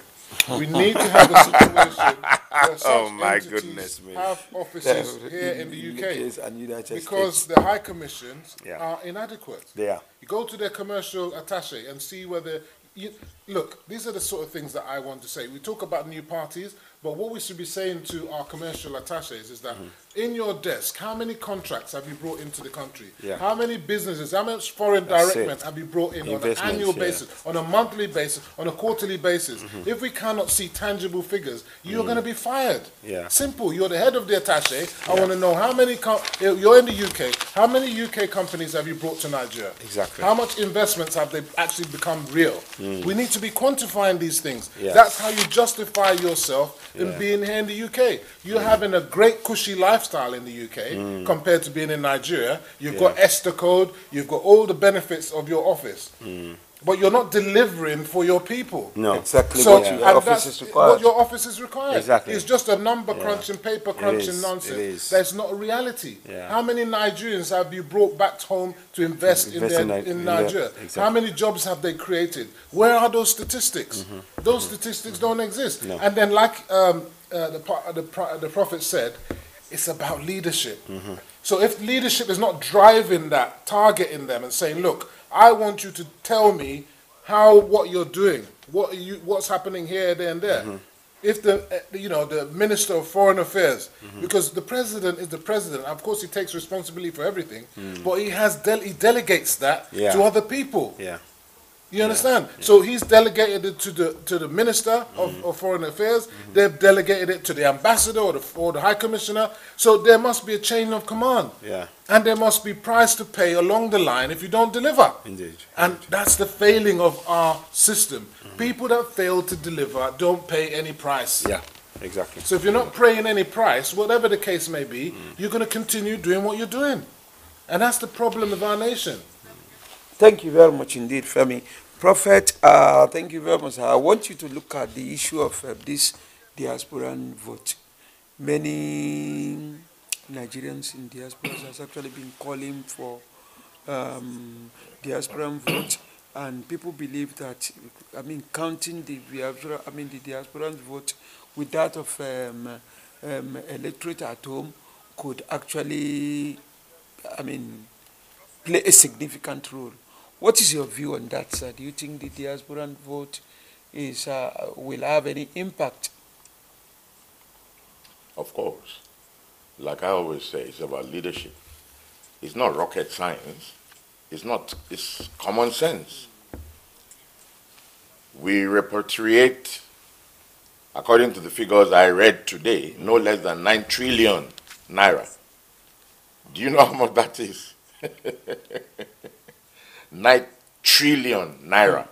We need to have a situation where such entities have offices here in the UK, because the high commissions are inadequate. They are. You go to their commercial attaché and see whether look, these are the sort of things that I want to say. We talk about new parties, but what we should be saying to our commercial attachés is that in your desk, how many contracts have you brought into the country? How many businesses, how much foreign direct have you brought in on an annual basis, on a monthly basis, on a quarterly basis? If we cannot see tangible figures, you're going to be fired. Simple. You're the head of the attaché. I want to know how many, you're in the UK, how many UK companies have you brought to Nigeria? Exactly. How much investments have they actually become real? We need to be quantifying these things. That's how you justify yourself in being here in the UK. You're having a great cushy lifestyle in the UK compared to being in Nigeria. You've got ESTA code, you've got all the benefits of your office. But you're not delivering for your people. No, exactly what your office is required. What your office is required. Exactly. It's just a number crunching, paper crunching nonsense. That's not a reality. How many Nigerians have you brought back home to invest in Nigeria? How many jobs have they created? Where are those statistics? Those statistics don't exist. And then, like the Prophet said, it's about leadership. So if leadership is not driving that, targeting them and saying, look, I want you to tell me what you're doing, what's happening here, there, and there. If the Minister of Foreign Affairs, because the president is the president, of course he takes responsibility for everything, but he delegates that to other people. You understand? So he's delegated it to the Minister of Foreign Affairs. They've delegated it to the ambassador or the High Commissioner. So there must be a chain of command. And there must be price to pay along the line if you don't deliver. Indeed. And that's the failing of our system. People that fail to deliver don't pay any price. Exactly. So if you're not paying any price, whatever the case may be, you're going to continue doing what you're doing. And that's the problem of our nation. Thank you very much indeed, Femi. Prophet, thank you very much. I want you to look at the issue of this diasporan vote. Many Nigerians in diaspora has actually been calling for diasporan vote, and people believe that, I mean, counting the diasporan vote with that of electorate at home could actually, I mean, play a significant role. What is your view on that, sir? Do you think the diasporan vote is will have any impact? Of course. Like I always say, it's about leadership. It's not rocket science. It's common sense. We repatriate, according to the figures I read today, no less than 9 trillion naira. Do you know how much that is? 9 trillion naira.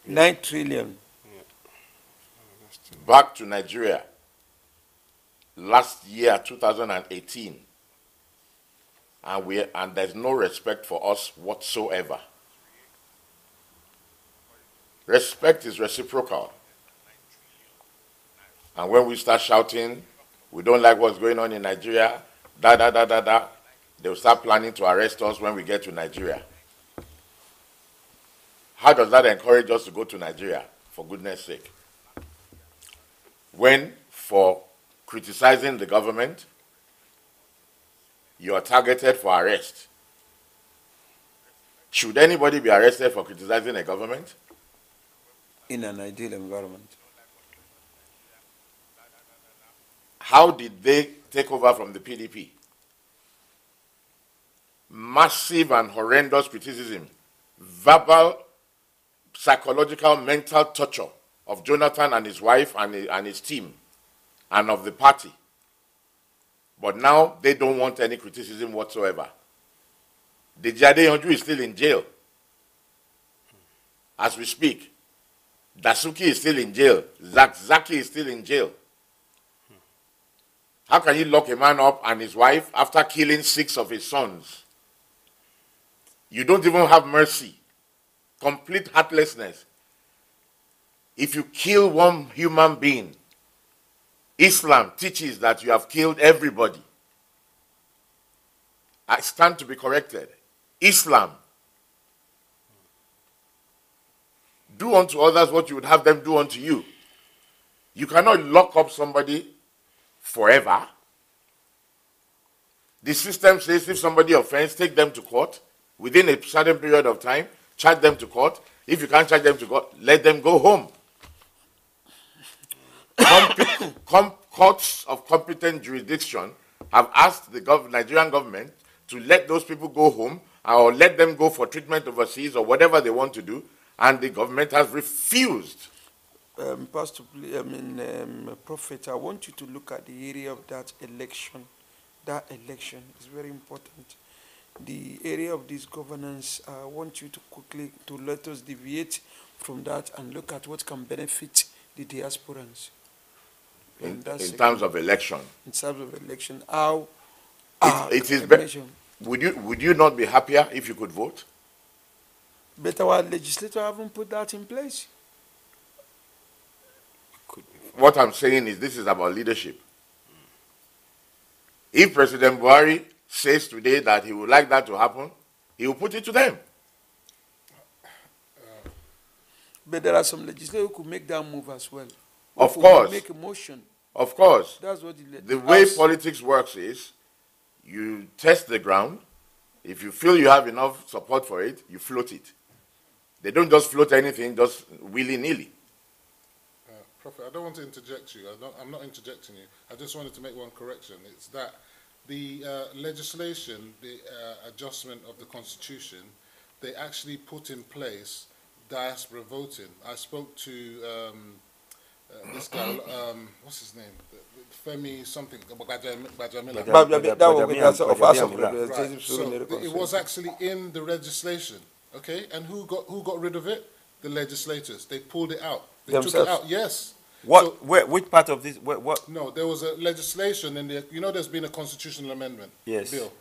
9 trillion. Back to Nigeria. Last year, 2018. And there's no respect for us whatsoever. Respect is reciprocal. And when we start shouting, we don't like what's going on in Nigeria, they'll start planning to arrest us when we get to Nigeria. How does that encourage us to go to Nigeria, for goodness sake? When, for criticizing the government, you are targeted for arrest. Should anybody be arrested for criticizing a government? In an ideal environment. How did they take over from the PDP? Massive and horrendous criticism, verbal, psychological, mental torture of Jonathan and his wife and his team and of the party. But now they don't want any criticism whatsoever. Dejade Yonju is still in jail as we speak. Dasuki is still in jail. Zaki is still in jail. How can you lock a man up and his wife after killing 6 of his sons? You don't even have mercy. Complete heartlessness. If you kill one human being, Islam teaches that you have killed everybody. I stand to be corrected. Islam. Do unto others what you would have them do unto you. You cannot lock up somebody forever. The system says if somebody offends, take them to court. Within a certain period of time, charge them to court. If you can't charge them to court, let them go home. Courts of competent jurisdiction have asked the Nigerian government to let those people go home or let them go for treatment overseas or whatever they want to do, and the government has refused. Pastor, Prophet, I want you to look at the area of that election. That election is very important. The area of this governance, I want you to quickly let us deviate from that and look at what can benefit the diasporans. In terms of election. In terms of election, how it is would you not be happier if you could vote? But our legislator haven't put that in place. What I'm saying is this is about leadership. If President Buhari says today that he would like that to happen, he will put it to them. But there are some legislators who could make that move as well. Of course. Make a motion. Of course. That's what the way politics works is you test the ground. If you feel you have enough support for it, you float it. They don't just float anything just willy-nilly. Prophet, I don't want to interject you. I'm not interjecting you. I just wanted to make one correction. It's that the legislation, the adjustment of the Constitution, they actually put in place diaspora voting. I spoke to this guy, what's his name? Femi something. So it was actually in the legislation, okay? And who got rid of it? The legislators. They pulled it out. They took it out. Yes. What? So, which part of this? What? No, there was a legislation in the. You know, there's been a constitutional amendment. Yes. Bill.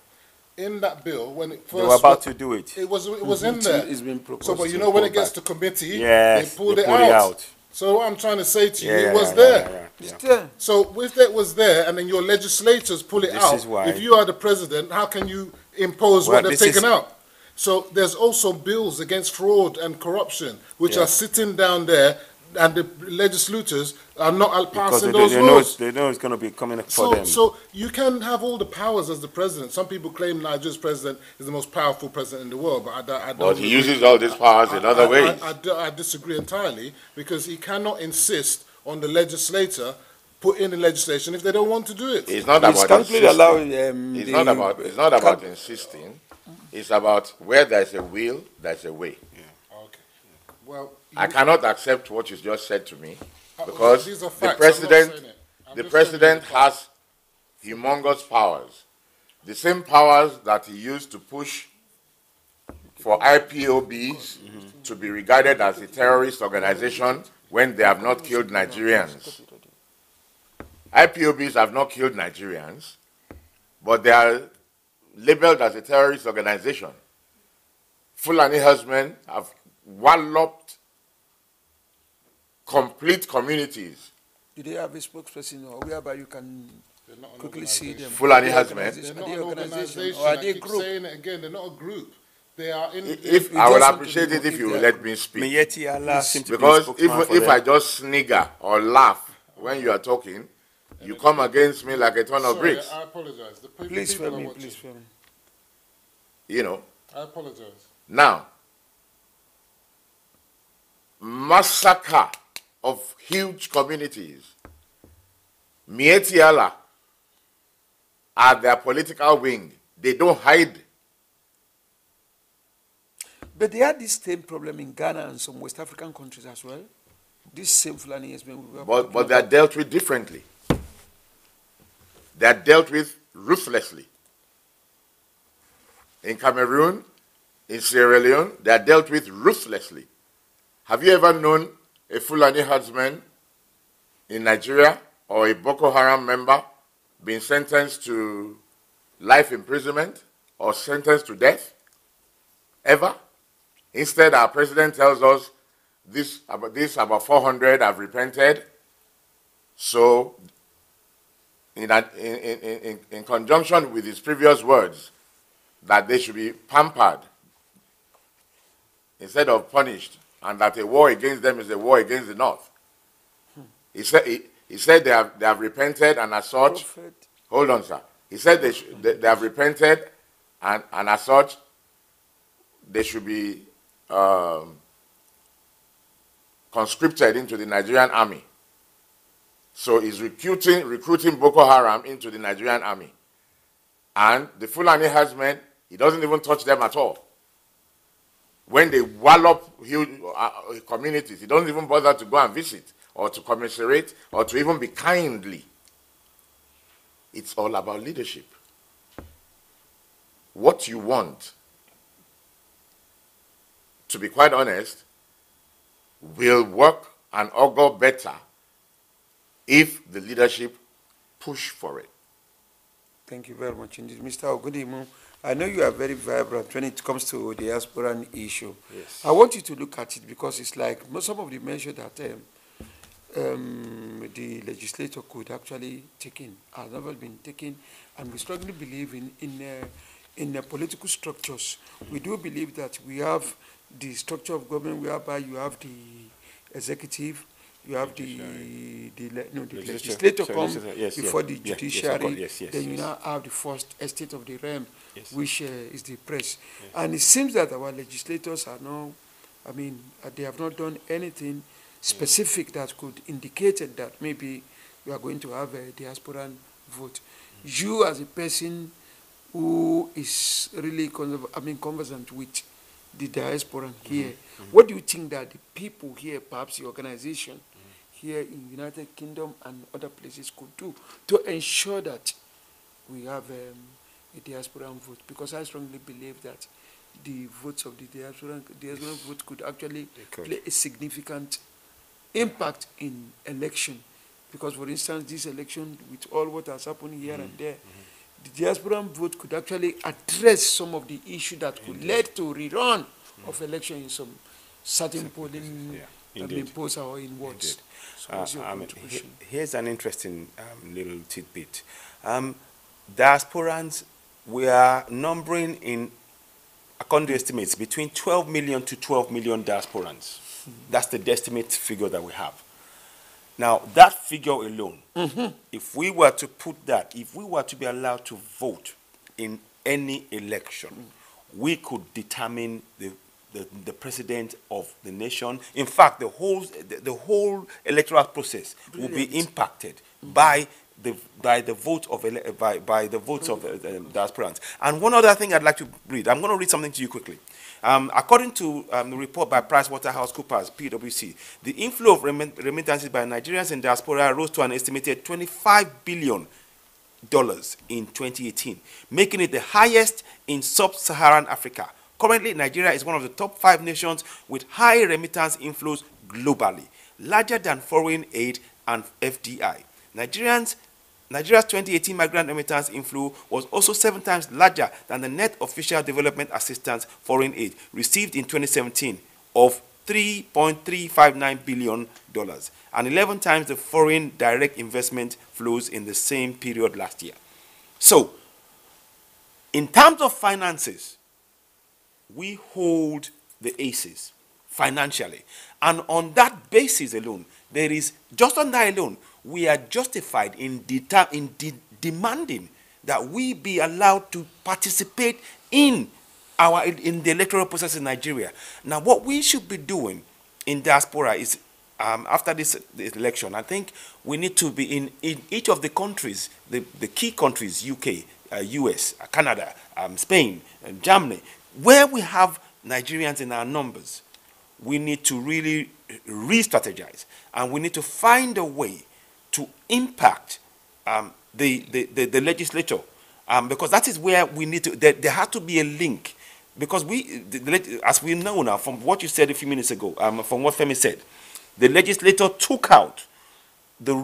In that bill, when it first they were about to do it. It was in there. It's been proposed. So, but you know, when it gets to committee, yes, they pulled it out. So what I'm trying to say to you, Yeah, it was yeah, there. yeah. It's there. So if that was there, and then your legislators pull it This out, is why- if you are the president, how can you impose Well, what they've this taken is- out? So there's also bills against fraud and corruption, which Yeah. are sitting down there, and the legislators are not Because passing they those know, laws. they know it's going to be coming for So, them. so you can have all the powers as the president. Some people claim Nigeria's president is the most powerful president in the world, but I don't. But he agree. uses all these powers in other ways. I disagree entirely, because he cannot insist on the legislator put in the legislation if they don't want to do it. It's not It's about completely insisting. allowed. It's not about insisting. It's about where there's a will, there's a way. Okay. Well, I cannot accept what you just said to me, well, because these are the facts. president, I'm not saying it. I'm the just president telling you the has humongous powers. The same powers that he used to push for IPOBs to be regarded as a terrorist organization when they have not killed Nigerians. IPOBs have not killed Nigerians, but they are labeled as a terrorist organization. Fulani herdsmen have walloped complete communities. Do they have a spokesperson or whereby you can quickly see them? Fulani Are they herdsmen? organization- They're Are not they an organization organization. or are I they keep group? saying it again. They're not a group. They are in. If You I would just want to appreciate know it if if you they will are- let me speak. Miyetti Allah seem to be Because spokesman for if them. I just snigger or laugh when you are talking, you come against me like a ton of Sorry, bricks. I apologize. The Please, people are Femi, watching. please, Femi. You know. I apologize. Now, massacre of huge communities. Miyetti Allah are their political wing. They don't hide. But they had this same problem in Ghana and some West African countries as well. This same Fulani has been. But they are dealt with differently. They are dealt with ruthlessly. In Cameroon, in Sierra Leone, they are dealt with ruthlessly. Have you ever known a Fulani herdsman in Nigeria or a Boko Haram member being sentenced to life imprisonment or sentenced to death? Ever? Instead, our president tells us about 400 have repented. So, in conjunction with his previous words, that they should be pampered instead of punished, and that a war against them is a war against the North. He said they have repented, and as such, hold on, sir. He said they have repented, and as such, they should be conscripted into the Nigerian army. So he's recruiting Boko Haram into the Nigerian army. And the Fulani herdsmen, he doesn't even touch them at all. When they wallop huge communities, he doesn't even bother to go and visit or to commiserate or to even be kindly. It's all about leadership. What you want, to be quite honest, will work and augur better if the leadership push for it. Thank you very much indeed. Mr. Ogudimu, I know you are very vibrant when it comes to the diaspora issue. Yes. I want you to look at it because it's like some of the measures that the legislator could actually take in have never been taken, and we strongly believe in the political structures. We do believe that we have the structure of government whereby you have the executive, you have the legislator come before the judiciary, then you now have the first estate of the realm, which is the press. And it seems that our legislators are now, they have not done anything specific that could indicate that maybe we are going to have a diasporan vote. You as a person who is really conversant with the diaspora here, what do you think that the people here, perhaps the organization here in United Kingdom and other places could do to ensure that we have a diaspora vote? Because I strongly believe that the votes of the diaspora vote could actually play a significant impact in election. Because, for instance, this election, with all what has happened here and there, the diaspora vote could actually address some of the issues that could lead to rerun of election in some certain polling impose our in words. So what's your contribution? Here's an interesting little tidbit. Diasporans, we are numbering in, according to estimates, between 12 million to 12 million diasporans. That's the estimate figure that we have. Now, that figure alone, if we were to put that, if we were to be allowed to vote in any election, we could determine the president of the nation. In fact, the whole electoral process will be impacted by the votes of diasporans. And one other thing I'd like to read. I'm going to read something to you quickly. According to the report by PricewaterhouseCoopers, PwC, the inflow of remittances by Nigerians in diaspora rose to an estimated $25 billion in 2018, making it the highest in sub-Saharan Africa. Currently, Nigeria is one of the top 5 nations with high remittance inflows globally, larger than foreign aid and FDI. Nigeria's 2018 migrant remittance inflow was also 7 times larger than the net official development assistance foreign aid received in 2017 of $3.359 billion, and 11 times the foreign direct investment flows in the same period last year. So, in terms of finances, we hold the aces financially. And on that basis alone, just on that alone, we are justified in demanding that we be allowed to participate in the electoral process in Nigeria. Now, what we should be doing in diaspora is, after this election, I think we need to be in each of the countries, the key countries, UK, US, Canada, Spain, Germany, where we have Nigerians in our numbers. We need to really re-strategize, and we need to find a way to impact the legislature, because that is where we need to. There has to be a link, because as we know now from what you said a few minutes ago, from what Femi said, the legislator took out the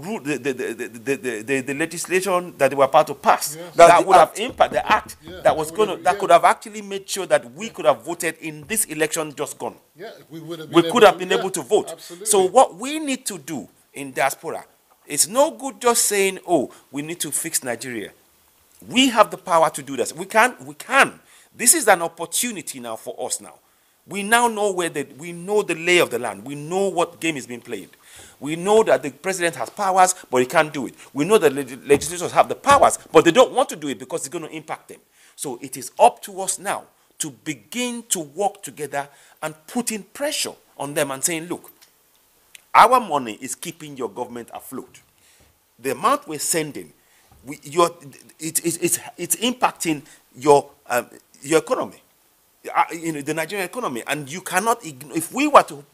legislation that they were about to pass, that would have impacted the act that could have actually made sure that we could have voted in this election just gone. Yeah, we could have been able to vote. Absolutely. So what we need to do in diaspora, it's no good just saying, oh, we need to fix Nigeria. We have the power to do this. We can. This is an opportunity now for us now. We now know we know the lay of the land. We know what game is being played. We know that the president has powers, but he can't do it. We know that the legislators have the powers, but they don't want to do it because it's going to impact them. So it is up to us now to begin to work together and putting pressure on them and saying, look, our money is keeping your government afloat. The amount we're sending, it's impacting your economy, the Nigerian economy, and you cannot ignore. If we were to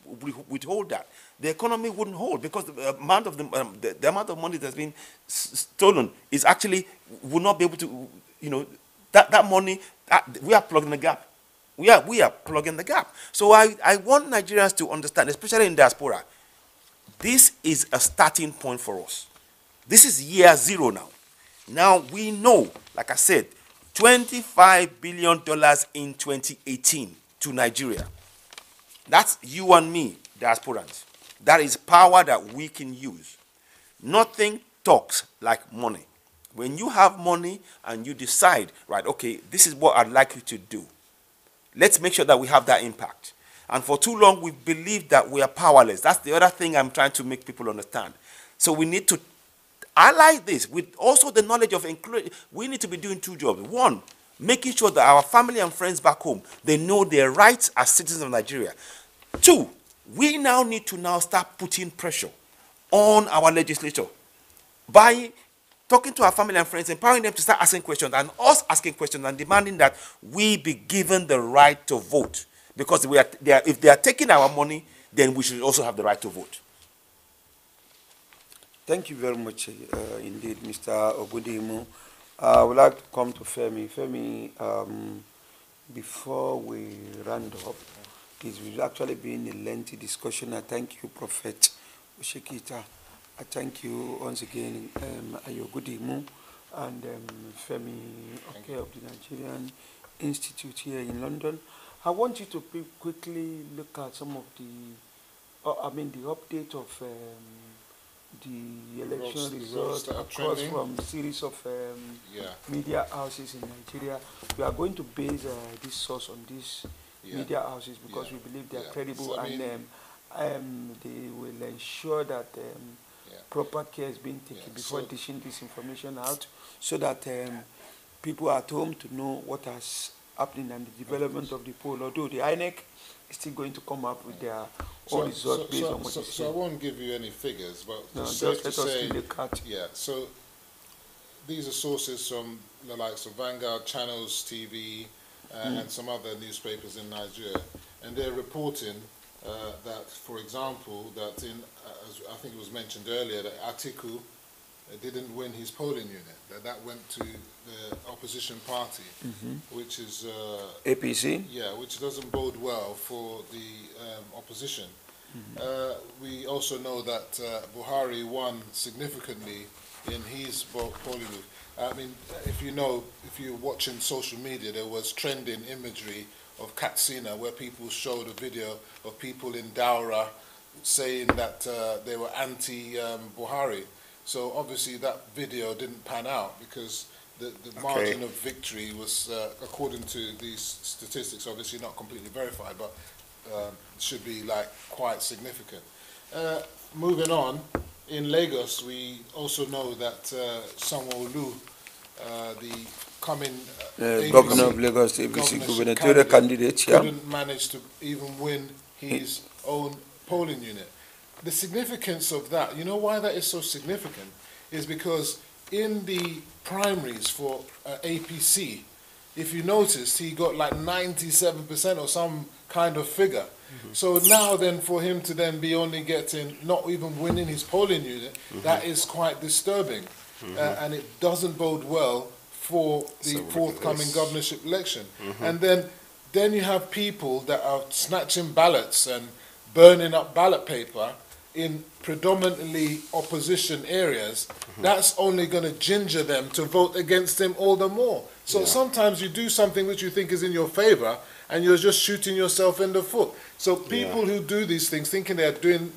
withhold that, the economy wouldn't hold, because the amount of money that's been stolen is actually will not be able to, that money. We are plugging the gap. We are plugging the gap. So I want Nigerians to understand, especially in diaspora, this is a starting point for us. This is year 0 now. Now we know, like I said, $25 billion in 2018 to Nigeria. That's you and me, diasporans. That is power that we can use. Nothing talks like money. When you have money and you decide, right, okay, this is what I'd like you to do, let's make sure that we have that impact. And for too long, we've believed that we are powerless. That's the other thing I'm trying to make people understand. So we need to ally this with also the knowledge of inclusion. We need to be doing 2 jobs. 1, making sure that our family and friends back home, they know their rights as citizens of Nigeria. 2, we now need to start putting pressure on our legislature by talking to our family and friends, empowering them to start asking questions, and us asking questions and demanding that we be given the right to vote. Because if they are taking our money, then we should also have the right to vote. Thank you very much indeed, Mr. Ogudimu. I would like to come to Femi. Femi, before we round up, it will actually be in a lengthy discussion. I thank you, Prophet Oshekita. I thank you once again, Ayogudimu and Femi of the Nigerian Institute here in London. I want you to quickly look at some of the I mean, the update of the election The results that are across trending. from series of Yeah. media houses in Nigeria. We are going to base this source on these Yeah. media houses because Yeah. we believe they are Yeah. credible So, I and mean, they will ensure that Yeah. proper care is being taken Yeah. before So- dishing this information out, so that people at home to know what has happened and the development of the poll. Although the INEC is still going to come up with their own results based on what you so I said. won't give you any figures, but No, it's just safe let to us say, in the cut. yeah. So these are sources from the likes of Vanguard, Channels TV, and some other newspapers in Nigeria, and they're reporting that, for example, that in as I think it was mentioned earlier, that Atiku didn't win his polling unit. That went to the opposition party, which is APC? yeah, which doesn't bode well for the opposition. We also know that Buhari won significantly in his polling booth. I mean, if you're watching social media, there was trending imagery of Katsina where people showed a video of people in Daura saying that they were anti-Buhari. So obviously that video didn't pan out because the margin of victory was, according to these statistics, obviously not completely verified, but should be like quite significant. Moving on, in Lagos, we also know that Sanwo-Olu, the coming Governor of Lagos, APC gubernatorial candidate, couldn't manage to even win his own polling unit. The significance of that, you know why that is so significant, is because in the primaries for APC, if you noticed, he got like 97% or some kind of figure. So now then for him to then be only getting, not even winning his polling unit, that is quite disturbing. And it doesn't bode well for the forthcoming governorship election. And then you have people that are snatching ballots and burning up ballot paper in predominantly opposition areas. That's only going to ginger them to vote against him all the more. So sometimes you do something which you think is in your favor and you're just shooting yourself in the foot. So people who do these things thinking they're doing,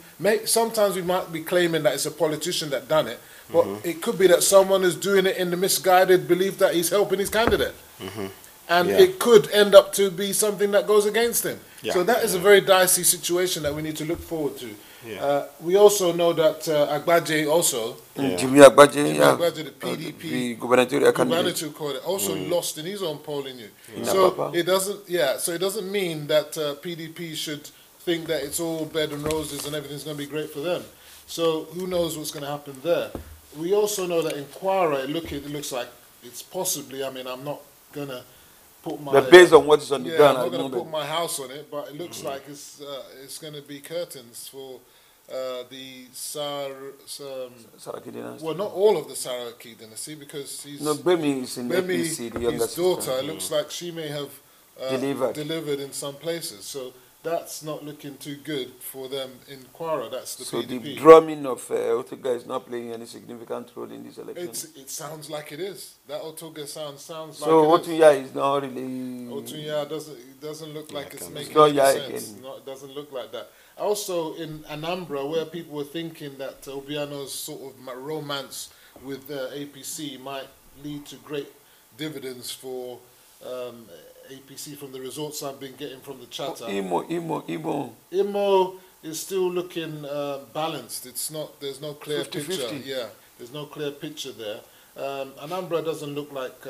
sometimes we might be claiming that it's a politician that done it, but it could be that someone is doing it in the misguided belief that he's helping his candidate. And it could end up to be something that goes against him. So that is a very dicey situation that we need to look forward to. We also know that Agbaje also, Jimmy Agbaje, the PDP the gubernatorial candidate, also lost in his own polling unit. So it doesn't mean that PDP should think that it's all bed and roses and everything's going to be great for them. So who knows what's going to happen there. We also know that in Kwara, it looks like it's possibly, I mean, I'm not going to put my... But based on what is on the ground, I'm not going to put my house on it, but it looks like it's going to be curtains for the Saraki well, not all of the Saraki dynasty, because Bemi is in APC, the younger his daughter, sister. it looks like she may have delivered in some places. So that's not looking too good for them in Kwara. That's the PDP. The drumming of Otuga is not playing any significant role in this election. It sounds like it is. That Otuga sounds like it is. So Otuya is not really... Otuya doesn't look like it's making not any sense. It doesn't look like that. Also in Anambra, where people were thinking that Obiano's sort of romance with APC might lead to great dividends for APC from the results I've been getting from the chatter. Imo is still looking balanced. It's not. There's no clear 50-50. picture. Yeah, there's no clear picture there. Anambra doesn't look like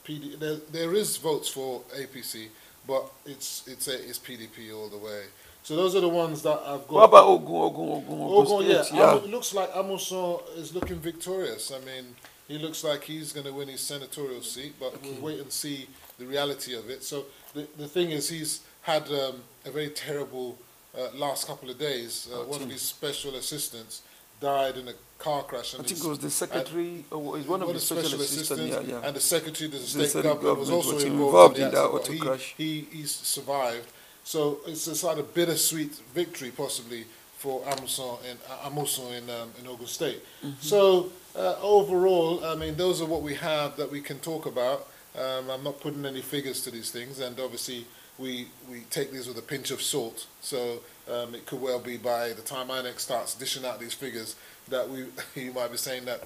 PD. There is votes for APC, but it's PDP all the way. So those are the ones that I've got. What about Ogun? Yeah. It looks like Amoson is looking victorious. I mean, he looks like he's going to win his senatorial seat, but we'll wait and see the reality of it. So the thing is, he's had a very terrible last couple of days. One of his special assistants died in a car crash. And I think it was the secretary, is one of the special assistants, and the secretary to the state government was also involved in that auto crash. He's survived. So it's a sort of bittersweet victory, possibly, for Amoson in Ogun State. So overall, I mean, those are what we have that we can talk about. I'm not putting any figures to these things, and obviously we take these with a pinch of salt. So it could well be by the time INEC starts dishing out these figures that you might be saying that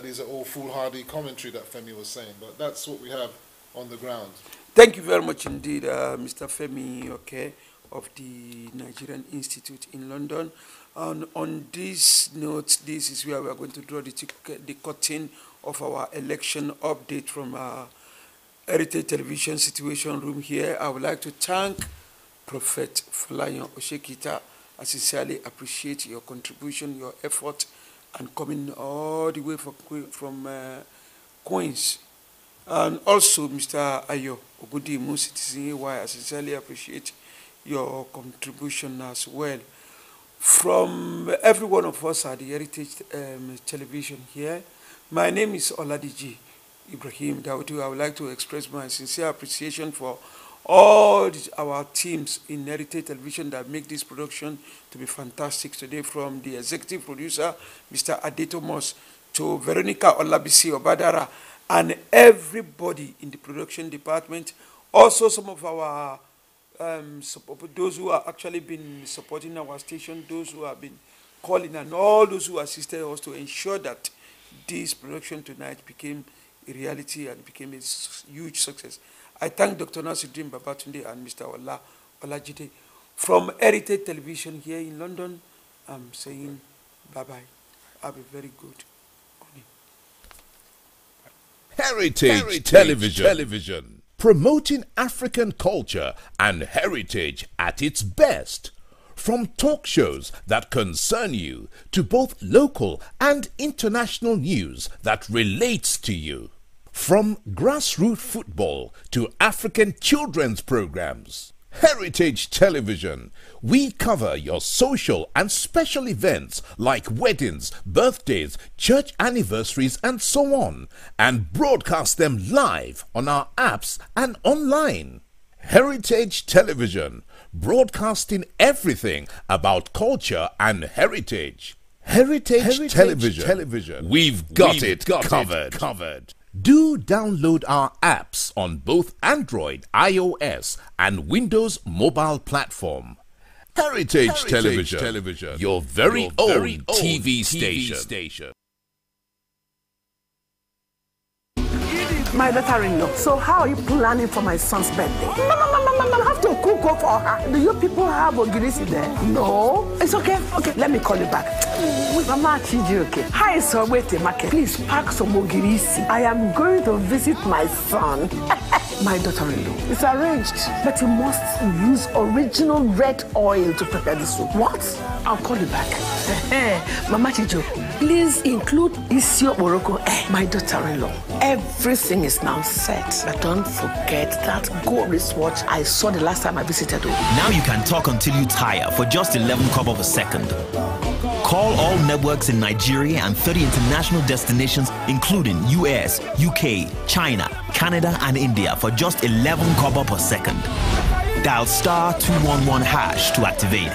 these are all foolhardy commentary that Femi was saying. But that's what we have on the ground. Thank you very much indeed, Mr. Femi, okay, of the Nigerian Institute in London. And on this note, this is where we are going to draw the curtain of our election update from our Heritage Television Situation Room here. I would like to thank Prophet Folayan Oshekita. I sincerely appreciate your contribution, your effort, and coming all the way from Queens. And also, Mr. Ayo Ogudimu, Citizen AY, I sincerely appreciate your contribution as well. From every one of us at the Heritage Television here, my name is Oladiji Ibrahim Dawudu. I would like to express my sincere appreciation for all our teams in Heritage Television that make this production to be fantastic today, from the executive producer, Mr. Adeto Moss, to Veronica Olabisi Obadara, and everybody in the production department. Also, some of our those who have actually been supporting our station, those who have been calling, and all those who assisted us to ensure that this production tonight became a reality and became a huge success. I thank Dr. Nasiruddin Babatunde and Mr. Olajide. From Heritage Television here in London, I'm saying bye-bye. Have a very good morning. Heritage Television. Promoting African culture and heritage at its best. From talk shows that concern you to both local and international news that relates to you. From grassroots football to African children's programs. Heritage Television. We cover your social and special events like weddings, birthdays, church anniversaries, and so on, and broadcast them live on our apps and online. Heritage Television, broadcasting everything about culture and heritage. Heritage Television. We've got it covered. Do download our apps on both Android, iOS, and Windows mobile platform. Heritage Television, your very own TV station. My daughter-in-law, so how are you planning for my son's birthday? I have to cook up for her. Do you people have ogirisi there? No? It's okay. Okay, let me call you back. Mama Chiji, okay. Hi, so wait a market. Please pack some ogirisi. I am going to visit my son. My daughter-in-law. It's arranged. But you must use original red oil to prepare the soup. What? I'll call you back. Mama Chijo, please include Isio Morocco. My daughter-in-law. Everything is now set. But don't forget that gold wristwatch I saw the last time I visited. Now you can talk until you tire for just 11 kobo of a second. Call all networks in Nigeria and 30 international destinations, including US, UK, China, Canada, and India for just 11 kobo per second. Dial *211# to activate.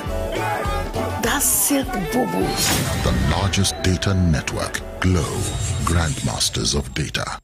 That's it, boo-boo. The largest data network, Glow, Grandmasters of Data.